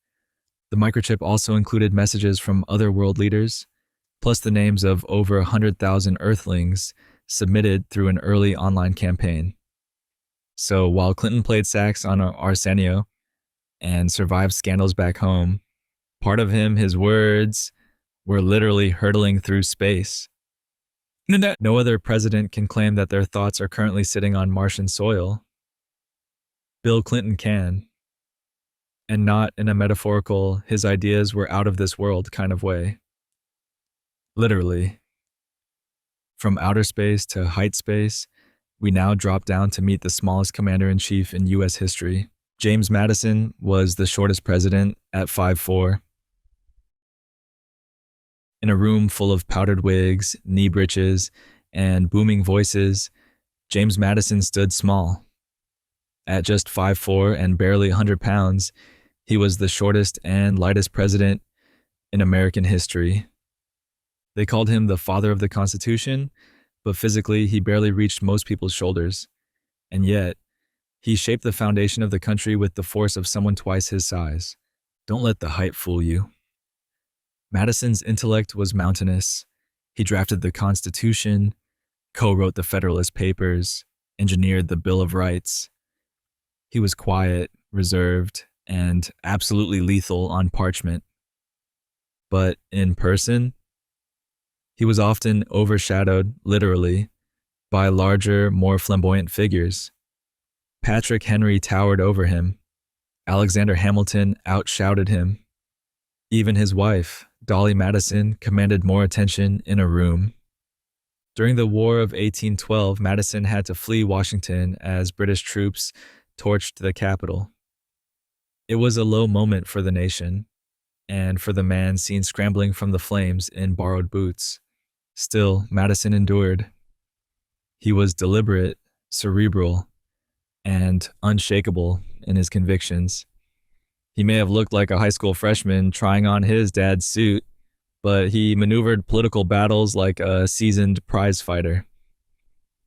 The microchip also included messages from other world leaders, plus the names of over 100,000 Earthlings submitted through an early online campaign. So while Clinton played sax on Arsenio and survived scandals back home, part of him, his words, were literally hurtling through space. No other president can claim that their thoughts are currently sitting on Martian soil. Bill Clinton can. and not in a metaphorical, his ideas were out of this world kind of way. Literally, from outer space to height space, we now drop down to meet the smallest commander in chief in US history. James Madison was the shortest president at 5'4". In a room full of powdered wigs, knee breeches, and booming voices, James Madison stood small. At just 5'4" and barely 100 pounds, he was the shortest and lightest president in American history. They called him the father of the Constitution, but physically he barely reached most people's shoulders. And yet, he shaped the foundation of the country with the force of someone twice his size. Don't let the height fool you. Madison's intellect was mountainous. He drafted the Constitution, co-wrote the Federalist Papers, engineered the Bill of Rights. He was quiet, reserved, and absolutely lethal on parchment. But in person, he was often overshadowed, literally, by larger, more flamboyant figures. Patrick Henry towered over him. Alexander Hamilton outshouted him. Even his wife, Dolly Madison, commanded more attention in a room. During the War of 1812, Madison had to flee Washington as British troops torched the Capitol. It was a low moment for the nation, and for the man seen scrambling from the flames in borrowed boots. Still, Madison endured. He was deliberate, cerebral, and unshakable in his convictions. He may have looked like a high school freshman trying on his dad's suit, but he maneuvered political battles like a seasoned prize fighter.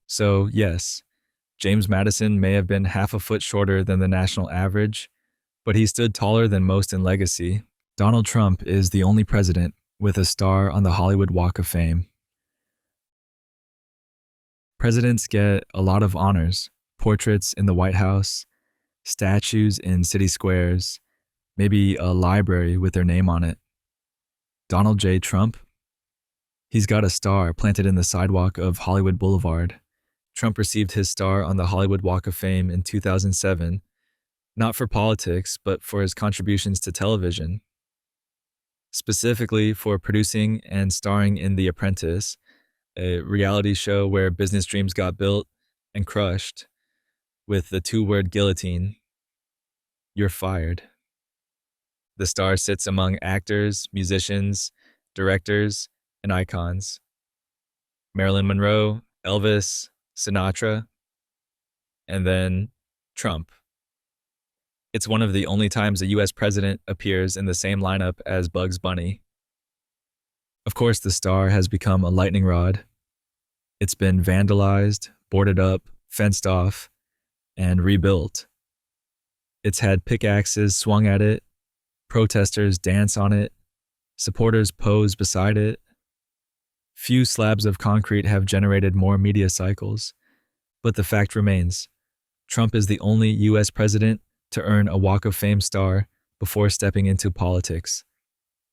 So, yes, James Madison may have been half a foot shorter than the national average, but he stood taller than most in legacy. Donald Trump is the only president with a star on the Hollywood Walk of Fame. Presidents get a lot of honors, portraits in the White House, statues in city squares, maybe a library with their name on it. Donald J. Trump? He's got a star planted in the sidewalk of Hollywood Boulevard. Trump received his star on the Hollywood Walk of Fame in 2007, not for politics, but for his contributions to television. Specifically for producing and starring in The Apprentice, a reality show where business dreams got built and crushed with the two-word guillotine. You're fired. The star sits among actors, musicians, directors, and icons. Marilyn Monroe, Elvis, Sinatra, and then Trump. It's one of the only times a US president appears in the same lineup as Bugs Bunny. Of course, the star has become a lightning rod. It's been vandalized, boarded up, fenced off, and rebuilt. It's had pickaxes swung at it, protesters dance on it, supporters pose beside it. Few slabs of concrete have generated more media cycles, but the fact remains, Trump is the only US president to earn a Walk of Fame star before stepping into politics.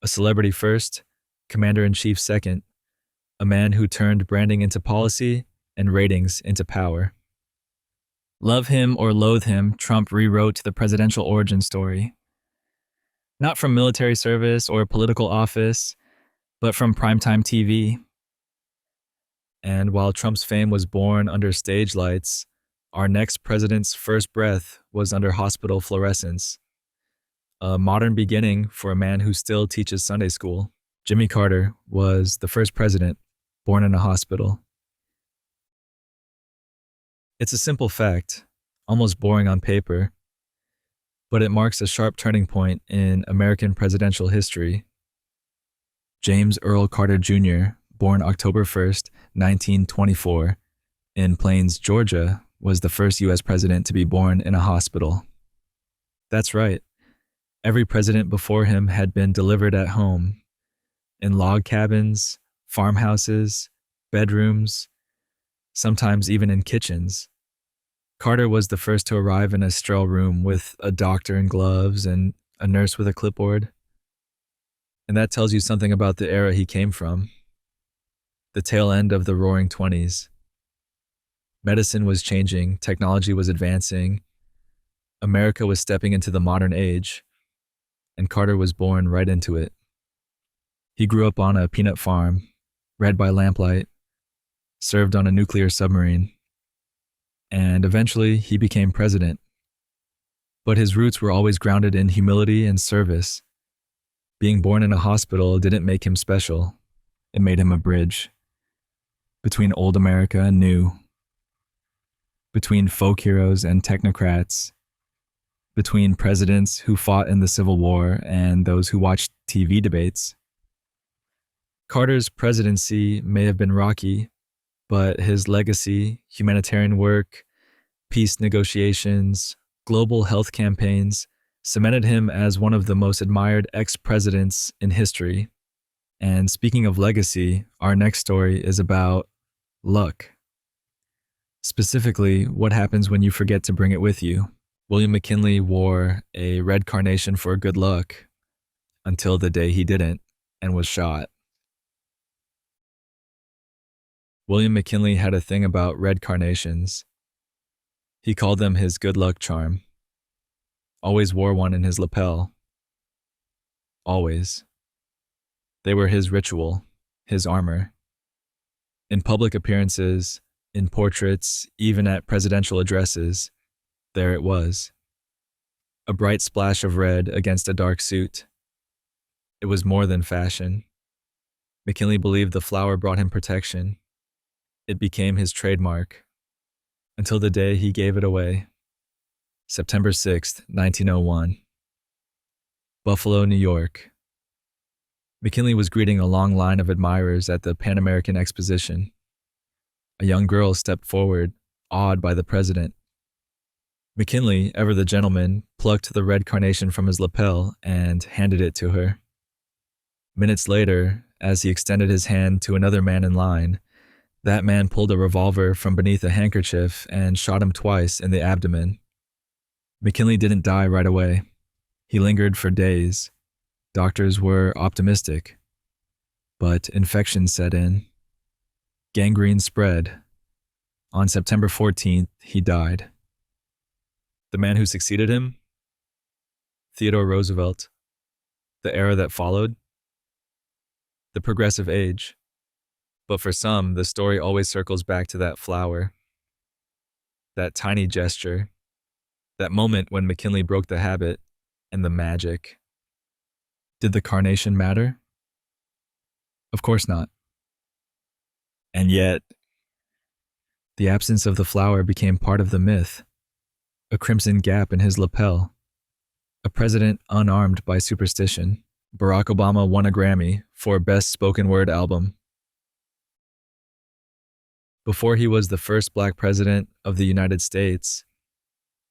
A celebrity first, commander-in-chief second, a man who turned branding into policy and ratings into power. Love him or loathe him, Trump rewrote the presidential origin story. Not from military service or political office, but from primetime TV. And while Trump's fame was born under stage lights, our next president's first breath was under hospital fluorescence. A modern beginning for a man who still teaches Sunday school. Jimmy Carter was the first president born in a hospital. It's a simple fact, almost boring on paper, but it marks a sharp turning point in American presidential history. James Earl Carter Jr., born October 1st, 1924, in Plains, Georgia, was the first U.S. president to be born in a hospital. That's right. Every president before him had been delivered at home, in log cabins, farmhouses, bedrooms, sometimes even in kitchens. Carter was the first to arrive in a sterile room with a doctor in gloves and a nurse with a clipboard. And that tells you something about the era he came from. The tail end of the Roaring '20s. Medicine was changing, technology was advancing. America was stepping into the modern age. and Carter was born right into it. He grew up on a peanut farm, read by lamplight, served on a nuclear submarine, and eventually he became president. But his roots were always grounded in humility and service. Being born in a hospital didn't make him special. It made him a bridge between old America and new, between folk heroes and technocrats, between presidents who fought in the Civil War and those who watched TV debates. Carter's presidency may have been rocky, but his legacy, humanitarian work, peace negotiations, global health campaigns cemented him as one of the most admired ex-presidents in history. And speaking of legacy, our next story is about luck. Specifically, what happens when you forget to bring it with you. William McKinley wore a red carnation for good luck until the day he didn't and was shot. William McKinley had a thing about red carnations. He called them his good luck charm. Always wore one in his lapel. Always. They were his ritual, his armor. In public appearances, in portraits, even at presidential addresses, there it was. A bright splash of red against a dark suit. It was more than fashion. McKinley believed the flower brought him protection. It became his trademark, until the day he gave it away. September 6th, 1901. Buffalo, New York. McKinley was greeting a long line of admirers at the Pan American Exposition. A young girl stepped forward, awed by the president. McKinley, ever the gentleman, plucked the red carnation from his lapel and handed it to her. Minutes later, as he extended his hand to another man in line, that man pulled a revolver from beneath a handkerchief and shot him twice in the abdomen. McKinley didn't die right away. He lingered for days. Doctors were optimistic. But infection set in. Gangrene spread. On September 14th, he died. The man who succeeded him? Theodore Roosevelt. The era that followed? The progressive age. But for some, the story always circles back to that flower. That tiny gesture. That moment when McKinley broke the habit and the magic. Did the carnation matter? Of course not. And yet, the absence of the flower became part of the myth. A crimson gap in his lapel. A president unarmed by superstition. Barack Obama won a Grammy for Best Spoken Word Album. Before he was the first black president of the United States,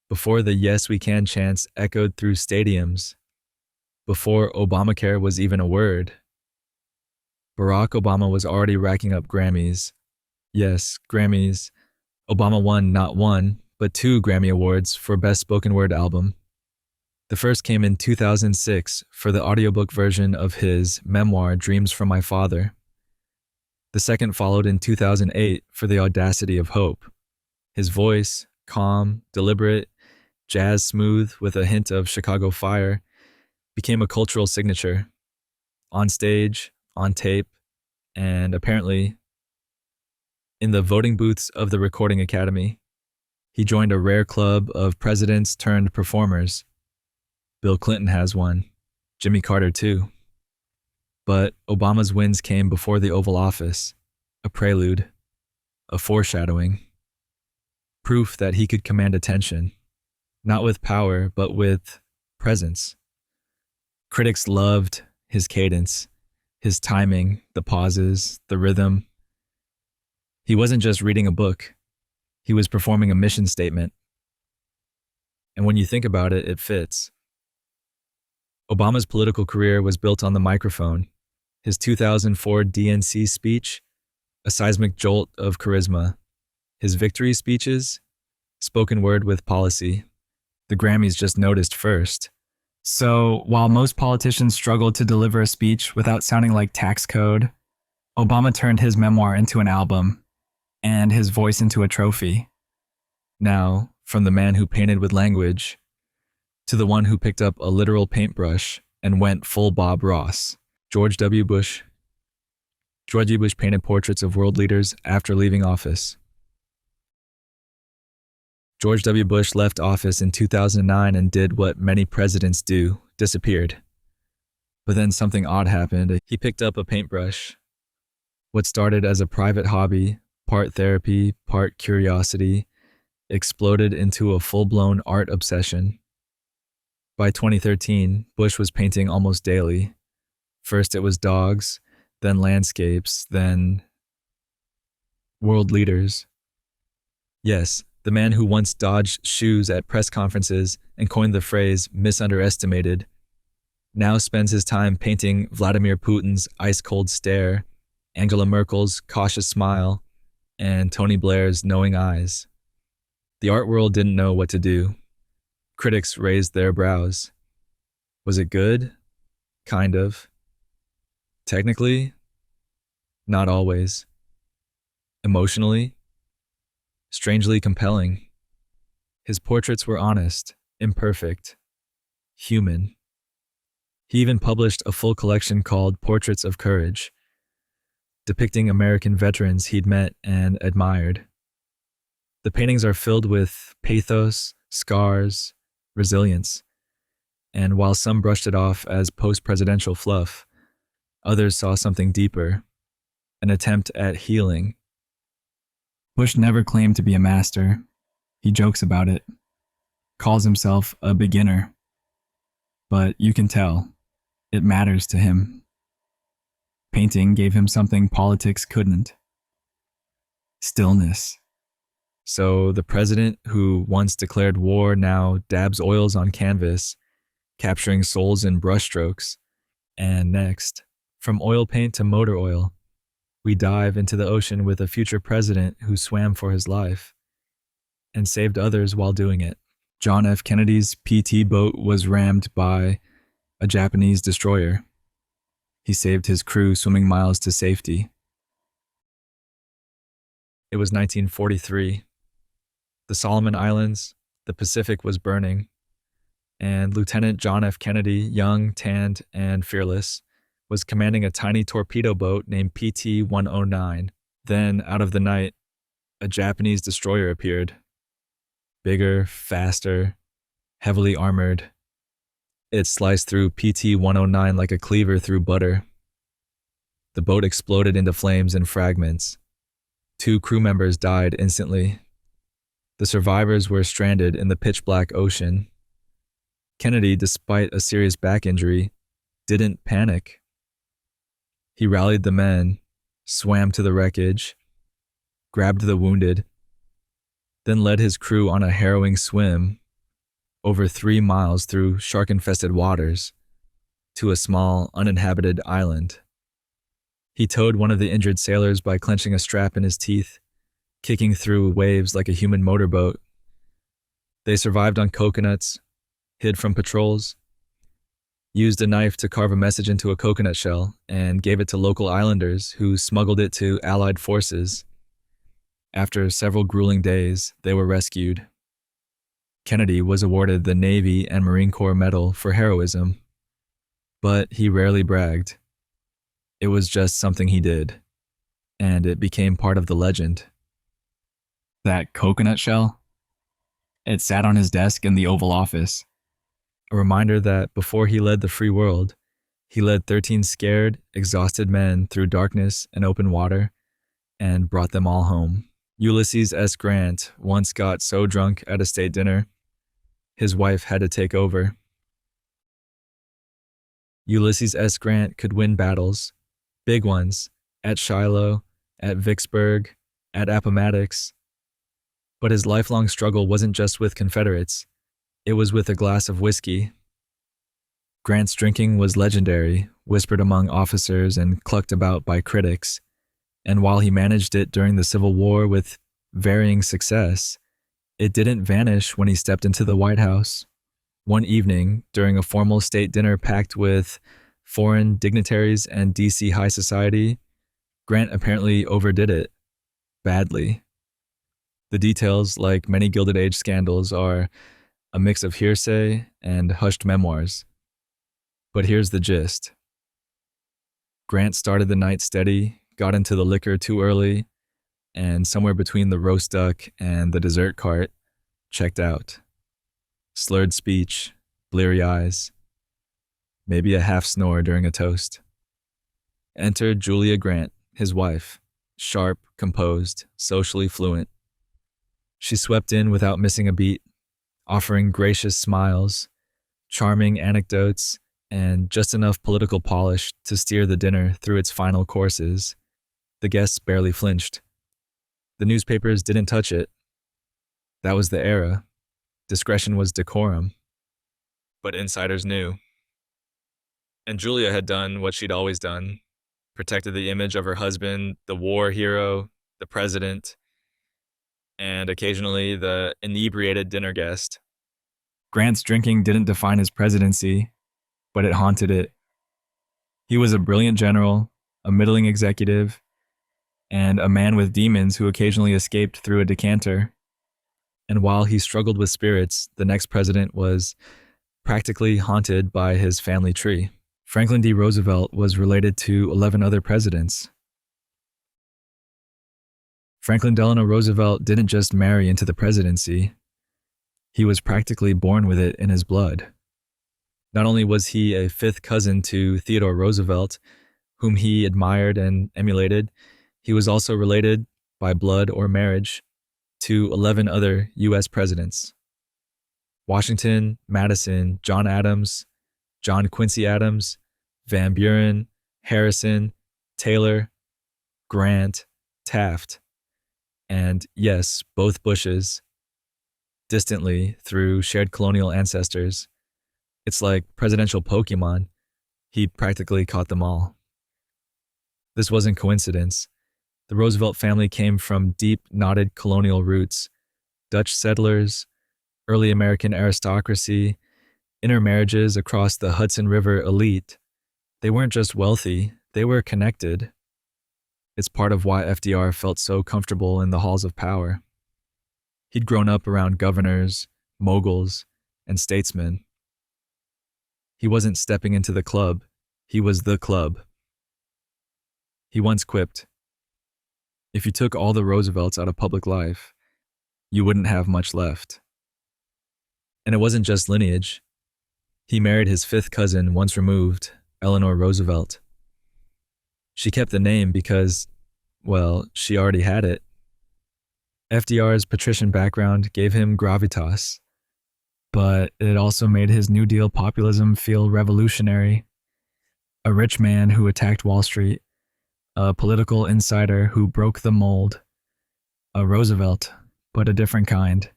before the Yes We Can chants echoed through stadiums, before Obamacare was even a word, Barack Obama was already racking up Grammys. Yes, Grammys. Obama won not one, but 2 Grammy Awards for Best Spoken Word Album. The first came in 2006 for the audiobook version of his memoir Dreams from My Father. The second followed in 2008 for The Audacity of Hope. His voice, calm, deliberate, jazz smooth with a hint of Chicago fire, became a cultural signature. On stage, on tape, and apparently in the voting booths of the Recording Academy. He joined a rare club of presidents turned performers. Bill Clinton has one, Jimmy Carter too. But Obama's wins came before the Oval Office, a prelude, a foreshadowing, proof that he could command attention, not with power, but with presence. Critics loved his cadence, his timing, the pauses, the rhythm. He wasn't just reading a book. He was performing a mission statement. And when you think about it, it fits. Obama's political career was built on the microphone. His 2004 DNC speech, a seismic jolt of charisma. His victory speeches, spoken word with policy. The Grammys just noticed first. So, while most politicians struggled to deliver a speech without sounding like tax code, Obama turned his memoir into an album, and his voice into a trophy. Now, from the man who painted with language, to the one who picked up a literal paintbrush and went full Bob Ross. George W. Bush. George W. Bush painted portraits of world leaders after leaving office. George W. Bush left office in 2009 and did what many presidents do, disappeared. But then something odd happened. He picked up a paintbrush. What started as a private hobby, part therapy, part curiosity, exploded into a full-blown art obsession. By 2013, Bush was painting almost daily. First it was dogs, then landscapes, then world leaders. Yes, the man who once dodged shoes at press conferences and coined the phrase misunderestimated now spends his time painting Vladimir Putin's ice-cold stare, Angela Merkel's cautious smile, and Tony Blair's knowing eyes. The art world didn't know what to do. Critics raised their brows. Was it good? Kind of. Technically? Not always. Emotionally? Strangely compelling. His portraits were honest, imperfect, human. He even published a full collection called Portraits of Courage, depicting American veterans he'd met and admired. The paintings are filled with pathos, scars, resilience, and while some brushed it off as post-presidential fluff, others saw something deeper, an attempt at healing. Bush never claimed to be a master. He jokes about it, calls himself a beginner. But you can tell, it matters to him. Painting gave him something politics couldn't. Stillness. So the president who once declared war now dabs oils on canvas, capturing souls in brushstrokes. And next, from oil paint to motor oil, we dive into the ocean with a future president who swam for his life and saved others while doing it. John F. Kennedy's PT boat was rammed by a Japanese destroyer. He saved his crew swimming miles to safety. It was 1943. The Solomon Islands, the Pacific was burning, and Lieutenant John F. Kennedy, young, tanned, and fearless, was commanding a tiny torpedo boat named PT-109. Then, out of the night, a Japanese destroyer appeared. Bigger, faster, heavily armored. It sliced through PT-109 like a cleaver through butter. The boat exploded into flames and fragments. 2 crew members died instantly. The survivors were stranded in the pitch-black ocean. Kennedy, despite a serious back injury, didn't panic. He rallied the men, swam to the wreckage, grabbed the wounded, then led his crew on a harrowing swim over 3 miles through shark-infested waters to a small, uninhabited island. He towed one of the injured sailors by clenching a strap in his teeth, kicking through waves like a human motorboat. They survived on coconuts, hid from patrols, used a knife to carve a message into a coconut shell, and gave it to local islanders who smuggled it to Allied forces. After several grueling days, they were rescued. Kennedy was awarded the Navy and Marine Corps Medal for heroism, but he rarely bragged. It was just something he did, and it became part of the legend. That coconut shell? It sat on his desk in the Oval Office. A reminder that before he led the free world, he led 13 scared, exhausted men through darkness and open water and brought them all home. Ulysses S. Grant once got so drunk at a state dinner, his wife had to take over. Ulysses S. Grant could win battles, big ones, at Shiloh, at Vicksburg, at Appomattox. But his lifelong struggle wasn't just with Confederates. It was with a glass of whiskey. Grant's drinking was legendary, whispered among officers and clucked about by critics. And while he managed it during the Civil War with varying success, it didn't vanish when he stepped into the White House. One evening, during a formal state dinner packed with foreign dignitaries and D.C. high society, Grant apparently overdid it. Badly. The details, like many Gilded Age scandals, are a mix of hearsay and hushed memoirs. But here's the gist. Grant started the night steady, got into the liquor too early, and somewhere between the roast duck and the dessert cart, checked out. Slurred speech, bleary eyes, maybe a half snore during a toast. Entered Julia Grant, his wife, sharp, composed, socially fluent. She swept in without missing a beat, offering gracious smiles, charming anecdotes, and just enough political polish to steer the dinner through its final courses. The guests barely flinched. The newspapers didn't touch it. That was the era. Discretion was decorum. But insiders knew. And Julia had done what she'd always done, protected the image of her husband, the war hero, the president, and occasionally the inebriated dinner guest. Grant's drinking didn't define his presidency, but it haunted it. He was a brilliant general, a middling executive, and a man with demons who occasionally escaped through a decanter. And while he struggled with spirits, the next president was practically haunted by his family tree. Franklin D. Roosevelt was related to 11 other presidents. Franklin Delano Roosevelt didn't just marry into the presidency. He was practically born with it in his blood. Not only was he a fifth cousin to Theodore Roosevelt, whom he admired and emulated, he was also related, by blood or marriage, to 11 other U.S. presidents. Washington, Madison, John Adams, John Quincy Adams, Van Buren, Harrison, Taylor, Grant, Taft, and yes, both Bushes, distantly through shared colonial ancestors. It's like presidential Pokemon. He practically caught them all. This wasn't coincidence. The Roosevelt family came from deep, knotted colonial roots, Dutch settlers, early American aristocracy, intermarriages across the Hudson River elite. They weren't just wealthy, they were connected. It's part of why FDR felt so comfortable in the halls of power. He'd grown up around governors, moguls, and statesmen. He wasn't stepping into the club, he was the club. He once quipped, "If you took all the Roosevelts out of public life, you wouldn't have much left." And it wasn't just lineage. He married his fifth cousin once removed, Eleanor Roosevelt. She kept the name because, well, she already had it. FDR's patrician background gave him gravitas, but it also made his New Deal populism feel revolutionary. A rich man who attacked Wall Street, a political insider who broke the mold, a Roosevelt, but a different kind.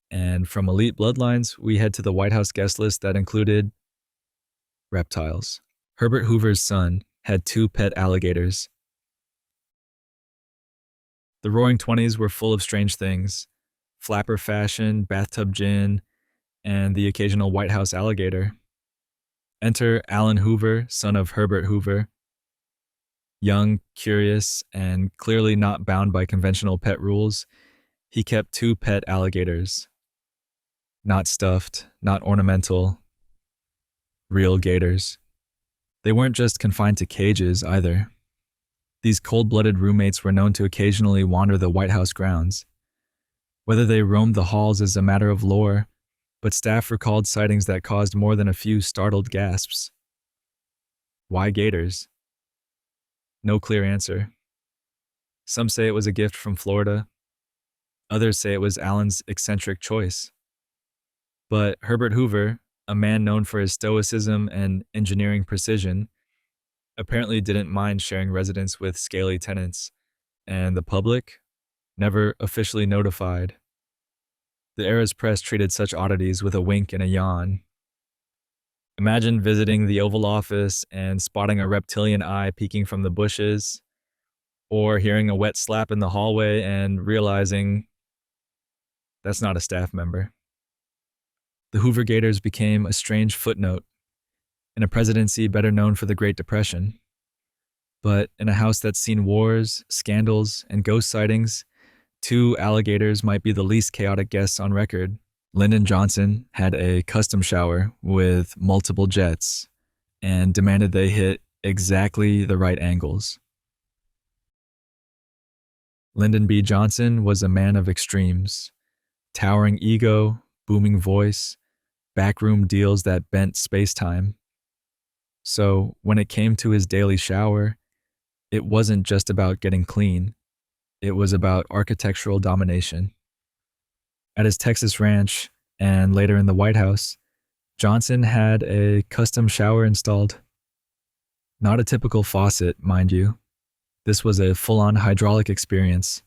And from elite bloodlines, we head to the White House guest list that included reptiles. Herbert Hoover's son had 2 pet alligators. The Roaring Twenties were full of strange things: flapper fashion, bathtub gin, and the occasional White House alligator. Enter Allen Hoover, son of Herbert Hoover. Young, curious, and clearly not bound by conventional pet rules, he kept 2 pet alligators. Not stuffed, not ornamental. Real gators. They weren't just confined to cages either. These cold-blooded roommates were known to occasionally wander the White House grounds. Whether they roamed the halls is a matter of lore, but staff recalled sightings that caused more than a few startled gasps. Why gators? No clear answer. Some say it was a gift from Florida. Others say it was Allen's eccentric choice. But Herbert Hoover, a man known for his stoicism and engineering precision, apparently didn't mind sharing residence with scaly tenants, and the public never officially notified. The era's press treated such oddities with a wink and a yawn. Imagine visiting the Oval Office and spotting a reptilian eye peeking from the bushes, or hearing a wet slap in the hallway and realizing that's not a staff member. The Hoover Gators became a strange footnote in a presidency better known for the Great Depression. But in a house that's seen wars, scandals, and ghost sightings, 2 alligators might be the least chaotic guests on record, Lyndon Johnson had a custom shower with multiple jets and demanded they hit exactly the right angles. Lyndon B. Johnson was a man of extremes: towering ego, booming voice, backroom deals that bent space-time. So when it came to his daily shower, it wasn't just about getting clean. It was about architectural domination. At his Texas ranch and later in the White House, Johnson had a custom shower installed. Not a typical faucet, mind you. This was a full-on hydraulic experience.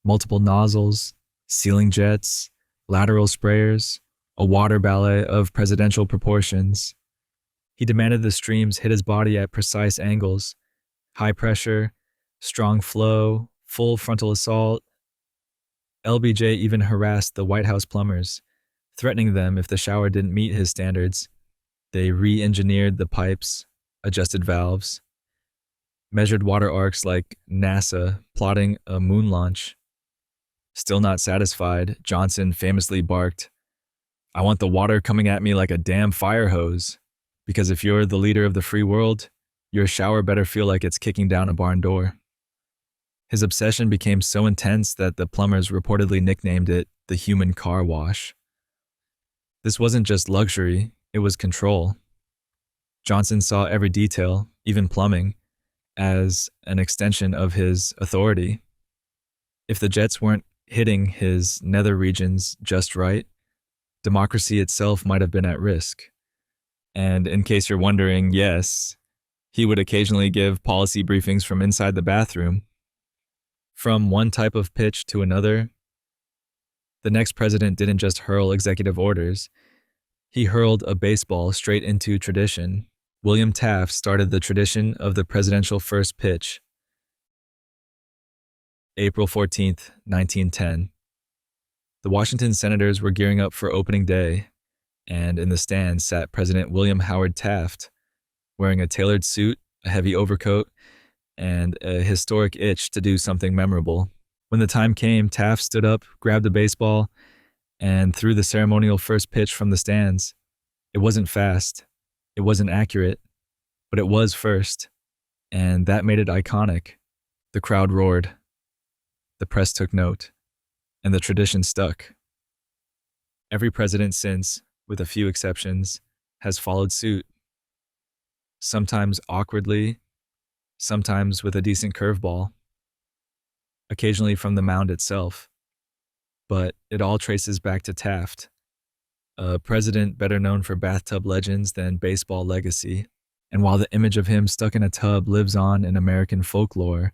Multiple nozzles, ceiling jets, lateral sprayers, a water ballet of presidential proportions. He demanded the streams hit his body at precise angles: high pressure, strong flow, full frontal assault. LBJ even harassed the White House plumbers, threatening them if the shower didn't meet his standards. They re-engineered the pipes, adjusted valves, measured water arcs like NASA plotting a moon launch. Still not satisfied, Johnson famously barked, "I want the water coming at me like a damn fire hose, because if you're the leader of the free world, your shower better feel like it's kicking down a barn door." His obsession became so intense that the plumbers reportedly nicknamed it the human car wash. This wasn't just luxury, it was control. Johnson saw every detail, even plumbing, as an extension of his authority. If the jets weren't hitting his nether regions just right, democracy itself might have been at risk. And in case you're wondering, yes, he would occasionally give policy briefings from inside the bathroom. From one type of pitch to another, the next president didn't just hurl executive orders. He hurled a baseball straight into tradition. William Taft started the tradition of the presidential first pitch. April 14th, 1910. The Washington Senators were gearing up for opening day, and in the stands sat President William Howard Taft, wearing a tailored suit, a heavy overcoat, and a historic itch to do something memorable. When the time came, Taft stood up, grabbed a baseball, and threw the ceremonial first pitch from the stands. It wasn't fast, it wasn't accurate, but it was first, and that made it iconic. The crowd roared. The press took note, and the tradition stuck. Every president since, with a few exceptions, has followed suit. Sometimes awkwardly, sometimes with a decent curveball, occasionally from the mound itself. But it all traces back to Taft, a president better known for bathtub legends than baseball legacy. And while the image of him stuck in a tub lives on in American folklore,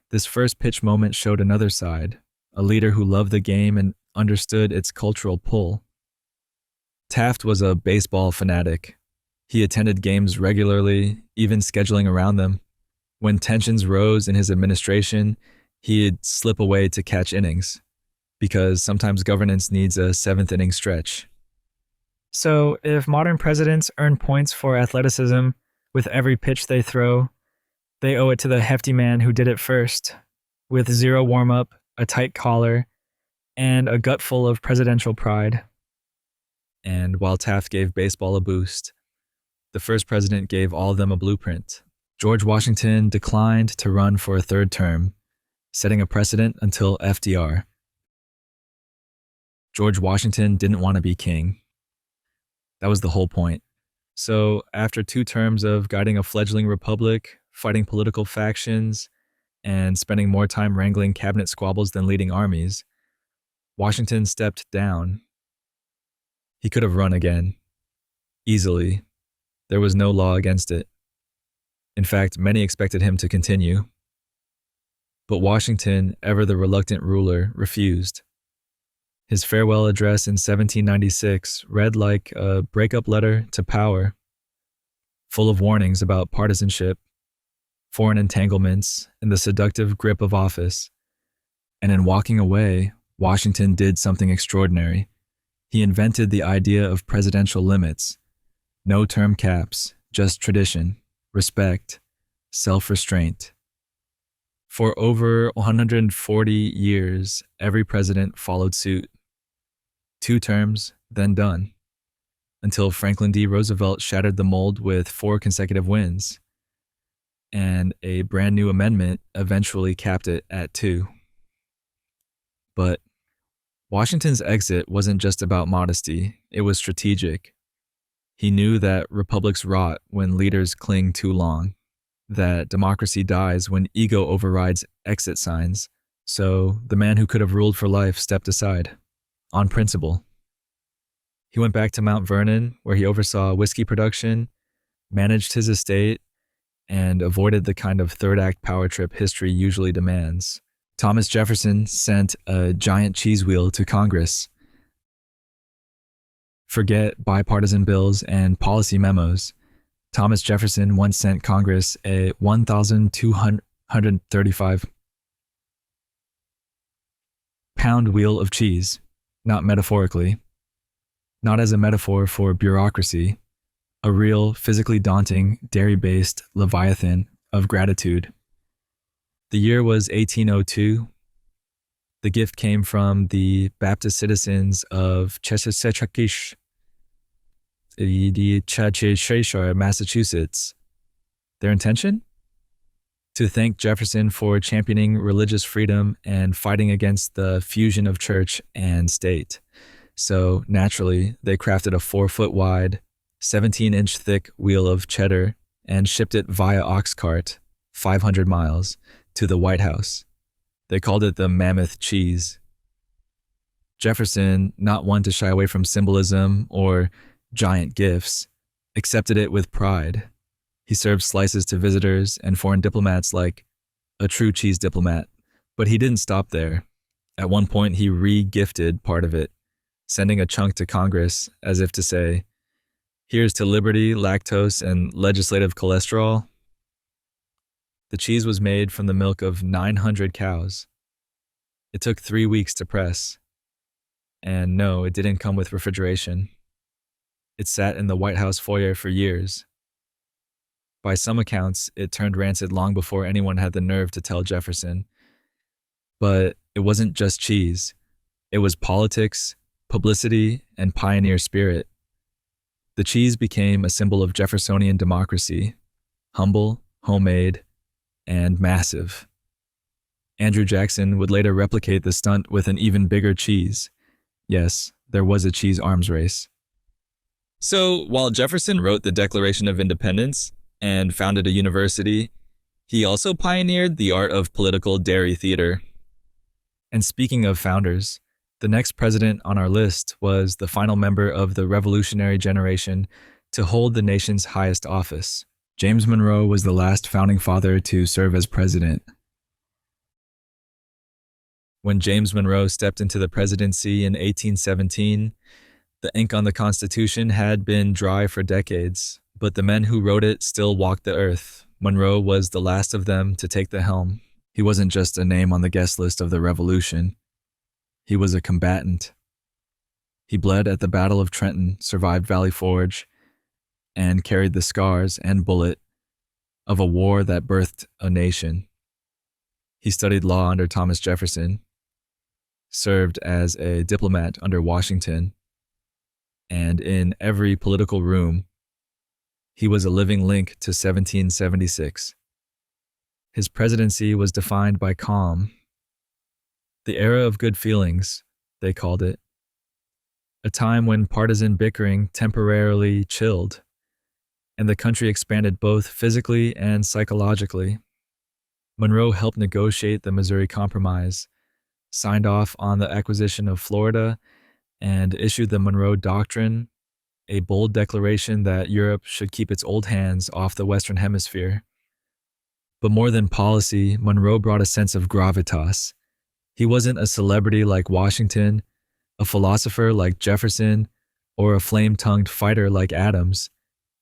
this first pitch moment showed another side, a leader who loved the game and understood its cultural pull. Taft was a baseball fanatic. He attended games regularly, even scheduling around them. When tensions rose in his administration, he'd slip away to catch innings, because sometimes governance needs a seventh inning stretch. So, if modern presidents earn points for athleticism with every pitch they throw, they owe it to the hefty man who did it first, with zero warm-up, a tight collar, and a gut full of presidential pride. And while Taft gave baseball a boost, the first president gave all of them a blueprint. George Washington declined to run for a third term, setting a precedent until FDR. George Washington didn't want to be king. That was the whole point. So after 2 terms of guiding a fledgling republic, fighting political factions, and spending more time wrangling cabinet squabbles than leading armies, Washington stepped down. He could have run again. Easily. There was no law against it. In fact, many expected him to continue. But Washington, ever the reluctant ruler, refused. His farewell address in 1796 read like a breakup letter to power, full of warnings about partisanship, foreign entanglements, and the seductive grip of office. And in walking away, Washington did something extraordinary. He invented the idea of presidential limits. No term caps, just tradition, respect, self-restraint. For over 140 years, every president followed suit. 2 terms, then done, until Franklin D. Roosevelt shattered the mold with 4 consecutive wins, and a brand new amendment eventually capped it at 2. But Washington's exit wasn't just about modesty, it was strategic. He knew that republics rot when leaders cling too long, that democracy dies when ego overrides exit signs, so the man who could have ruled for life stepped aside, on principle. He went back to Mount Vernon, where he oversaw whiskey production, managed his estate, and avoided the kind of third act power trip history usually demands. Thomas Jefferson sent a giant cheese wheel to Congress. Forget bipartisan bills and policy memos. Thomas Jefferson once sent Congress a 1,235 pound wheel of cheese, not metaphorically, not as a metaphor for bureaucracy, a real, physically daunting, dairy-based leviathan of gratitude. The year was 1802. The gift came from the Baptist citizens of Cheshire, Massachusetts. Their intention? To thank Jefferson for championing religious freedom and fighting against the fusion of church and state. So, naturally, they crafted a 4-foot wide, 17-inch thick wheel of cheddar and shipped it via ox cart, 500 miles, to the White House. They called it the Mammoth Cheese. Jefferson, not one to shy away from symbolism or giant gifts, accepted it with pride. He served slices to visitors and foreign diplomats like a true cheese diplomat, but he didn't stop there. At one point, he re-gifted part of it, sending a chunk to Congress as if to say, "Here's to liberty, lactose, and legislative cholesterol." The cheese was made from the milk of 900 cows. It took 3 weeks to press. And no, it didn't come with refrigeration. It sat in the White House foyer for years. By some accounts, it turned rancid long before anyone had the nerve to tell Jefferson. But it wasn't just cheese. It was politics, publicity, and pioneer spirit. The cheese became a symbol of Jeffersonian democracy, humble, homemade, and massive. Andrew Jackson would later replicate the stunt with an even bigger cheese. Yes, there was a cheese arms race. So, while Jefferson wrote the Declaration of Independence and founded a university, he also pioneered the art of political dairy theater. And speaking of founders, the next president on our list was the final member of the revolutionary generation to hold the nation's highest office. James Monroe was the last founding father to serve as president. When James Monroe stepped into the presidency in 1817, the ink on the Constitution had been dry for decades, but the men who wrote it still walked the earth. Monroe was the last of them to take the helm. He wasn't just a name on the guest list of the Revolution. He was a combatant. He bled at the Battle of Trenton, survived Valley Forge, and carried the scars and bullet of a war that birthed a nation. He studied law under Thomas Jefferson, served as a diplomat under Washington, and in every political room, he was a living link to 1776. His presidency was defined by calm. The era of good feelings, they called it. A time when partisan bickering temporarily chilled, and the country expanded both physically and psychologically. Monroe helped negotiate the Missouri Compromise, signed off on the acquisition of Florida, and issued the Monroe Doctrine, a bold declaration that Europe should keep its old hands off the Western Hemisphere. But more than policy, Monroe brought a sense of gravitas. He wasn't a celebrity like Washington, a philosopher like Jefferson, or a flame-tongued fighter like Adams.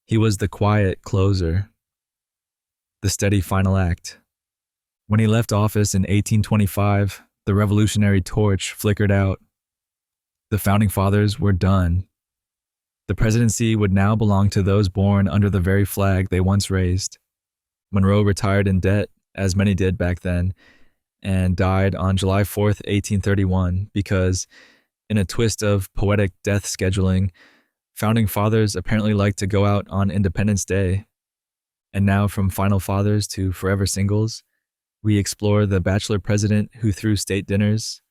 He was the quiet closer, the steady final act. When he left office in 1825, the revolutionary torch flickered out. The founding fathers were done. The presidency would now belong to those born under the very flag they once raised. Monroe retired in debt, as many did back then, and died on July 4th, 1831, because In a twist of poetic death scheduling, founding fathers apparently liked to go out on Independence Day. And now, from final fathers to forever singles, we explore the bachelor president who threw state dinners.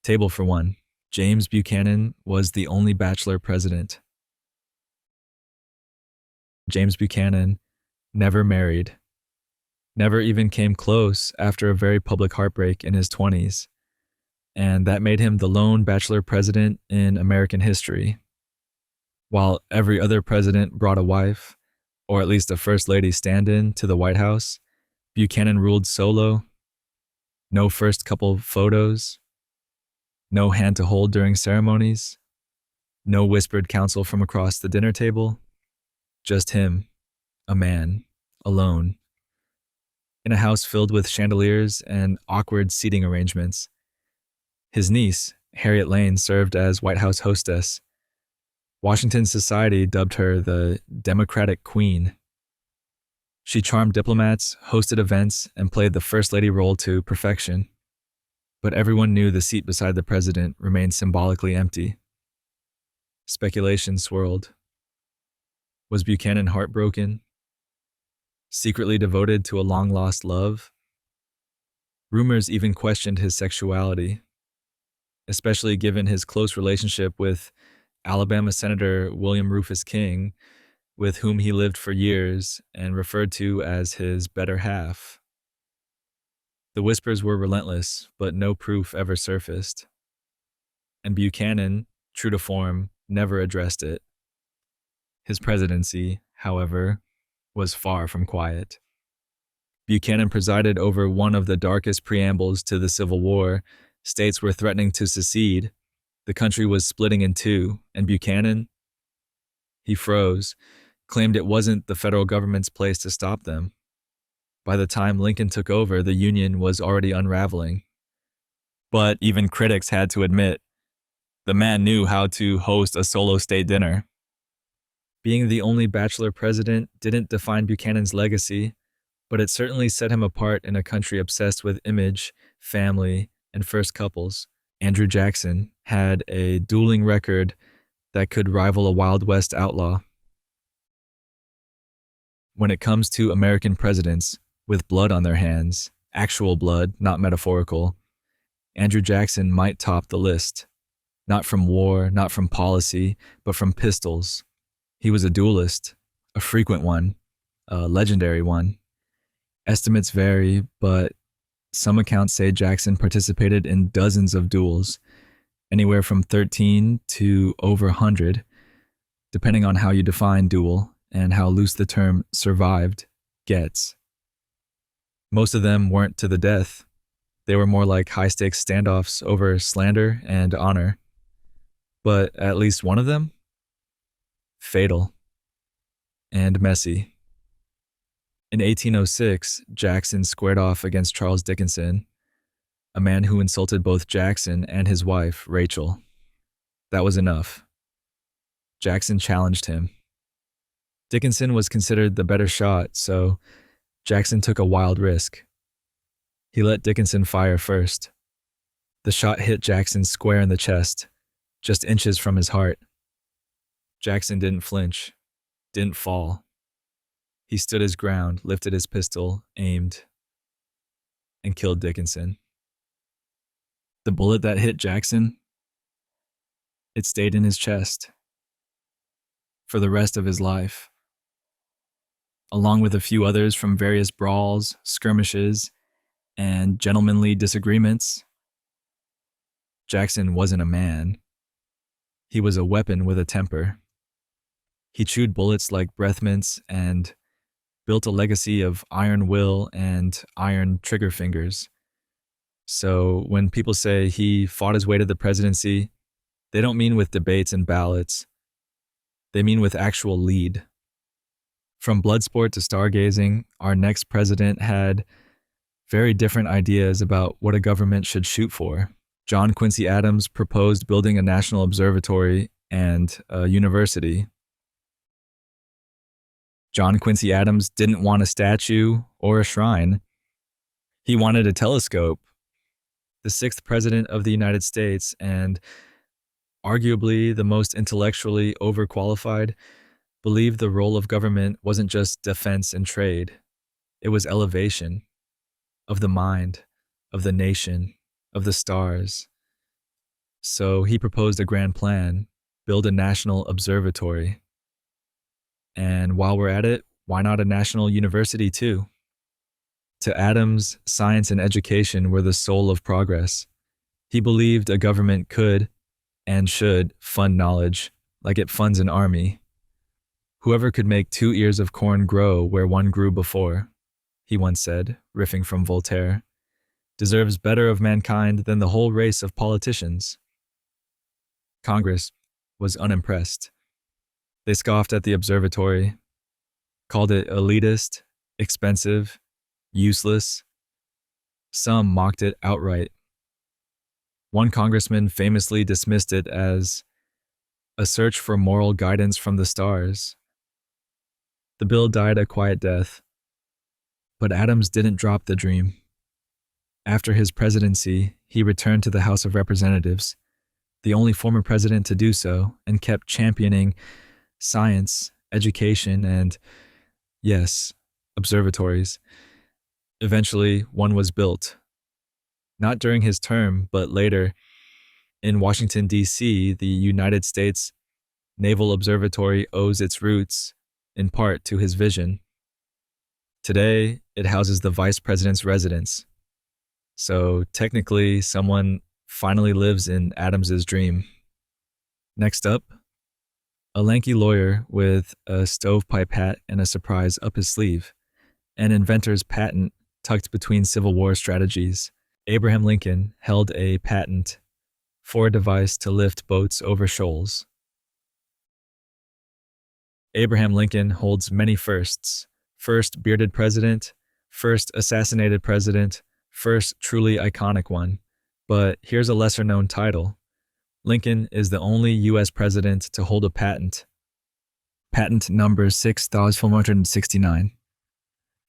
Table for one. James Buchanan was the only bachelor president. James Buchanan never married, never even came close after a very public heartbreak in his 20s, and that made him the lone bachelor president in American history. While every other president brought a wife, or at least a first lady stand-in to the White House, Buchanan ruled solo. No first couple photos, no hand to hold during ceremonies, no whispered counsel from across the dinner table. Just him, a man, alone, in a house filled with chandeliers and awkward seating arrangements. His niece, Harriet Lane, served as White House hostess. Washington society dubbed her the Democratic Queen. She charmed diplomats, hosted events, and played the First Lady role to perfection. But everyone knew the seat beside the president remained symbolically empty. Speculation swirled. Was Buchanan heartbroken? Secretly devoted to a long-lost love? Rumors even questioned his sexuality, especially given his close relationship with Alabama Senator William Rufus King, with whom he lived for years and referred to as his better half. The whispers were relentless, but no proof ever surfaced. And Buchanan, true to form, never addressed it. His presidency, however, was far from quiet. Buchanan presided over one of the darkest preambles to the Civil War. States were threatening to secede. The country was splitting in two, and Buchanan, he froze, claimed it wasn't the federal government's place to stop them. By the time Lincoln took over, the Union was already unraveling. But even critics had to admit, the man knew how to host a solo state dinner. Being the only bachelor president didn't define Buchanan's legacy, but it certainly set him apart in a country obsessed with image, family, and first couples. Andrew Jackson had a dueling record that could rival a Wild West outlaw. When it comes to American presidents with blood on their hands, actual blood, not metaphorical, Andrew Jackson might top the list. Not from war, not from policy, but from pistols. He was a duelist, a frequent one, a legendary one. Estimates vary, but some accounts say Jackson participated in dozens of duels, anywhere from 13 to over 100, depending on how you define duel and how loose the term survived gets. Most of them weren't to the death. They were more like high-stakes standoffs over slander and honor. But at least one of them? Fatal. And messy. In 1806, Jackson squared off against Charles Dickinson, a man who insulted both Jackson and his wife, Rachel. That was enough. Jackson challenged him. Dickinson was considered the better shot, so Jackson took a wild risk. He let Dickinson fire first. The shot hit Jackson square in the chest, just inches from his heart. Jackson didn't flinch, didn't fall. He stood his ground, lifted his pistol, aimed, and killed Dickinson. The bullet that hit Jackson, it stayed in his chest for the rest of his life. Along with a few others from various brawls, skirmishes, and gentlemanly disagreements, Jackson wasn't a man. He was a weapon with a temper. He chewed bullets like breath mints and built a legacy of iron will and iron trigger fingers. So when people say he fought his way to the presidency, they don't mean with debates and ballots. They mean with actual lead. From bloodsport to stargazing, our next president had very different ideas about what a government should shoot for. John Quincy Adams proposed building a national observatory and a university. John Quincy Adams didn't want a statue or a shrine. He wanted a telescope. the sixth president of the United States and arguably the most intellectually overqualified, believed the role of government wasn't just defense and trade, it was elevation of the mind, of the nation, of the stars. So he proposed a grand plan: build a national observatory. And while we're at it, why not a national university too? To Adams, science and education were the soul of progress. He believed a government could and should fund knowledge like it funds an army. Whoever could make 2 ears of corn grow where one grew before, he once said, riffing from Voltaire, deserves better of mankind than the whole race of politicians. Congress was unimpressed. They scoffed at the observatory, called it elitist, expensive, useless. Some mocked it outright. One congressman famously dismissed it as a search for moral guidance from the stars. The bill died a quiet death, but Adams didn't drop the dream. After his presidency, he returned to the House of Representatives, the only former president to do so, and kept championing science, education, and, yes, observatories. Eventually, one was built. Not during his term, but later. In Washington, D.C., the United States Naval Observatory owes its roots, in part, to his vision. Today, it houses the vice president's residence. So, technically, someone finally lives in Adams's dream. Next up, a lanky lawyer with a stovepipe hat and a surprise up his sleeve, an inventor's patent tucked between Civil War strategies. Abraham Lincoln held a patent for a device to lift boats over shoals. Abraham Lincoln holds many firsts: first bearded president, first assassinated president, first truly iconic one. But here's a lesser-known title. Lincoln is the only U.S. president to hold a patent. Patent number 6469.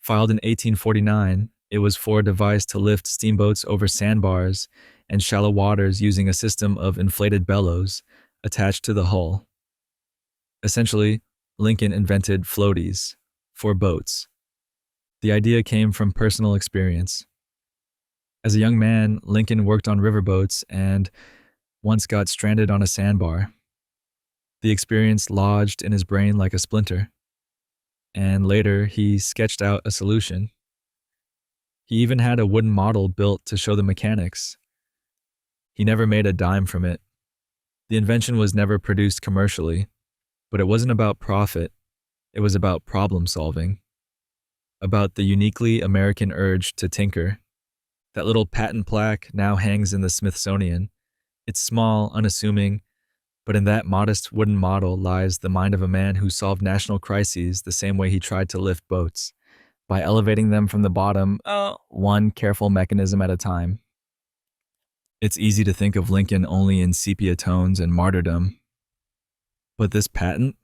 Filed in 1849, it was for a device to lift steamboats over sandbars and shallow waters using a system of inflated bellows attached to the hull. Essentially, Lincoln invented floaties for boats. The idea came from personal experience. As a young man, Lincoln worked on riverboats and once got stranded on a sandbar. The experience lodged in his brain like a splinter, and later he sketched out a solution. He even had a wooden model built to show the mechanics. He never made a dime from it. The invention was never produced commercially, but it wasn't about profit. It was about problem solving, about the uniquely American urge to tinker. That little patent plaque now hangs in the Smithsonian. It's small, unassuming, but in that modest wooden model lies the mind of a man who solved national crises the same way he tried to lift boats, by elevating them from the bottom, one careful mechanism at a time. It's easy to think of Lincoln only in sepia tones and martyrdom. But this patent?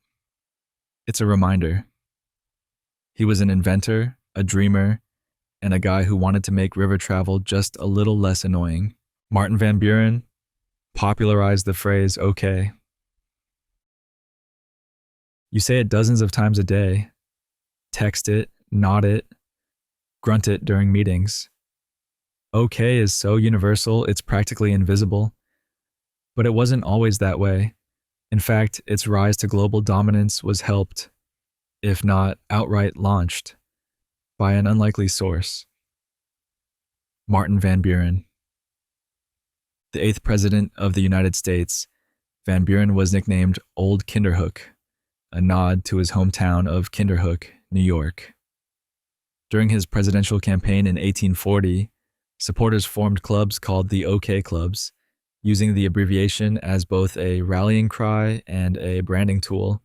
It's a reminder. He was an inventor, a dreamer, and a guy who wanted to make river travel just a little less annoying. Martin Van Buren popularized the phrase, okay. You say it dozens of times a day. Text it, nod it, grunt it during meetings. Okay is so universal, it's practically invisible. But it wasn't always that way. In fact, its rise to global dominance was helped, if not outright launched, by an unlikely source. Martin Van Buren. The 8th President of the United States, Van Buren was nicknamed Old Kinderhook, a nod to his hometown of Kinderhook, New York. During his presidential campaign in 1840, supporters formed clubs called the OK Clubs, using the abbreviation as both a rallying cry and a branding tool.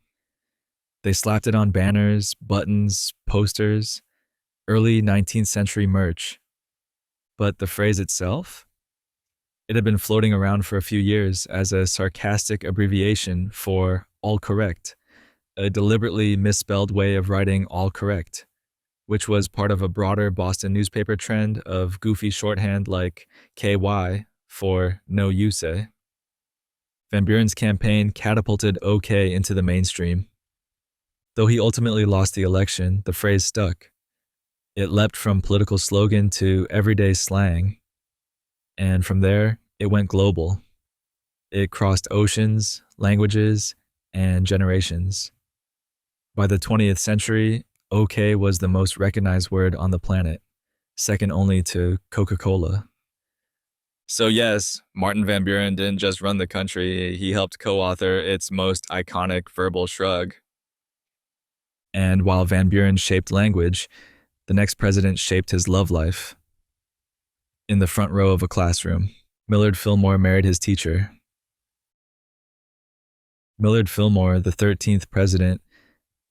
They slapped it on banners, buttons, posters, early 19th century merch. But the phrase itself? It had been floating around for a few years as a sarcastic abbreviation for all correct, a deliberately misspelled way of writing all correct. which was part of a broader Boston newspaper trend of goofy shorthand like KY for no you say. Van Buren's campaign catapulted OK into the mainstream. Though he ultimately lost the election, the phrase stuck. It leapt from political slogan to everyday slang. And from there, it went global. It crossed oceans, languages, and generations. By the 20th century, OK was the most recognized word on the planet, second only to Coca-Cola. So yes, Martin Van Buren didn't just run the country, he helped co-author its most iconic verbal shrug. And while Van Buren shaped language, the next president shaped his love life. In the front row of a classroom, Millard Fillmore married his teacher. Millard Fillmore, the 13th president,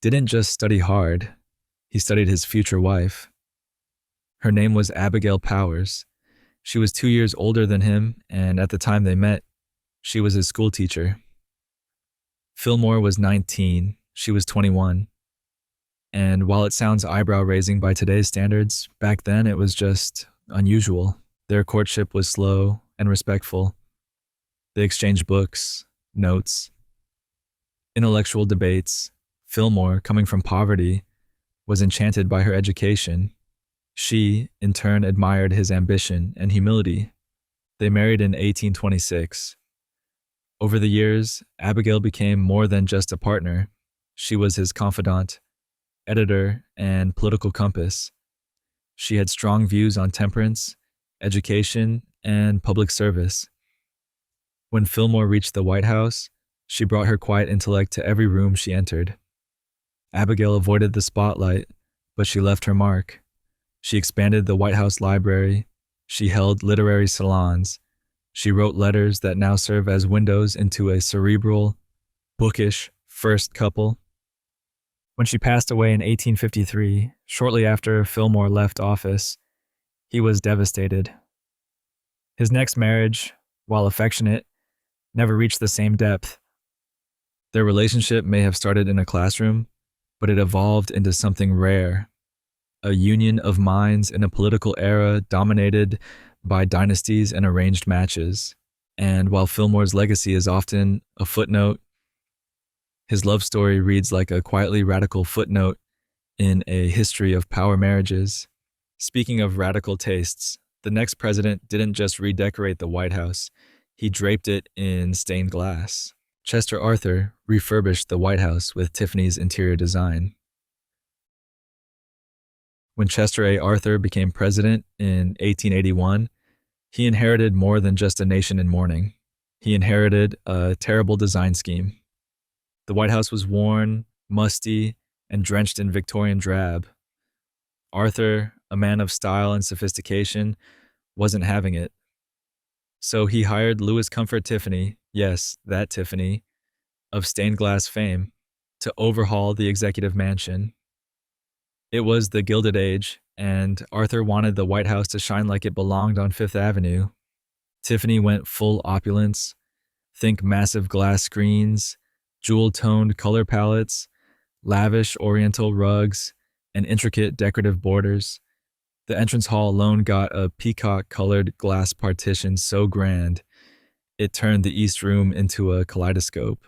didn't just study hard, he studied his future wife. Her name was Abigail Powers. She was 2 years older than him, and at the time they met, she was his schoolteacher. Fillmore was 19, she was 21. And while it sounds eyebrow-raising by today's standards, back then it was just unusual. Their courtship was slow and respectful. They exchanged books, notes, intellectual debates. Fillmore, coming from poverty, was enchanted by her education. She, in turn, admired his ambition and humility. They married in 1826. Over the years, Abigail became more than just a partner. She was his confidant, editor, and political compass. She had strong views on temperance, education, and public service. When Fillmore reached the White House, she brought her quiet intellect to every room she entered. Abigail avoided the spotlight, but she left her mark. She expanded the White House library. She held literary salons. She wrote letters that now serve as windows into a cerebral, bookish first couple. When she passed away in 1853, shortly after Fillmore left office, he was devastated. His next marriage, while affectionate, never reached the same depth. Their relationship may have started in a classroom, but it evolved into something rare, a union of minds in a political era dominated by dynasties and arranged matches. And while Fillmore's legacy is often a footnote, his love story reads like a quietly radical footnote in a history of power marriages. Speaking of radical tastes, the next president didn't just redecorate the White House, he draped it in stained glass. Chester Arthur refurbished the White House with Tiffany's interior design. When Chester A. Arthur became president in 1881, he inherited more than just a nation in mourning. He inherited a terrible design scheme. The White House was worn, musty, and drenched in Victorian drab. Arthur, a man of style and sophistication, wasn't having it. So he hired Louis Comfort Tiffany, yes, that Tiffany, of stained glass fame, to overhaul the executive mansion. It was the Gilded Age, and Arthur wanted the White House to shine like it belonged on Fifth Avenue. Tiffany went full opulence. Think massive glass screens, jewel-toned color palettes, lavish oriental rugs, and intricate decorative borders. The entrance hall alone got a peacock-colored glass partition so grand, it turned the East Room into a kaleidoscope.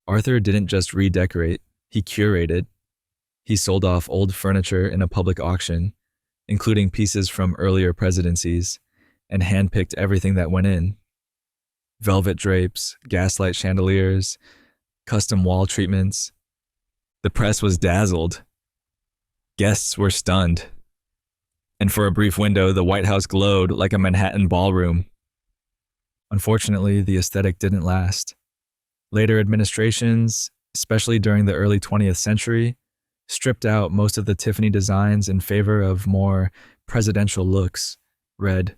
Arthur didn't just redecorate, he curated. He sold off old furniture in a public auction, including pieces from earlier presidencies, and handpicked everything that went in. Velvet drapes, gaslight chandeliers, custom wall treatments. The press was dazzled. Guests were stunned. And for a brief window, the White House glowed like a Manhattan ballroom. Unfortunately, the aesthetic didn't last. Later administrations, especially during the early 20th century, stripped out most of the Tiffany designs in favor of more presidential looks, red,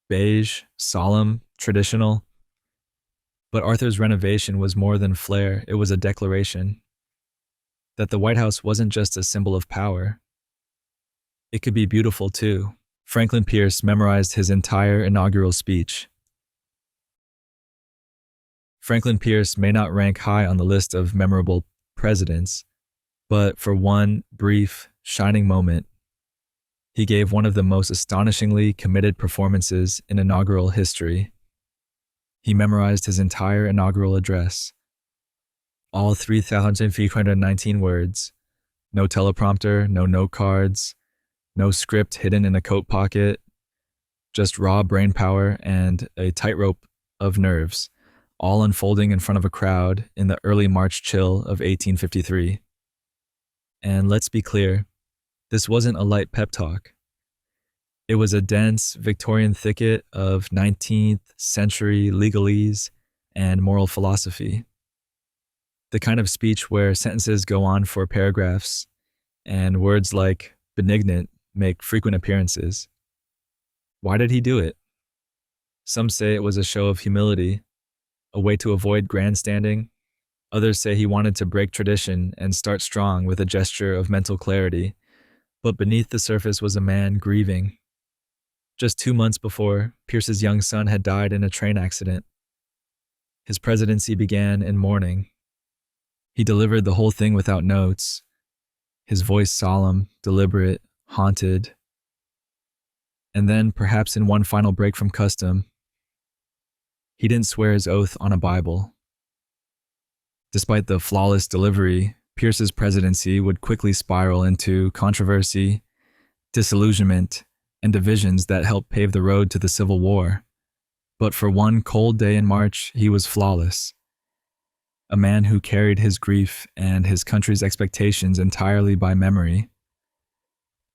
beige, solemn, traditional. But Arthur's renovation was more than flair, it was a declaration that the White House wasn't just a symbol of power. It could be beautiful too. Franklin Pierce memorized his entire inaugural speech. Franklin Pierce may not rank high on the list of memorable presidents, But for one brief, shining moment, he gave one of the most astonishingly committed performances in inaugural history. He memorized his entire inaugural address, all 3,319 words, no teleprompter, no note cards, no script hidden in a coat pocket, just raw brain power and a tightrope of nerves, all unfolding in front of a crowd in the early March chill of 1853. And let's be clear, this wasn't a light pep talk. It was a dense Victorian thicket of 19th century legalese and moral philosophy. The kind of speech where sentences go on for paragraphs and words like benignant make frequent appearances. Why did he do it? Some say it was a show of humility, a way to avoid grandstanding. Others say he wanted to break tradition and start strong with a gesture of mental clarity. But beneath the surface was a man grieving. Just 2 months before, Pierce's young son had died in a train accident. His presidency began in mourning. He delivered the whole thing without notes, his voice solemn, deliberate, haunted. And then, perhaps in one final break from custom, he didn't swear his oath on a Bible. Despite the flawless delivery, Pierce's presidency would quickly spiral into controversy, disillusionment, and divisions that helped pave the road to the Civil War. But for one cold day in March, he was flawless. A man who carried his grief and his country's expectations entirely by memory.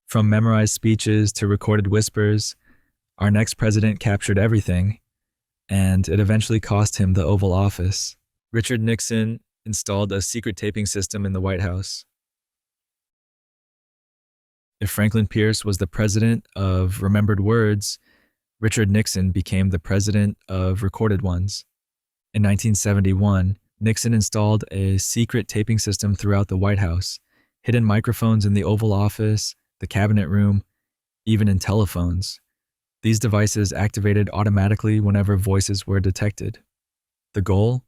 From memorized speeches to recorded whispers, our next president captured everything, and it eventually cost him the Oval Office. Richard Nixon installed a secret taping system in the White House. If Franklin Pierce was the president of remembered words, Richard Nixon became the president of recorded ones. In 1971, Nixon installed a secret taping system throughout the White House, hidden microphones in the Oval Office, the cabinet room, even in telephones. These devices activated automatically whenever voices were detected. The goal?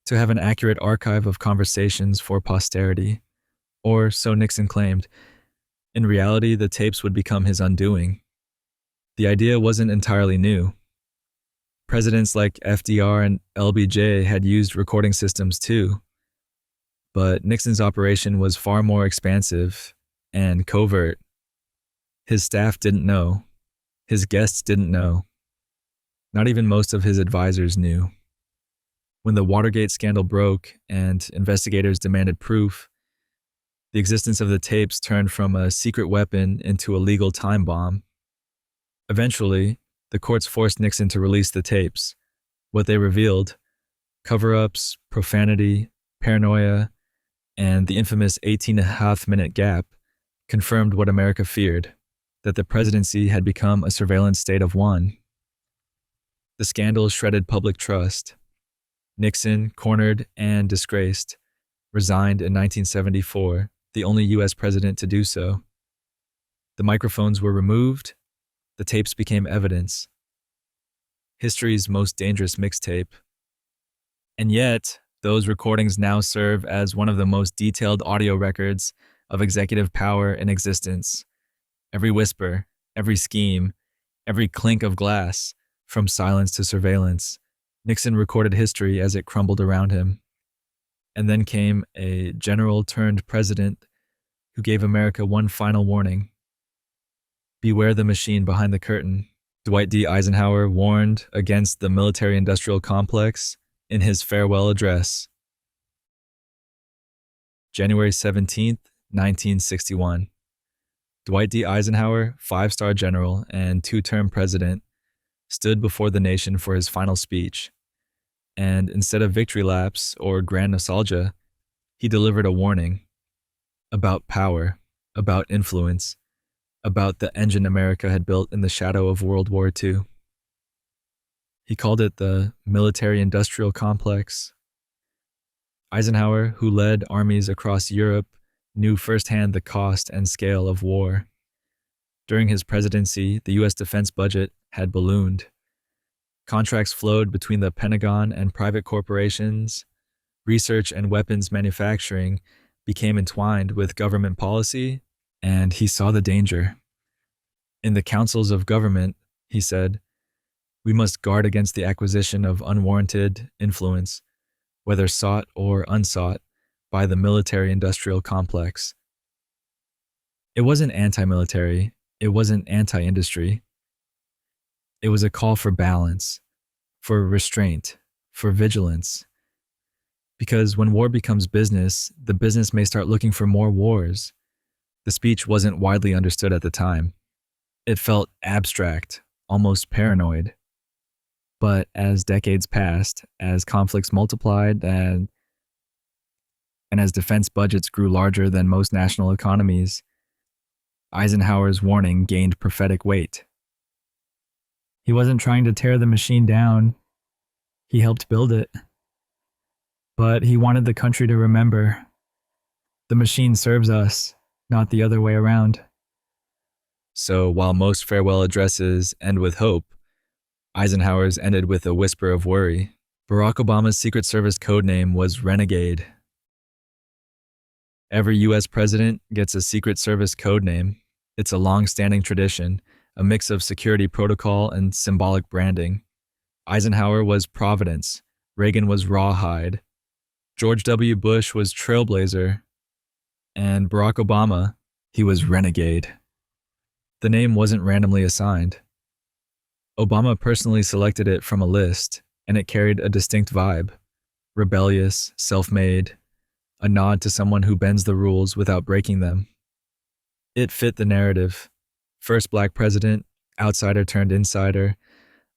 To have an accurate archive of conversations for posterity, or so Nixon claimed. In reality, the tapes would become his undoing. The idea wasn't entirely new. Presidents like FDR and LBJ had used recording systems too. But Nixon's operation was far more expansive and covert. His staff didn't know. His guests didn't know. Not even most of his advisors knew. When the Watergate scandal broke and investigators demanded proof, the existence of the tapes turned from a secret weapon into a legal time bomb. Eventually, the courts forced Nixon to release the tapes. What they revealed, cover-ups, profanity, paranoia, and the infamous 18.5-minute gap, confirmed what America feared, that the presidency had become a surveillance state of one. The scandal shredded public trust. Nixon, cornered and disgraced, resigned in 1974, the only U.S. president to do so. The microphones were removed. The tapes became evidence. History's most dangerous mixtape. And yet, those recordings now serve as one of the most detailed audio records of executive power in existence. Every whisper, every scheme, every clink of glass, from silence to surveillance, Nixon recorded history as it crumbled around him. And then came a general turned president who gave America one final warning. Beware the machine behind the curtain. Dwight D. Eisenhower warned against the military-industrial complex in his farewell address. January 17th, 1961. Dwight D. Eisenhower, 5-star general and 2-term president, stood before the nation for his final speech. And instead of victory laps or grand nostalgia, he delivered a warning about power, about influence, about the engine America had built in the shadow of World War II. He called it the military-industrial complex. Eisenhower, who led armies across Europe, knew firsthand the cost and scale of war. During his presidency, the U.S. defense budget had ballooned. Contracts flowed between the Pentagon and private corporations. Research and weapons manufacturing became entwined with government policy, and he saw the danger. In the councils of government, he said, we must guard against the acquisition of unwarranted influence, whether sought or unsought, by the military-industrial complex. It wasn't anti-military, it wasn't anti-industry. It was a call for balance, for restraint, for vigilance. Because when war becomes business, the business may start looking for more wars. The speech wasn't widely understood at the time. It felt abstract, almost paranoid. But as decades passed, as conflicts multiplied, and as defense budgets grew larger than most national economies, Eisenhower's warning gained prophetic weight. He wasn't trying to tear the machine down. He helped build it. But he wanted the country to remember, the machine serves us, not the other way around. So while most farewell addresses end with hope, Eisenhower's ended with a whisper of worry. Barack Obama's Secret Service codename was Renegade. Every U.S. president gets a Secret Service codename. It's a long-standing tradition, a mix of security protocol and symbolic branding. Eisenhower was Providence. Reagan was Rawhide. George W. Bush was Trailblazer. And Barack Obama, he was Renegade. The name wasn't randomly assigned. Obama personally selected it from a list, and it carried a distinct vibe. Rebellious, self-made, a nod to someone who bends the rules without breaking them. It fit the narrative. First black president, outsider turned insider,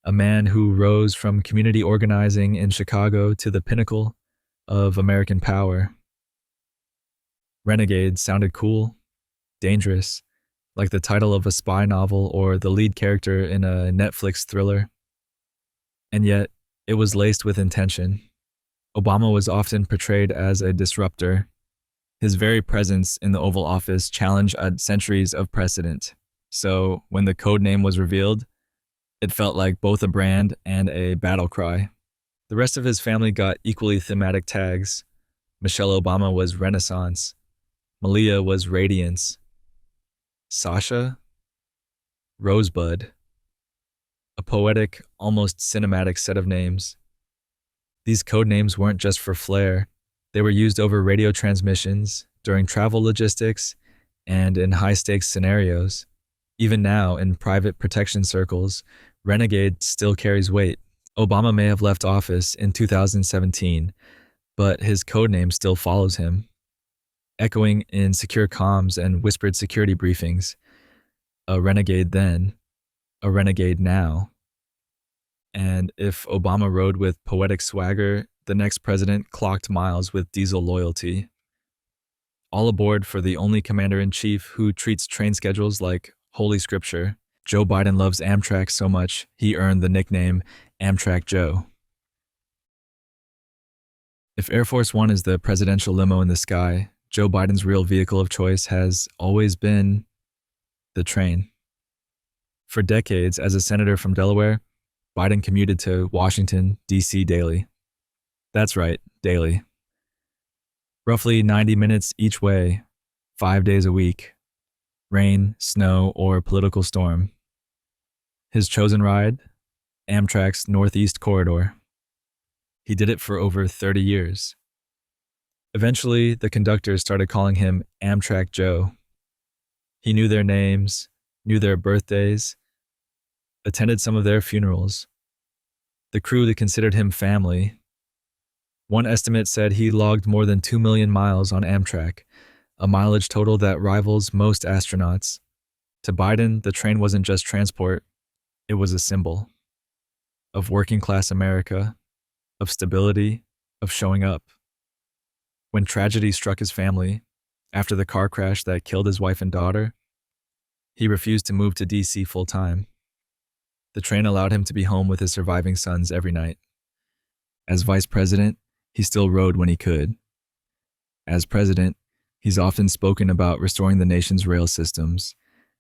a man who rose from community organizing in Chicago to the pinnacle of American power. Renegade sounded cool, dangerous, like the title of a spy novel or the lead character in a Netflix thriller. And yet, it was laced with intention. Obama was often portrayed as a disruptor. His very presence in the Oval Office challenged centuries of precedent. So, when the code name was revealed, it felt like both a brand and a battle cry. The rest of his family got equally thematic tags. Michelle Obama was Renaissance. Malia was Radiance. Sasha? Rosebud. A poetic, almost cinematic set of names. These code names weren't just for flair. They were used over radio transmissions, during travel logistics, and in high-stakes scenarios. Even now, in private protection circles, Renegade still carries weight. Obama may have left office in 2017, but his codename still follows him, echoing in secure comms and whispered security briefings. A renegade then, a renegade now. And if Obama rode with poetic swagger, the next president clocked miles with diesel loyalty. All aboard for the only commander-in-chief who treats train schedules like Holy Scripture. Joe Biden loves Amtrak so much, he earned the nickname Amtrak Joe. If Air Force One is the presidential limo in the sky, Joe Biden's real vehicle of choice has always been the train. For decades, as a senator from Delaware, Biden commuted to Washington, D.C. daily. That's right, daily. Roughly 90 minutes each way, 5 days a week. Rain, snow, or political storm. His chosen ride? Amtrak's Northeast Corridor. He did it for over 30 years. Eventually, the conductors started calling him Amtrak Joe. He knew their names, knew their birthdays, attended some of their funerals. The crew that considered him family. One estimate said he logged more than 2 million miles on Amtrak, a mileage total that rivals most astronauts. To Biden, the train wasn't just transport, it was a symbol of working-class America, of stability, of showing up. When tragedy struck his family, after the car crash that killed his wife and daughter, he refused to move to D.C. full-time. The train allowed him to be home with his surviving sons every night. As vice president, he still rode when he could. As president, he's often spoken about restoring the nation's rail systems,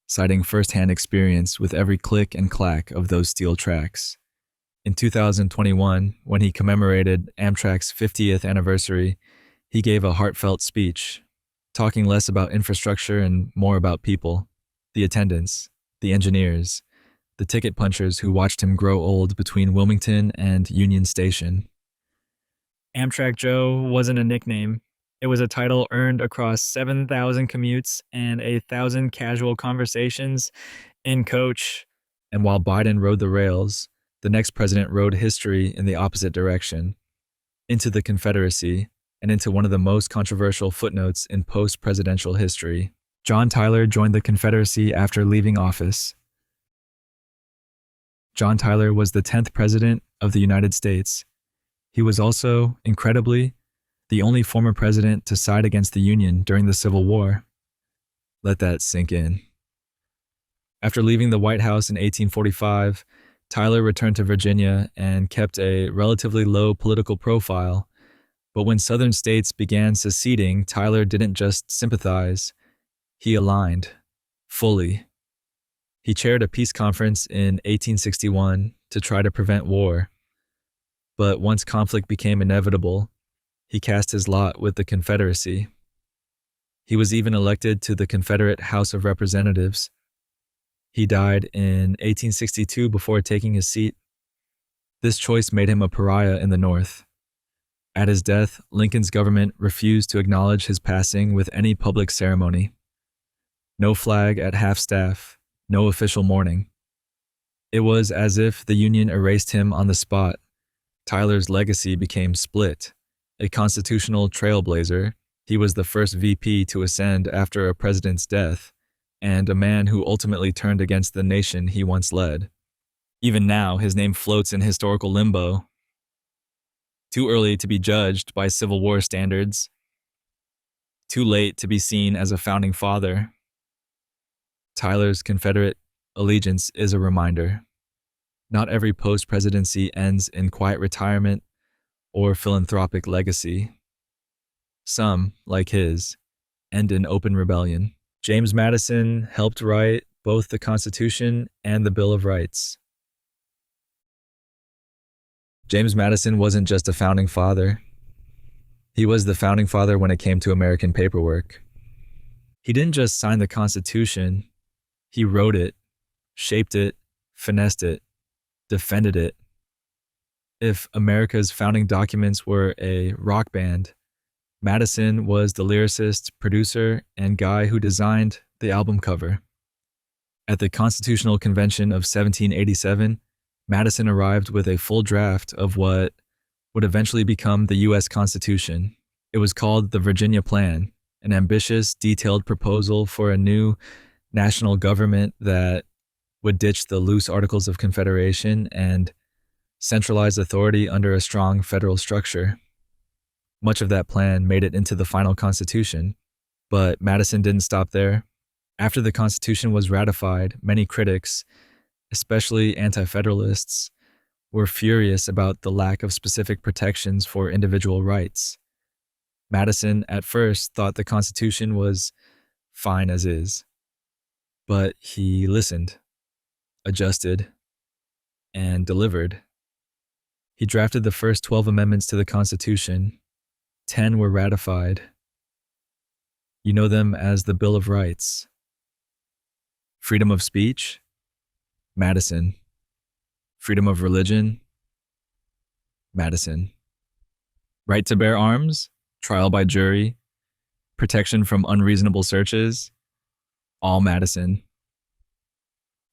citing first-hand experience with every click and clack of those steel tracks. In 2021, when he commemorated Amtrak's 50th anniversary, he gave a heartfelt speech. talking less about infrastructure and more about people, the attendants, the engineers, the ticket punchers who watched him grow old between Wilmington and Union Station. Amtrak Joe wasn't a nickname. It was a title earned across 7,000 commutes and 1,000 casual conversations in coach. And while Biden rode the rails, the next president rode history in the opposite direction, into the Confederacy, and into one of the most controversial footnotes in post-presidential history. John Tyler joined the Confederacy after leaving office. John Tyler was the 10th president of the United States. He was also, incredibly, the only former president to side against the Union during the Civil War. Let that sink in. After leaving the White House in 1845, Tyler returned to Virginia and kept a relatively low political profile. But when Southern states began seceding, Tyler didn't just sympathize, he aligned, fully. He chaired a peace conference in 1861 to try to prevent war. But once conflict became inevitable, he cast his lot with the Confederacy. He was even elected to the Confederate House of Representatives. He died in 1862 before taking his seat. This choice made him a pariah in the North. At his death, Lincoln's government refused to acknowledge his passing with any public ceremony. No flag at half-staff, no official mourning. It was as if the Union erased him on the spot. Tyler's legacy became split. A constitutional trailblazer, he was the first VP to ascend after a president's death, and a man who ultimately turned against the nation he once led. Even now, his name floats in historical limbo. Too early to be judged by Civil War standards. Too late to be seen as a founding father. Tyler's Confederate allegiance is a reminder. Not every post-presidency ends in quiet retirement or philanthropic legacy. Some, like his, end in open rebellion. James Madison helped write both the Constitution and the Bill of Rights. James Madison wasn't just a founding father. He was the founding father when it came to American paperwork. He didn't just sign the Constitution, he wrote it, shaped it, finessed it, defended it. If America's founding documents were a rock band, Madison was the lyricist, producer, and guy who designed the album cover. At the Constitutional Convention of 1787, Madison arrived with a full draft of what would eventually become the U.S. Constitution. It was called the Virginia Plan, an ambitious, detailed proposal for a new national government that would ditch the loose Articles of Confederation and centralize authority under a strong federal structure. Much of that plan made it into the final Constitution, but Madison didn't stop there. After the Constitution was ratified, many critics, especially anti-federalists, were furious about the lack of specific protections for individual rights. Madison, at first, thought the Constitution was fine as is, but he listened, adjusted, and delivered. He drafted the first 12 amendments to the Constitution. 10 were ratified. You know them as the Bill of Rights. Freedom of speech? Madison. Freedom of religion? Madison. Right to bear arms? Trial by jury? Protection from unreasonable searches? All Madison.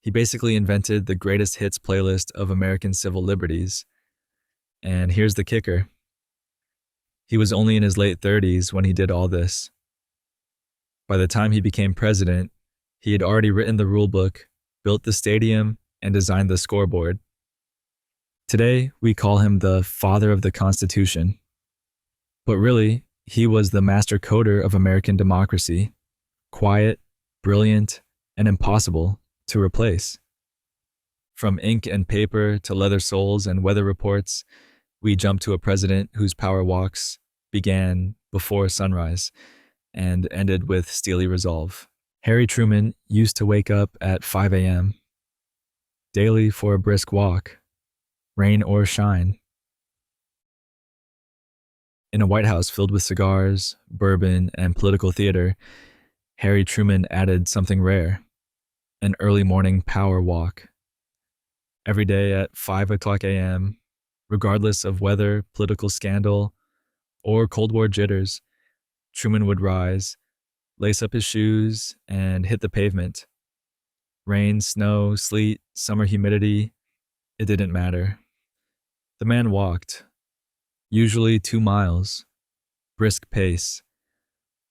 He basically invented the greatest hits playlist of American civil liberties. And here's the kicker. He was only in his late 30s when he did all this. By the time he became president, he had already written the rule book, built the stadium, and designed the scoreboard. Today, we call him the father of the Constitution. But really, he was the master coder of American democracy. Quiet, brilliant, and impossible to replace. From ink and paper to leather soles and weather reports, we jump to a president whose power walks began before sunrise and ended with steely resolve. Harry Truman used to wake up at 5 a.m. daily for a brisk walk, rain or shine. In a White House filled with cigars, bourbon, and political theater, Harry Truman added something rare: an early morning power walk. Every day at 5 o'clock a.m., regardless of weather, political scandal, or Cold War jitters, Truman would rise, lace up his shoes, and hit the pavement. Rain, snow, sleet, summer humidity, it didn't matter. The man walked, usually 2 miles, brisk pace,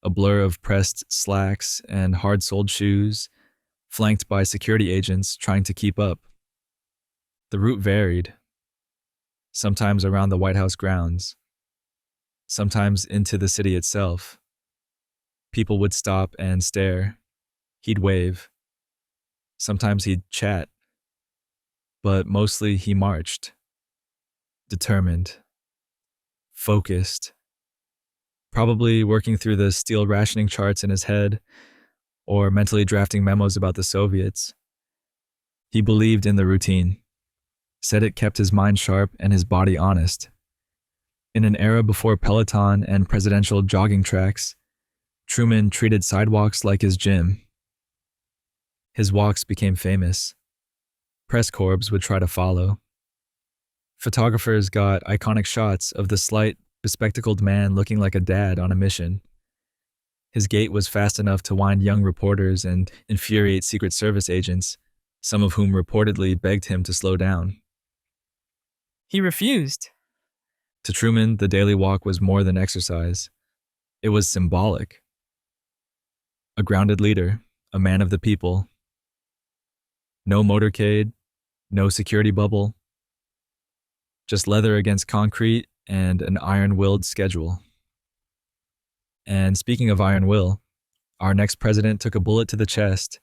a blur of pressed slacks and hard-soled shoes, flanked by security agents trying to keep up. The route varied, sometimes around the White House grounds, sometimes into the city itself. People would stop and stare. He'd wave. Sometimes he'd chat. But mostly he marched. Determined. Focused. Probably working through the steel rationing charts in his head, or mentally drafting memos about the Soviets. He believed in the routine. Said it kept his mind sharp and his body honest. In an era before Peloton and presidential jogging tracks, Truman treated sidewalks like his gym. His walks became famous. Press corps would try to follow. Photographers got iconic shots of the slight, bespectacled man looking like a dad on a mission. His gait was fast enough to wind young reporters and infuriate Secret Service agents, some of whom reportedly begged him to slow down. He refused. To Truman, the daily walk was more than exercise. It was symbolic. A grounded leader, a man of the people. No motorcade, no security bubble. Just leather against concrete and an iron-willed schedule. And speaking of iron will, our next president took a bullet to the chest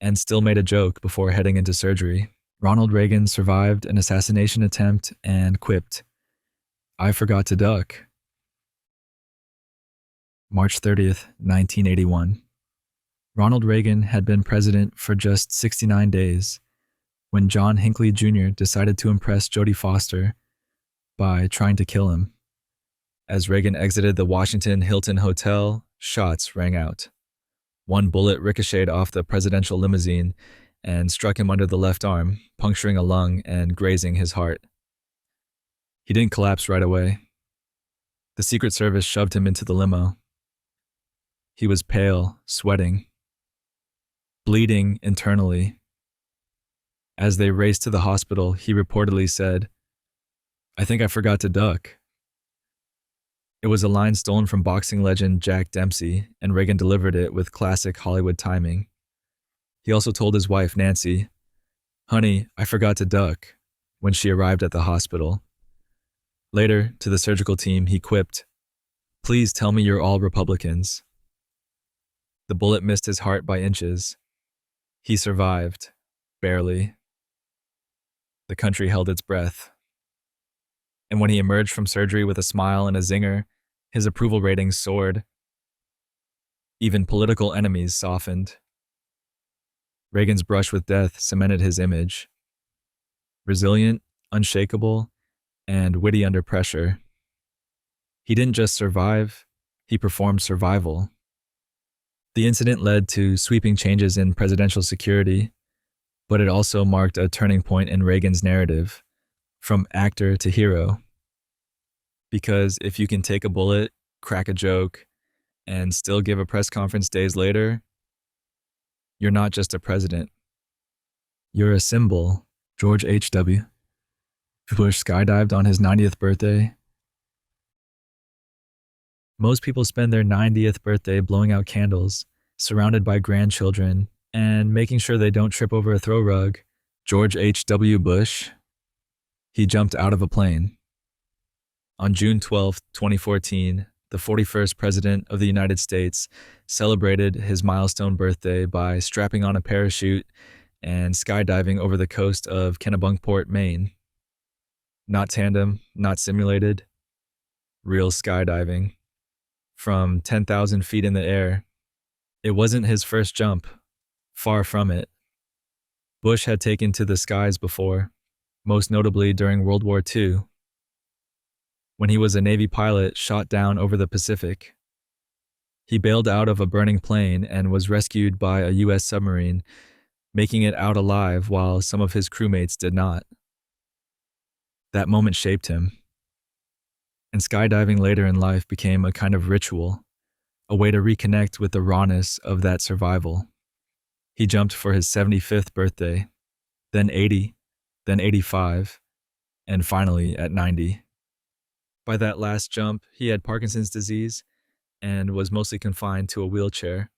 and still made a joke before heading into surgery. Ronald Reagan survived an assassination attempt and quipped, "I forgot to duck." March 30th, 1981. Ronald Reagan had been president for just 69 days when John Hinckley Jr. decided to impress Jodie Foster by trying to kill him. As Reagan exited the Washington Hilton Hotel, shots rang out. One bullet ricocheted off the presidential limousine and struck him under the left arm, puncturing a lung and grazing his heart. He didn't collapse right away. The Secret Service shoved him into the limo. He was pale, sweating, bleeding internally. As they raced to the hospital, he reportedly said, "I think I forgot to duck." It was a line stolen from boxing legend Jack Dempsey, and Reagan delivered it with classic Hollywood timing. He also told his wife, Nancy, "Honey, I forgot to duck," when she arrived at the hospital. Later, to the surgical team, he quipped, "Please tell me you're all Republicans." The bullet missed his heart by inches. He survived, barely. The country held its breath. And when he emerged from surgery with a smile and a zinger, his approval ratings soared. Even political enemies softened. Reagan's brush with death cemented his image. Resilient, unshakable, and witty under pressure. He didn't just survive, he performed survival. The incident led to sweeping changes in presidential security, but it also marked a turning point in Reagan's narrative, from actor to hero. Because if you can take a bullet, crack a joke, and still give a press conference days later, you're not just a president. You're a symbol. George H.W. Bush skydived on his 90th birthday. Most people spend their 90th birthday blowing out candles, surrounded by grandchildren, and making sure they don't trip over a throw rug. George H.W. Bush, he jumped out of a plane. On June 12, 2014, the 41st President of the United States celebrated his milestone birthday by strapping on a parachute and skydiving over the coast of Kennebunkport, Maine. Not tandem, not simulated, real skydiving. From 10,000 feet in the air. It wasn't his first jump, far from it. Bush had taken to the skies before, most notably during World War II. when he was a Navy pilot shot down over the Pacific. He bailed out of a burning plane and was rescued by a U.S. submarine, making it out alive while some of his crewmates did not. That moment shaped him. And skydiving later in life became a kind of ritual, a way to reconnect with the rawness of that survival. He jumped for his 75th birthday, then 80, then 85, and finally at 90. By that last jump, he had Parkinson's disease and was mostly confined to a wheelchair.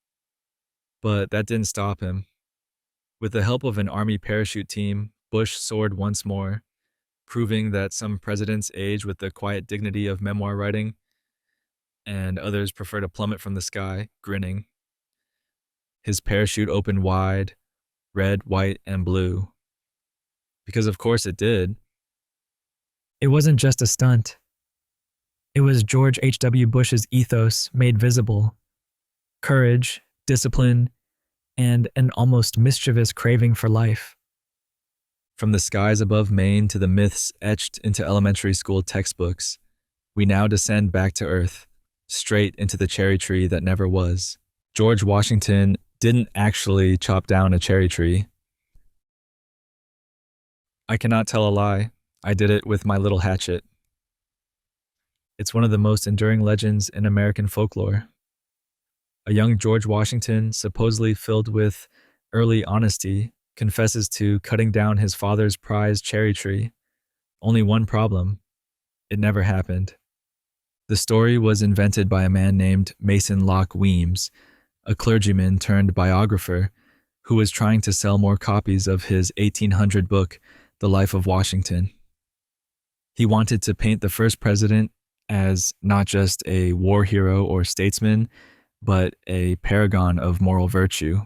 But that didn't stop him. With the help of an Army parachute team, Bush soared once more, proving that some presidents age with the quiet dignity of memoir writing, and others prefer to plummet from the sky, grinning. His parachute opened wide, red, white, and blue. Because of course it did. It wasn't just a stunt. It was George H.W. Bush's ethos made visible. Courage, discipline, and an almost mischievous craving for life. From the skies above Maine to the myths etched into elementary school textbooks, we now descend back to earth, straight into the cherry tree that never was. George Washington didn't actually chop down a cherry tree. I cannot tell a lie. I did it with my little hatchet. It's one of the most enduring legends in American folklore. A young George Washington, supposedly filled with early honesty, confesses to cutting down his father's prized cherry tree. Only one problem: it never happened. The story was invented by a man named Mason Locke Weems, a clergyman turned biographer who was trying to sell more copies of his 1800 book, The Life of Washington. He wanted to paint the first president as not just a war hero or statesman, but a paragon of moral virtue.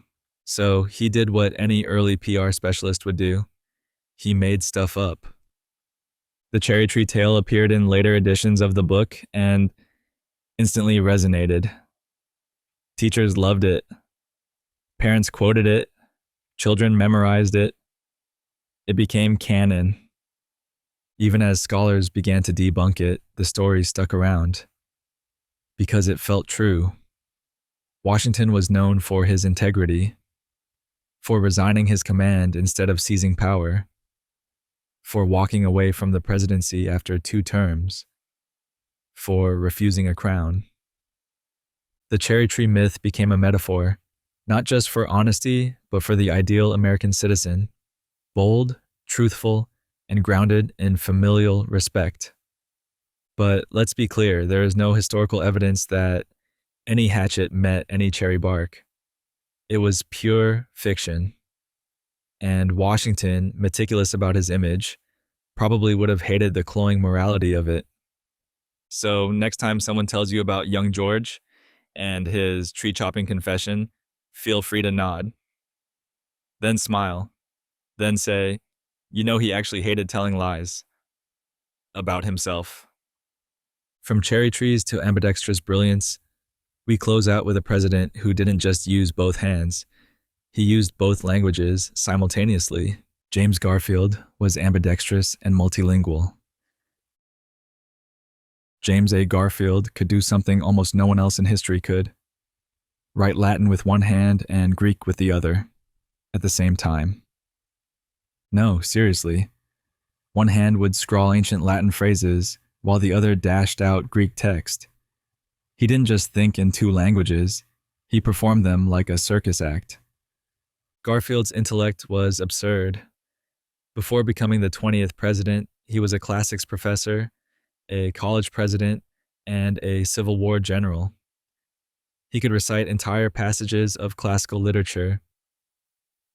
So he did what any early PR specialist would do. He made stuff up. The cherry tree tale appeared in later editions of the book and instantly resonated. Teachers loved it. Parents quoted it. Children memorized it. It became canon. Even as scholars began to debunk it, the story stuck around. Because it felt true. Washington was known for his integrity, for resigning his command instead of seizing power, for walking away from the presidency after 2 terms, for refusing a crown. The cherry tree myth became a metaphor, not just for honesty, but for the ideal American citizen, bold, truthful, and grounded in familial respect. But let's be clear, there is no historical evidence that any hatchet met any cherry bark. It was pure fiction. And Washington, meticulous about his image, probably would have hated the cloying morality of it. So next time someone tells you about young George and his tree-chopping confession, feel free to nod. Then smile. Then say, you know he actually hated telling lies about himself. From cherry trees to ambidextrous brilliance, we close out with a president who didn't just use both hands. He used both languages simultaneously. James Garfield was ambidextrous and multilingual. James A. Garfield could do something almost no one else in history could: write Latin with one hand and Greek with the other at the same time. No, seriously. One hand would scrawl ancient Latin phrases while the other dashed out Greek text. He didn't just think in 2 languages, he performed them like a circus act. Garfield's intellect was absurd. Before becoming the 20th president, he was a classics professor, a college president, and a Civil War general. He could recite entire passages of classical literature.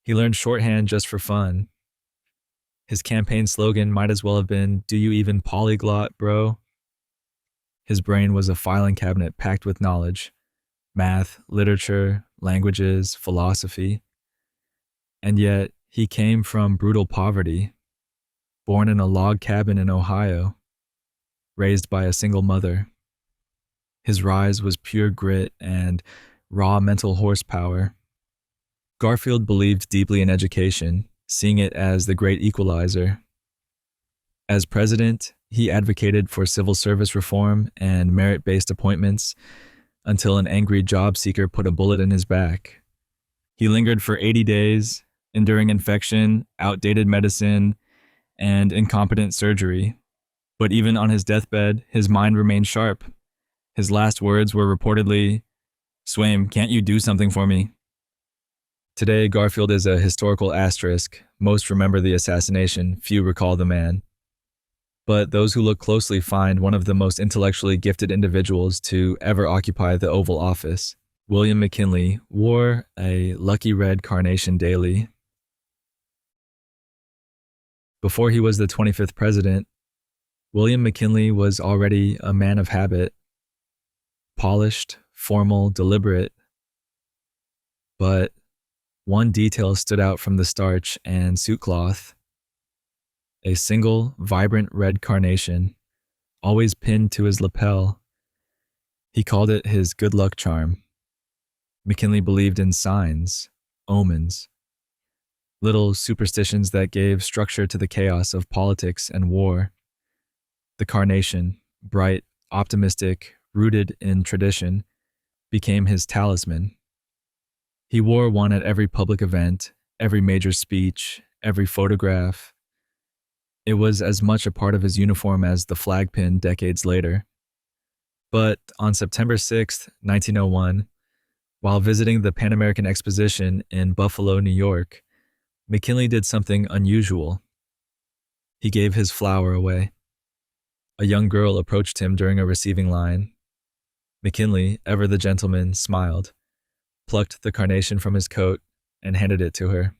He learned shorthand just for fun. His campaign slogan might as well have been, "Do you even polyglot, bro?" His brain was a filing cabinet packed with knowledge: math, literature, languages, philosophy. And yet, he came from brutal poverty, born in a log cabin in Ohio, raised by a single mother. His rise was pure grit and raw mental horsepower. Garfield believed deeply in education, seeing it as the great equalizer. As president, He advocated for civil service reform and merit-based appointments until an angry job seeker put a bullet in his back. He lingered for 80 days, enduring infection, outdated medicine, and incompetent surgery. But even on his deathbed, his mind remained sharp. His last words were reportedly, "Swaim, can't you do something for me?" Today, Garfield is a historical asterisk. Most remember the assassination, few recall the man. But those who look closely find one of the most intellectually gifted individuals to ever occupy the Oval Office. William McKinley wore a lucky red carnation daily. Before he was the 25th president, William McKinley was already a man of habit, polished, formal, deliberate. But one detail stood out from the starch and suit cloth. A single, vibrant red carnation, always pinned to his lapel. He called it his good luck charm. McKinley believed in signs, omens, little superstitions that gave structure to the chaos of politics and war. The carnation, bright, optimistic, rooted in tradition, became his talisman. He wore one at every public event, every major speech, every photograph. It was as much a part of his uniform as the flag pin decades later. But on September 6, 1901, while visiting the Pan American Exposition in Buffalo, New York, McKinley did something unusual. He gave his flower away. A young girl approached him during a receiving line. McKinley, ever the gentleman, smiled, plucked the carnation from his coat, and handed it to her.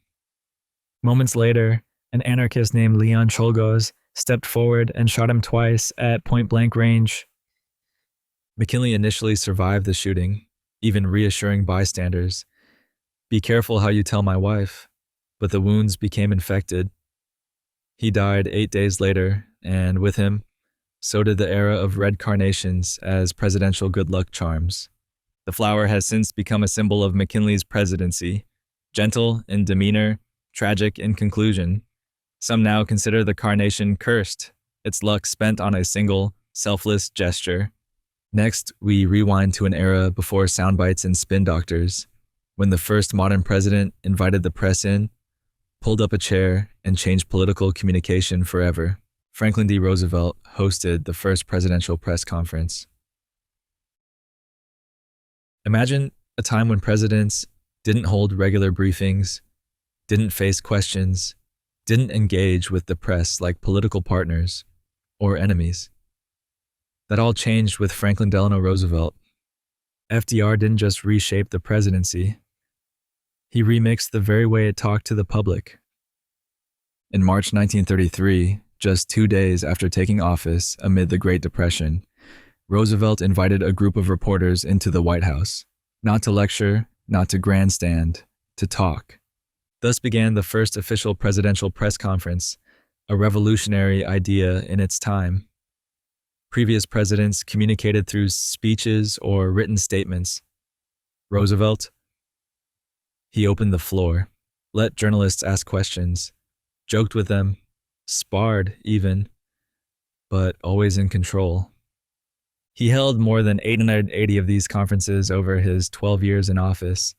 Moments later, an anarchist named Leon Czolgosz stepped forward and shot him twice at point-blank range. McKinley initially survived the shooting, even reassuring bystanders, "Be careful how you tell my wife," but the wounds became infected. He died 8 days later, and with him, so did the era of red carnations as presidential good luck charms. The flower has since become a symbol of McKinley's presidency, gentle in demeanor, tragic in conclusion. Some now consider the carnation cursed, its luck spent on a single, selfless gesture. Next, we rewind to an era before soundbites and spin doctors, when the first modern president invited the press in, pulled up a chair, and changed political communication forever. Franklin D. Roosevelt hosted the first presidential press conference. Imagine a time when presidents didn't hold regular briefings, didn't face questions, didn't engage with the press like political partners or enemies. That all changed with Franklin Delano Roosevelt. FDR didn't just reshape the presidency. He remixed the very way it talked to the public. In March 1933, just 2 days after taking office amid the Great Depression, Roosevelt invited a group of reporters into the White House, not to lecture, not to grandstand, to talk. Thus began the first official presidential press conference, a revolutionary idea in its time. Previous presidents communicated through speeches or written statements. Roosevelt, he opened the floor, let journalists ask questions, joked with them, sparred even, but always in control. He held more than 880 of these conferences over his 12 years in office.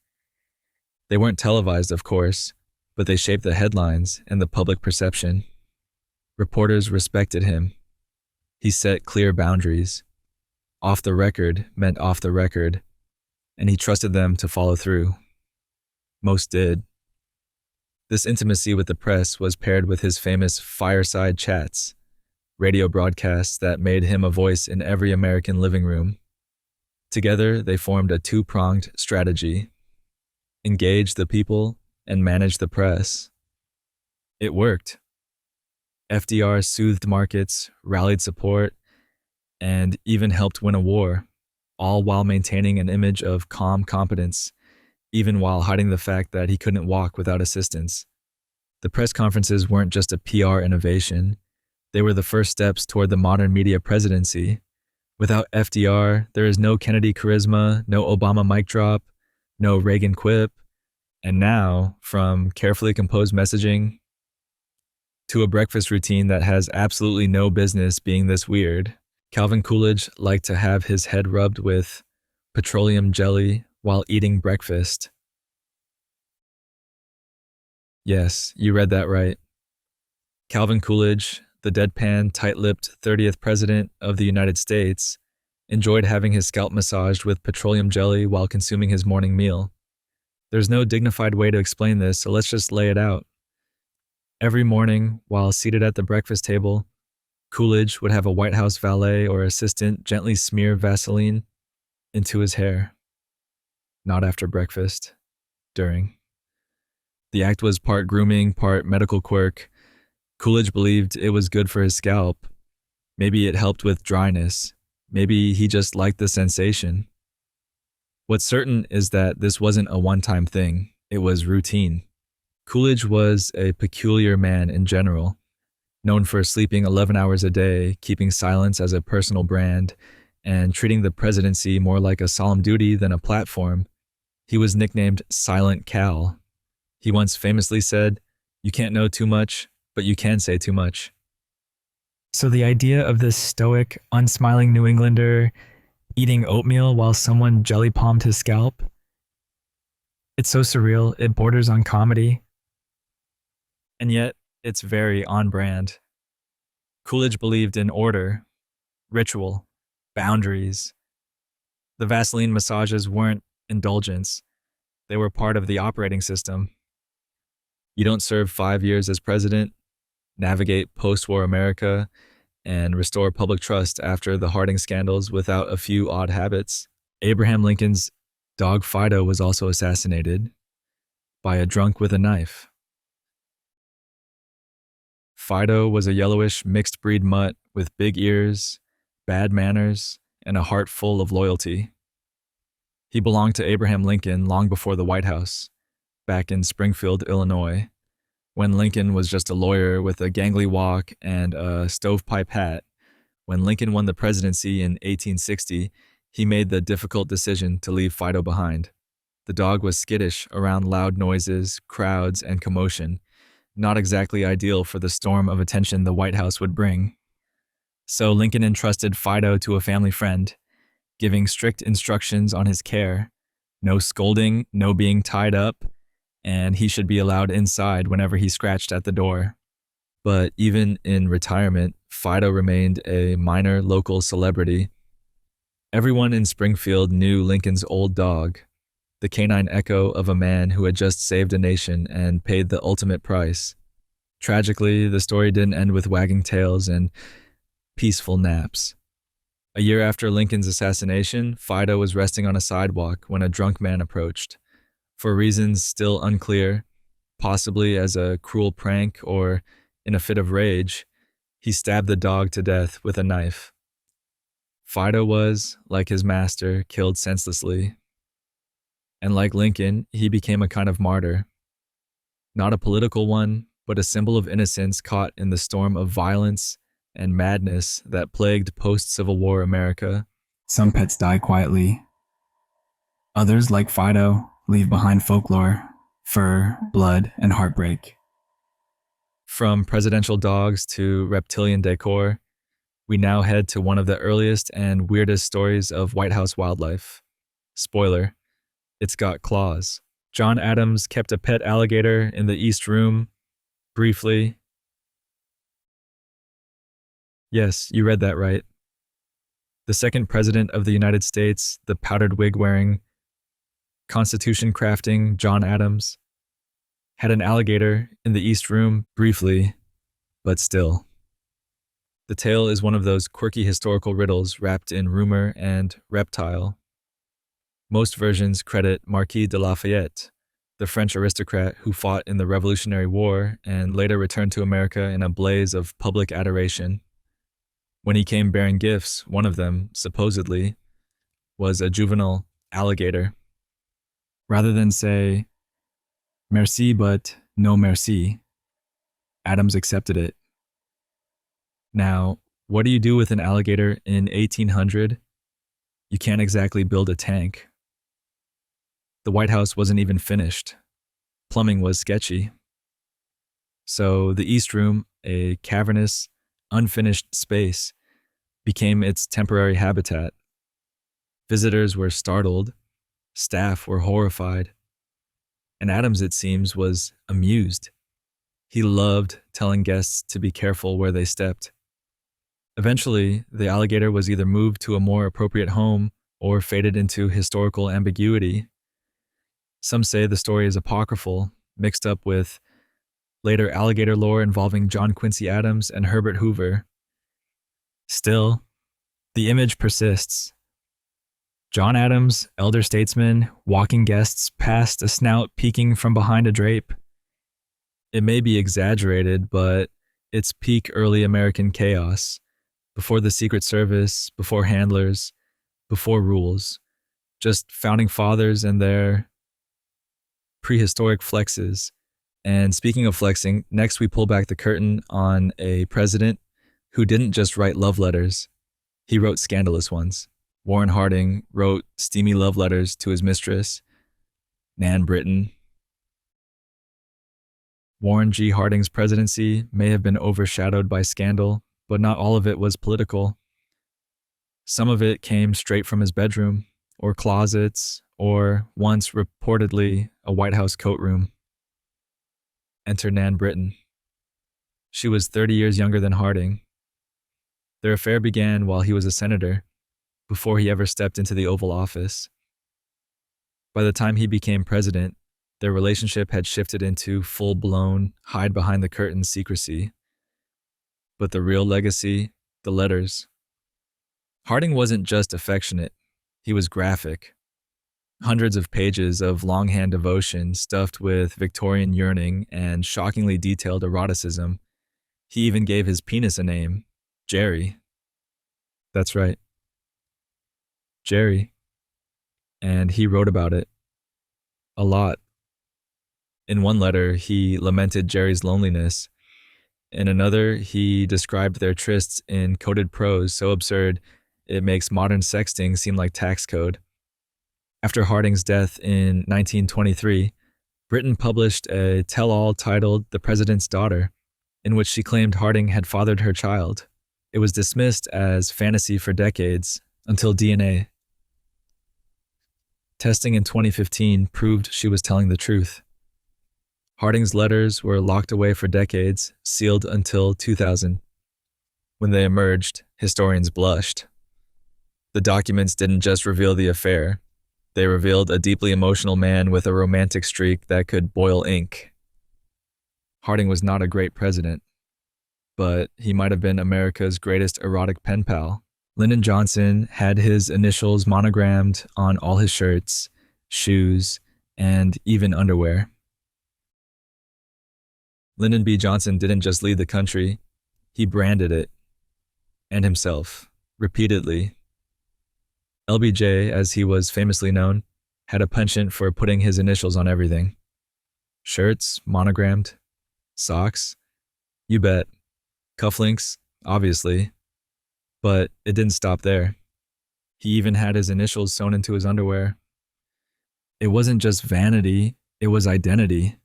They weren't televised, of course, but they shaped the headlines and the public perception. Reporters respected him. He set clear boundaries. Off the record meant off the record, and he trusted them to follow through. Most did. This intimacy with the press was paired with his famous fireside chats, radio broadcasts that made him a voice in every American living room. Together, they formed a two-pronged strategy: engage the people and manage the press. It worked. FDR soothed markets, rallied support, and even helped win a war, all while maintaining an image of calm competence, even while hiding the fact that he couldn't walk without assistance. The press conferences weren't just a PR innovation. They were the first steps toward the modern media presidency. Without FDR, there is no Kennedy charisma, no Obama mic drop, no Reagan quip, and now, from carefully composed messaging to a breakfast routine that has absolutely no business being this weird. Calvin Coolidge liked to have his head rubbed with petroleum jelly while eating breakfast. Yes, you read that right. Calvin Coolidge, the deadpan, tight-lipped 30th president of the United States, enjoyed having his scalp massaged with petroleum jelly while consuming his morning meal. There's no dignified way to explain this, so let's just lay it out. Every morning, while seated at the breakfast table, Coolidge would have a White House valet or assistant gently smear Vaseline into his hair. Not after breakfast, during. The act was part grooming, part medical quirk. Coolidge believed it was good for his scalp. Maybe it helped with dryness. Maybe he just liked the sensation. What's certain is that this wasn't a one-time thing. It was routine. Coolidge was a peculiar man in general, known for sleeping 11 hours a day, keeping silence as a personal brand, and treating the presidency more like a solemn duty than a platform. He was nicknamed Silent Cal. He once famously said, "You can't know too much, but you can say too much." So the idea of this stoic, unsmiling New Englander eating oatmeal while someone jelly palmed his scalp, it's so surreal, it borders on comedy. And yet, it's very on brand. Coolidge believed in order, ritual, boundaries. The Vaseline massages weren't indulgence. They were part of the operating system. You don't serve 5 years as president, navigate post-war America, and restore public trust after the Harding scandals without a few odd habits. Abraham Lincoln's dog Fido was also assassinated by a drunk with a knife. Fido was a yellowish mixed breed mutt with big ears, bad manners, and a heart full of loyalty. He belonged to Abraham Lincoln long before the White House, back in Springfield, Illinois, when Lincoln was just a lawyer with a gangly walk and a stovepipe hat. When Lincoln won the presidency in 1860, he made the difficult decision to leave Fido behind. The dog was skittish around loud noises, crowds, and commotion, not exactly ideal for the storm of attention the White House would bring. So Lincoln entrusted Fido to a family friend, giving strict instructions on his care. No scolding, no being tied up, and he should be allowed inside whenever he scratched at the door. But even in retirement, Fido remained a minor local celebrity. Everyone in Springfield knew Lincoln's old dog, the canine echo of a man who had just saved a nation and paid the ultimate price. Tragically, the story didn't end with wagging tails and peaceful naps. A year after Lincoln's assassination, Fido was resting on a sidewalk when a drunk man approached. For reasons still unclear, possibly as a cruel prank or in a fit of rage, he stabbed the dog to death with a knife. Fido was, like his master, killed senselessly. And like Lincoln, he became a kind of martyr. Not a political one, but a symbol of innocence caught in the storm of violence and madness that plagued post-Civil War America. Some pets die quietly. Others, like Fido, leave behind folklore, fur, blood, and heartbreak. From presidential dogs to reptilian decor, we now head to one of the earliest and weirdest stories of White House wildlife. Spoiler, it's got claws. John Adams kept a pet alligator in the East Room, briefly. Yes, you read that right. The second president of the United States, the powdered wig-wearing, Constitution-crafting John Adams, had an alligator in the East Room, briefly, but still. The tale is one of those quirky historical riddles wrapped in rumor and reptile. Most versions credit Marquis de Lafayette, the French aristocrat who fought in the Revolutionary War and later returned to America in a blaze of public adoration. When he came bearing gifts, one of them, supposedly, was a juvenile alligator. Rather than say, "Merci, but no merci," Adams accepted it. Now, what do you do with an alligator in 1800? You can't exactly build a tank. The White House wasn't even finished. Plumbing was sketchy. So the East Room, a cavernous, unfinished space, became its temporary habitat. Visitors were startled, staff were horrified, and Adams, it seems, was amused. He loved telling guests to be careful where they stepped. Eventually, the alligator was either moved to a more appropriate home or faded into historical ambiguity. Some say the story is apocryphal, mixed up with later alligator lore involving John Quincy Adams and Herbert Hoover. Still, the image persists. John Adams, elder statesman, walking guests past a snout peeking from behind a drape. It may be exaggerated, but it's peak early American chaos. Before the Secret Service, before handlers, before rules. Just founding fathers and their prehistoric flexes. And speaking of flexing, next we pull back the curtain on a president who didn't just write love letters. He wrote scandalous ones. Warren Harding wrote steamy love letters to his mistress, Nan Britton. Warren G. Harding's presidency may have been overshadowed by scandal, but not all of it was political. Some of it came straight from his bedroom, or closets, or once reportedly a White House coat room. Enter Nan Britton. She was 30 years younger than Harding. Their affair began while he was a senator, before he ever stepped into the Oval Office. By the time he became president, their relationship had shifted into full-blown, hide-behind-the-curtain secrecy. But the real legacy, the letters. Harding wasn't just affectionate, he was graphic. Hundreds of pages of longhand devotion stuffed with Victorian yearning and shockingly detailed eroticism. He even gave his penis a name, Jerry. That's right. Jerry. And he wrote about it. A lot. In one letter, he lamented Jerry's loneliness. In another, he described their trysts in coded prose so absurd it makes modern sexting seem like tax code. After Harding's death in 1923, Britton published a tell-all titled The President's Daughter, in which she claimed Harding had fathered her child. It was dismissed as fantasy for decades, until DNA. Testing in 2015 proved she was telling the truth. Harding's letters were locked away for decades, sealed until 2000. When they emerged, historians blushed. The documents didn't just reveal the affair. They revealed a deeply emotional man with a romantic streak that could boil ink. Harding was not a great president, but he might have been America's greatest erotic pen pal. Lyndon Johnson had his initials monogrammed on all his shirts, shoes, and even underwear. Lyndon B. Johnson didn't just lead the country, he branded it, and himself, repeatedly. LBJ, as he was famously known, had a penchant for putting his initials on everything. Shirts, monogrammed. Socks? You bet. Cufflinks? Obviously. But it didn't stop there. He even had his initials sewn into his underwear. It wasn't just vanity, it was identity.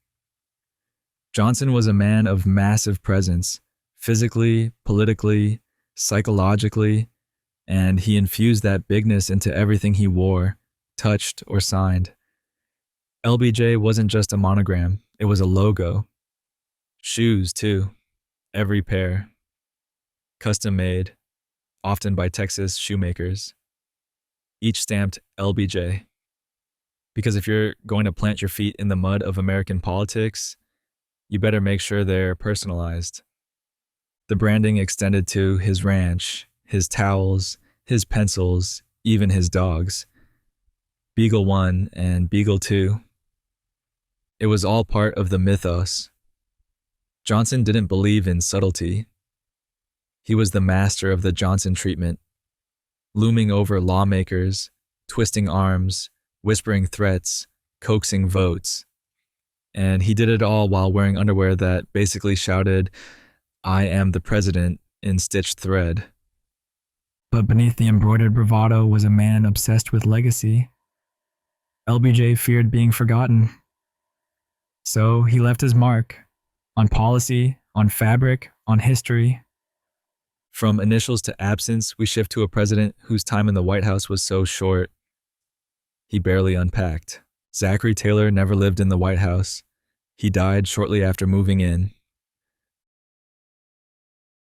Johnson was a man of massive presence, physically, politically, psychologically, and he infused that bigness into everything he wore, touched, or signed. LBJ wasn't just a monogram, it was a logo. Shoes, too. Every pair. Custom made, often by Texas shoemakers. Each stamped LBJ. Because if you're going to plant your feet in the mud of American politics, you better make sure they're personalized. The branding extended to his ranch, his towels, his pencils, even his dogs. Beagle 1 and Beagle 2. It was all part of the mythos. Johnson didn't believe in subtlety. He was the master of the Johnson treatment, looming over lawmakers, twisting arms, whispering threats, coaxing votes. And he did it all while wearing underwear that basically shouted, "I am the president," in stitched thread. But beneath the embroidered bravado was a man obsessed with legacy. LBJ feared being forgotten. So he left his mark, on policy, on fabric, on history. From initials to absence, we shift to a president whose time in the White House was so short, he barely unpacked. Zachary Taylor never lived in the White House. He died shortly after moving in.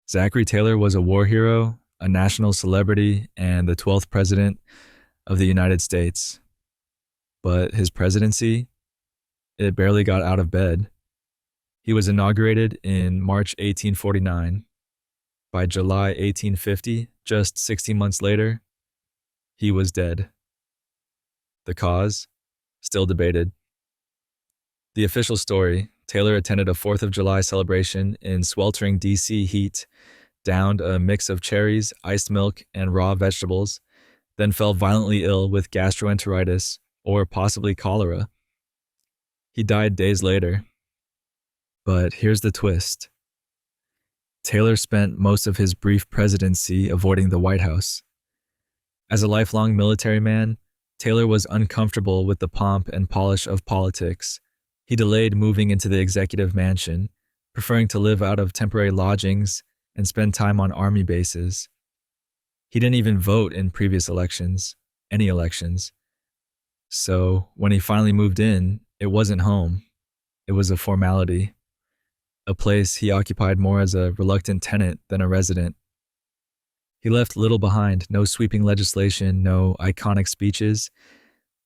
Zachary Taylor was a war hero, a national celebrity, and the 12th president of the United States. But his presidency, it barely got out of bed. He was inaugurated in March 1849. By July 1850, just 16 months later, he was dead. The cause? Still debated. The official story: Taylor attended a 4th of July celebration in sweltering DC heat, downed a mix of cherries, iced milk, and raw vegetables, then fell violently ill with gastroenteritis or possibly cholera. He died days later. But here's the twist. Taylor spent most of his brief presidency avoiding the White House. As a lifelong military man, Taylor was uncomfortable with the pomp and polish of politics. He delayed moving into the executive mansion, preferring to live out of temporary lodgings and spend time on army bases. He didn't even vote in previous elections, any elections. So when he finally moved in, it wasn't home. It was a formality. A place he occupied more as a reluctant tenant than a resident. He left little behind: no sweeping legislation, no iconic speeches,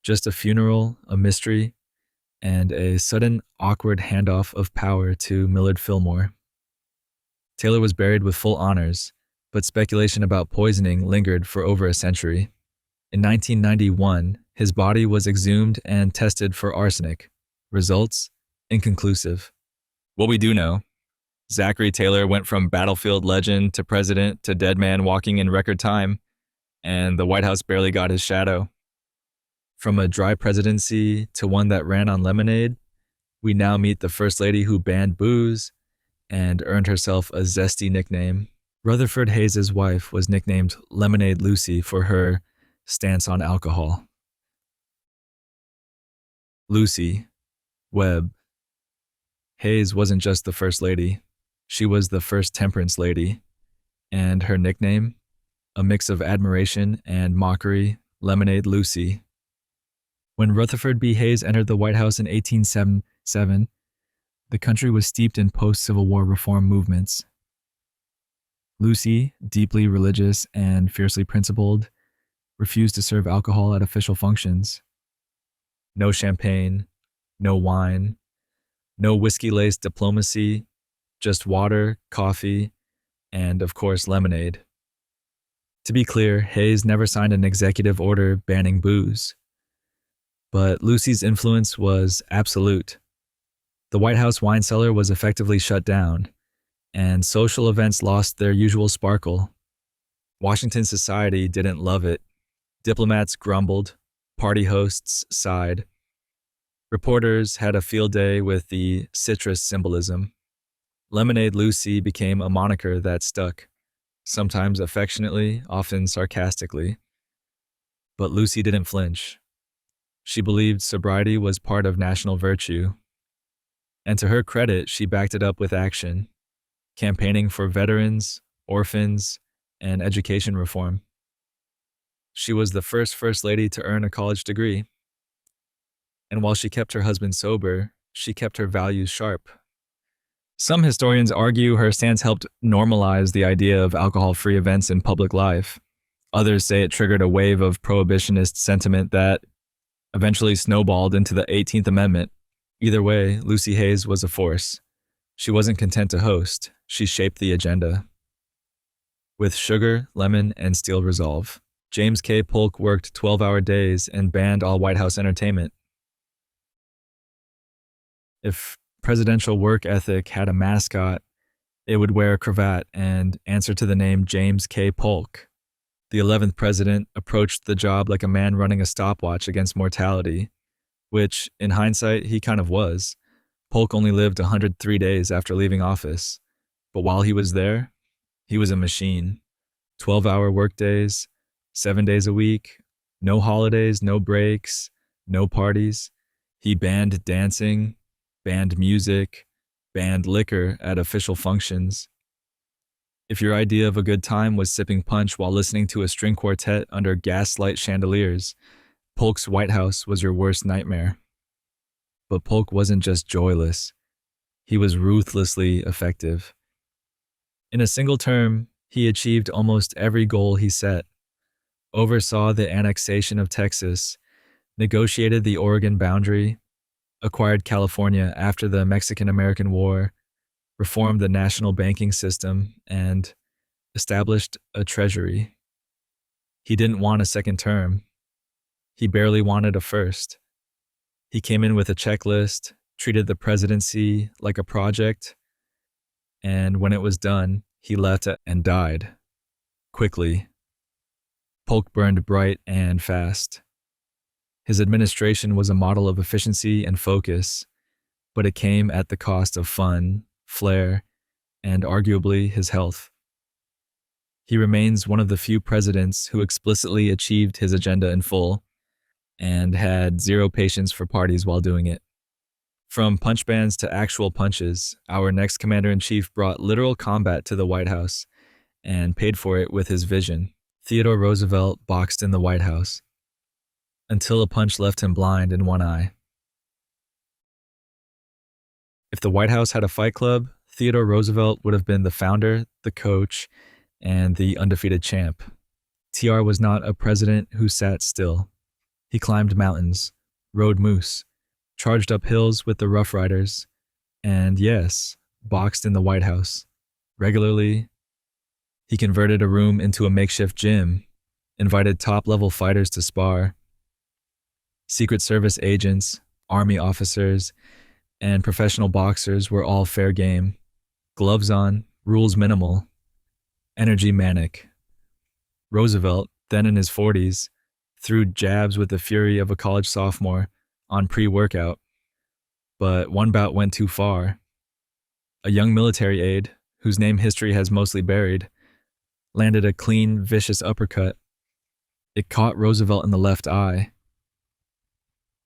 just a funeral, a mystery, and a sudden, awkward handoff of power to Millard Fillmore. Taylor was buried with full honors, but speculation about poisoning lingered for over a century. In 1991, his body was exhumed and tested for arsenic. Results? Inconclusive. What we do know: Zachary Taylor went from battlefield legend to president to dead man walking in record time, and the White House barely got his shadow. From a dry presidency to one that ran on lemonade, we now meet the First Lady who banned booze and earned herself a zesty nickname. Rutherford Hayes' wife was nicknamed Lemonade Lucy for her stance on alcohol. Lucy, Webb. Hayes wasn't just the First Lady. She was the first temperance lady. And her nickname? A mix of admiration and mockery: Lemonade Lucy. When Rutherford B. Hayes entered the White House in 1877, the country was steeped in post-Civil War reform movements. Lucy, deeply religious and fiercely principled, refused to serve alcohol at official functions. No champagne, no wine, no whiskey-laced diplomacy, just water, coffee, and, of course, lemonade. To be clear, Hayes never signed an executive order banning booze. But Lucy's influence was absolute. The White House wine cellar was effectively shut down, and social events lost their usual sparkle. Washington society didn't love it. Diplomats grumbled. Party hosts sighed. Reporters had a field day with the citrus symbolism. Lemonade Lucy became a moniker that stuck, sometimes affectionately, often sarcastically. But Lucy didn't flinch. She believed sobriety was part of national virtue. And to her credit, she backed it up with action, campaigning for veterans, orphans, and education reform. She was the first Lady to earn a college degree. And while she kept her husband sober, she kept her values sharp. Some historians argue her stance helped normalize the idea of alcohol-free events in public life. Others say it triggered a wave of prohibitionist sentiment that eventually snowballed into the 18th Amendment. Either way, Lucy Hayes was a force. She wasn't content to host. She shaped the agenda. With sugar, lemon, and steel resolve, James K. Polk worked 12-hour days and banned all White House entertainment. If presidential work ethic had a mascot, it would wear a cravat and answer to the name James K. Polk. The 11th president approached the job like a man running a stopwatch against mortality, which, in hindsight, he kind of was. Polk only lived 103 days after leaving office, but while he was there, he was a machine. 12-hour workdays, 7 days a week, no holidays, no breaks, no parties. He banned dancing, banned music, banned liquor at official functions. If your idea of a good time was sipping punch while listening to a string quartet under gaslight chandeliers, Polk's White House was your worst nightmare. But Polk wasn't just joyless, he was ruthlessly effective. In a single term, he achieved almost every goal he set, oversaw the annexation of Texas, negotiated the Oregon boundary, acquired California after the Mexican-American War, reformed the national banking system, and established a treasury. He didn't want a second term. He barely wanted a first. He came in with a checklist, treated the presidency like a project, and when it was done, he left and died. Quickly. Polk burned bright and fast. His administration was a model of efficiency and focus, but it came at the cost of fun, flair, and arguably his health. He remains one of the few presidents who explicitly achieved his agenda in full and had zero patience for parties while doing it. From punch bands to actual punches, our next commander-in-chief brought literal combat to the White House and paid for it with his vision. Theodore Roosevelt boxed in the White House until a punch left him blind in one eye. If the White House had a fight club, Theodore Roosevelt would have been the founder, the coach, and the undefeated champ. TR was not a president who sat still. He climbed mountains, rode moose, charged up hills with the Rough Riders, and yes, boxed in the White House. Regularly, he converted a room into a makeshift gym, invited top-level fighters to spar. Secret Service agents, Army officers, and professional boxers were all fair game. Gloves on, rules minimal. Energy manic. Roosevelt, then in his 40s, threw jabs with the fury of a college sophomore on pre-workout. But one bout went too far. A young military aide, whose name history has mostly buried, landed a clean, vicious uppercut. It caught Roosevelt in the left eye.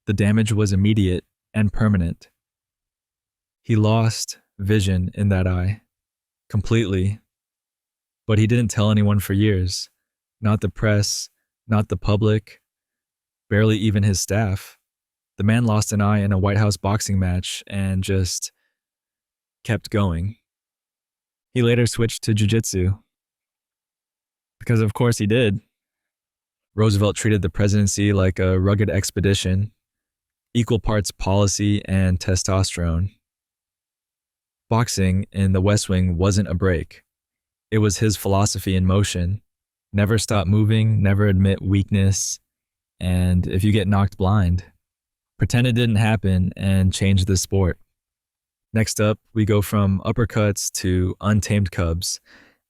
The damage was immediate and permanent. He lost vision in that eye, completely. But he didn't tell anyone for years. Not the press, not the public, barely even his staff. The man lost an eye in a White House boxing match and just kept going. He later switched to jiu-jitsu. Because of course he did. Roosevelt treated the presidency like a rugged expedition, equal parts policy and testosterone. Boxing in the West Wing wasn't a break. It was his philosophy in motion. Never stop moving, never admit weakness, and if you get knocked blind, pretend it didn't happen and change the sport. Next up, we go from uppercuts to untamed cubs,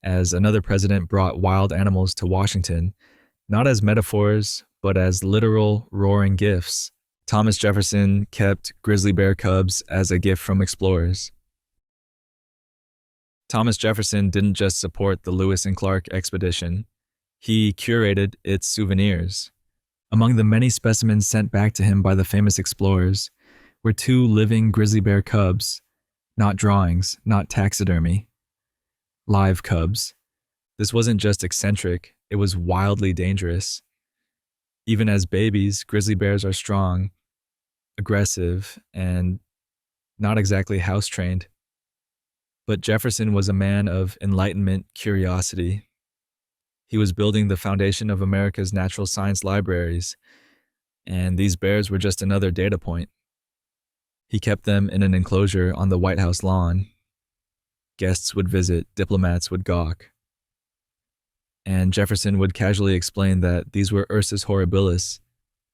as another president brought wild animals to Washington, not as metaphors, but as literal roaring gifts. Thomas Jefferson kept grizzly bear cubs as a gift from explorers. Thomas Jefferson didn't just support the Lewis and Clark expedition, he curated its souvenirs. Among the many specimens sent back to him by the famous explorers were 2 living grizzly bear cubs, not drawings, not taxidermy. Live cubs. This wasn't just eccentric, it was wildly dangerous. Even as babies, grizzly bears are strong, aggressive, and not exactly house-trained. But Jefferson was a man of Enlightenment curiosity. He was building the foundation of America's natural science libraries, and these bears were just another data point. He kept them in an enclosure on the White House lawn. Guests would visit, diplomats would gawk. And Jefferson would casually explain that these were Ursus horribilis,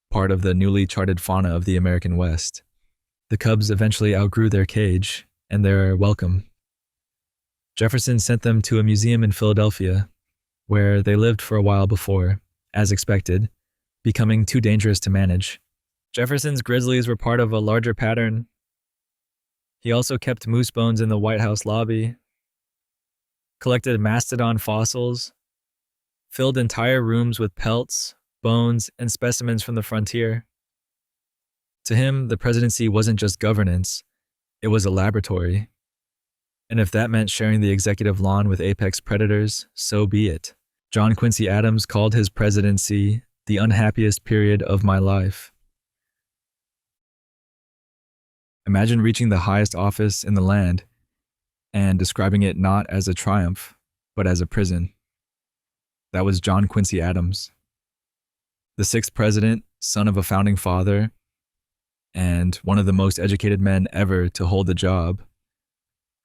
part of the newly charted fauna of the American West. The cubs eventually outgrew their cage, and they're welcome. Jefferson sent them to a museum in Philadelphia, where they lived for a while before, as expected, becoming too dangerous to manage. Jefferson's grizzlies were part of a larger pattern. He also kept moose bones in the White House lobby, collected mastodon fossils, filled entire rooms with pelts, bones, and specimens from the frontier. To him, the presidency wasn't just governance, it was a laboratory. And if that meant sharing the executive lawn with apex predators, so be it. John Quincy Adams called his presidency the unhappiest period of my life. Imagine reaching the highest office in the land and describing it not as a triumph, but as a prison. That was John Quincy Adams. The sixth president, son of a founding father, and one of the most educated men ever to hold the job,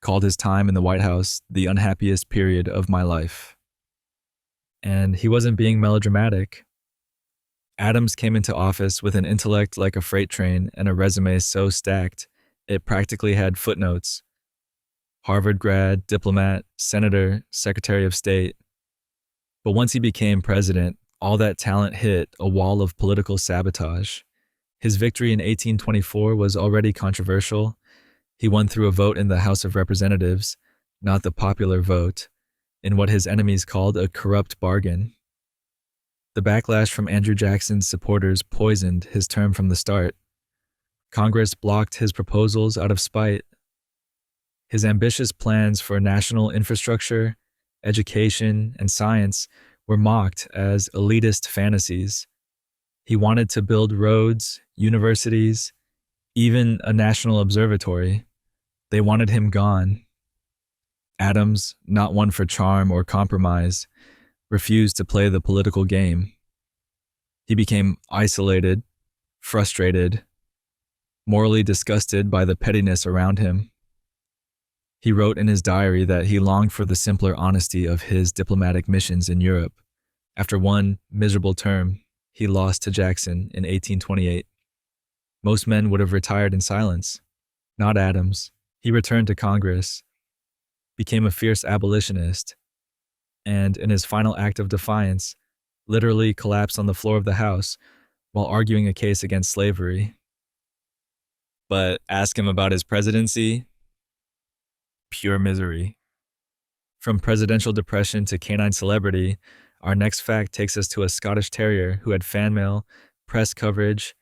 called his time in the White House the unhappiest period of my life. And he wasn't being melodramatic. Adams came into office with an intellect like a freight train and a resume so stacked it practically had footnotes. Harvard grad, diplomat, senator, secretary of state. But once he became president, all that talent hit a wall of political sabotage. His victory in 1824 was already controversial. He won through a vote in the House of Representatives, not the popular vote, in what his enemies called a corrupt bargain. The backlash from Andrew Jackson's supporters poisoned his term from the start. Congress blocked his proposals out of spite. His ambitious plans for national infrastructure, education, and science were mocked as elitist fantasies. He wanted to build roads, universities, even a national observatory. They wanted him gone. Adams, not one for charm or compromise, refused to play the political game. He became isolated, frustrated, morally disgusted by the pettiness around him. He wrote in his diary that he longed for the simpler honesty of his diplomatic missions in Europe. After one miserable term, he lost to Jackson in 1828. Most men would have retired in silence. Not Adams. He returned to Congress, became a fierce abolitionist, and in his final act of defiance, literally collapsed on the floor of the House while arguing a case against slavery. But ask him about his presidency, pure misery. From presidential depression to canine celebrity, our next fact takes us to a Scottish terrier who had fan mail, press coverage,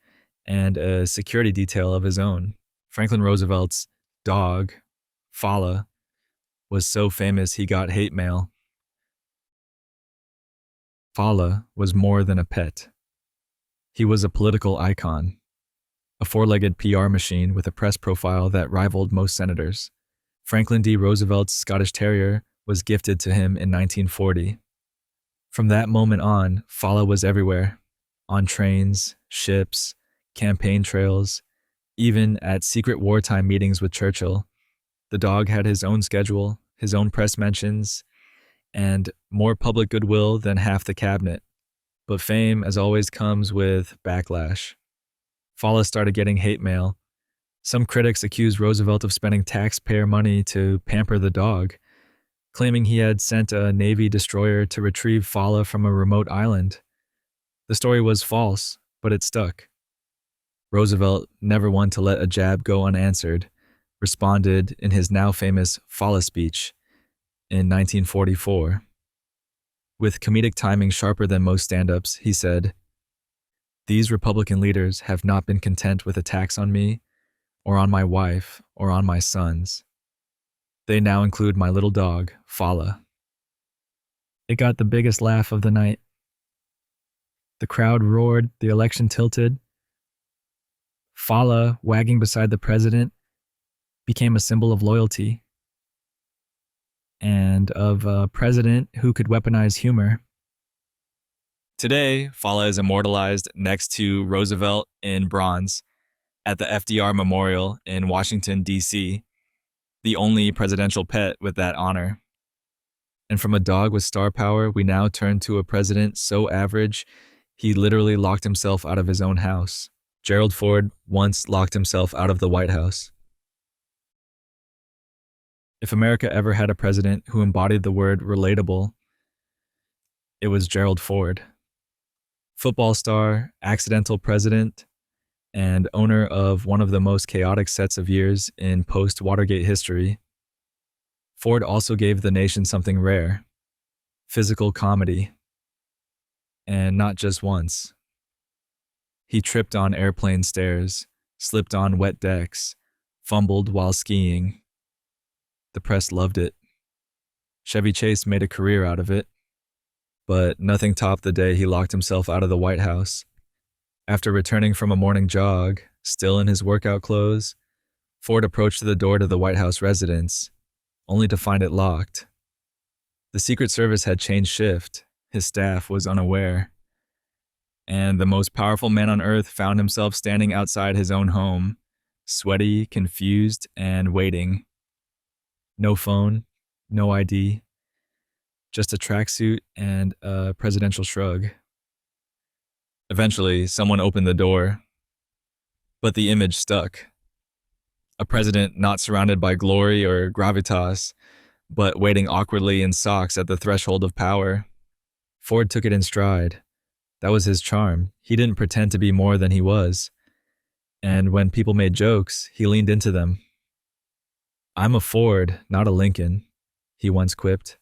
and a security detail of his own. Franklin Roosevelt's dog, Fala, was so famous he got hate mail. Fala was more than a pet. He was a political icon, a four-legged PR machine with a press profile that rivaled most senators. Franklin D. Roosevelt's Scottish Terrier was gifted to him in 1940. From that moment on, Fala was everywhere, on trains, ships, campaign trails, even at secret wartime meetings with Churchill. The dog had his own schedule, his own press mentions, and more public goodwill than half the cabinet. But fame, as always, comes with backlash. Fala started getting hate mail. Some critics accused Roosevelt of spending taxpayer money to pamper the dog, claiming he had sent a Navy destroyer to retrieve Fala from a remote island. The story was false, but it stuck. Roosevelt, never one to let a jab go unanswered, responded in his now famous Fala speech in 1944. With comedic timing sharper than most stand-ups, he said, "These Republican leaders have not been content with attacks on me, or on my wife, or on my sons. They now include my little dog, Fala." It got the biggest laugh of the night. The crowd roared, the election tilted. Fala, wagging beside the president, became a symbol of loyalty and of a president who could weaponize humor. Today, Fala is immortalized next to Roosevelt in bronze at the FDR Memorial in Washington, D.C., the only presidential pet with that honor. And from a dog with star power, we now turn to a president so average, he literally locked himself out of his own house. Gerald Ford once locked himself out of the White House. If America ever had a president who embodied the word relatable, it was Gerald Ford. Football star, accidental president, and owner of one of the most chaotic sets of years in post-Watergate history, Ford also gave the nation something rare: physical comedy. And not just once. He tripped on airplane stairs, slipped on wet decks, fumbled while skiing. The press loved it. Chevy Chase made a career out of it. But nothing topped the day he locked himself out of the White House. After returning from a morning jog, still in his workout clothes, Ford approached the door to the White House residence, only to find it locked. The Secret Service had changed shift. His staff was unaware. And the most powerful man on earth found himself standing outside his own home, sweaty, confused, and waiting. No phone, no ID, just a tracksuit and a presidential shrug. Eventually, someone opened the door, but the image stuck. A president not surrounded by glory or gravitas, but waiting awkwardly in socks at the threshold of power. Ford took it in stride. That was his charm. He didn't pretend to be more than he was. And when people made jokes, he leaned into them. "I'm a Ford, not a Lincoln," he once quipped.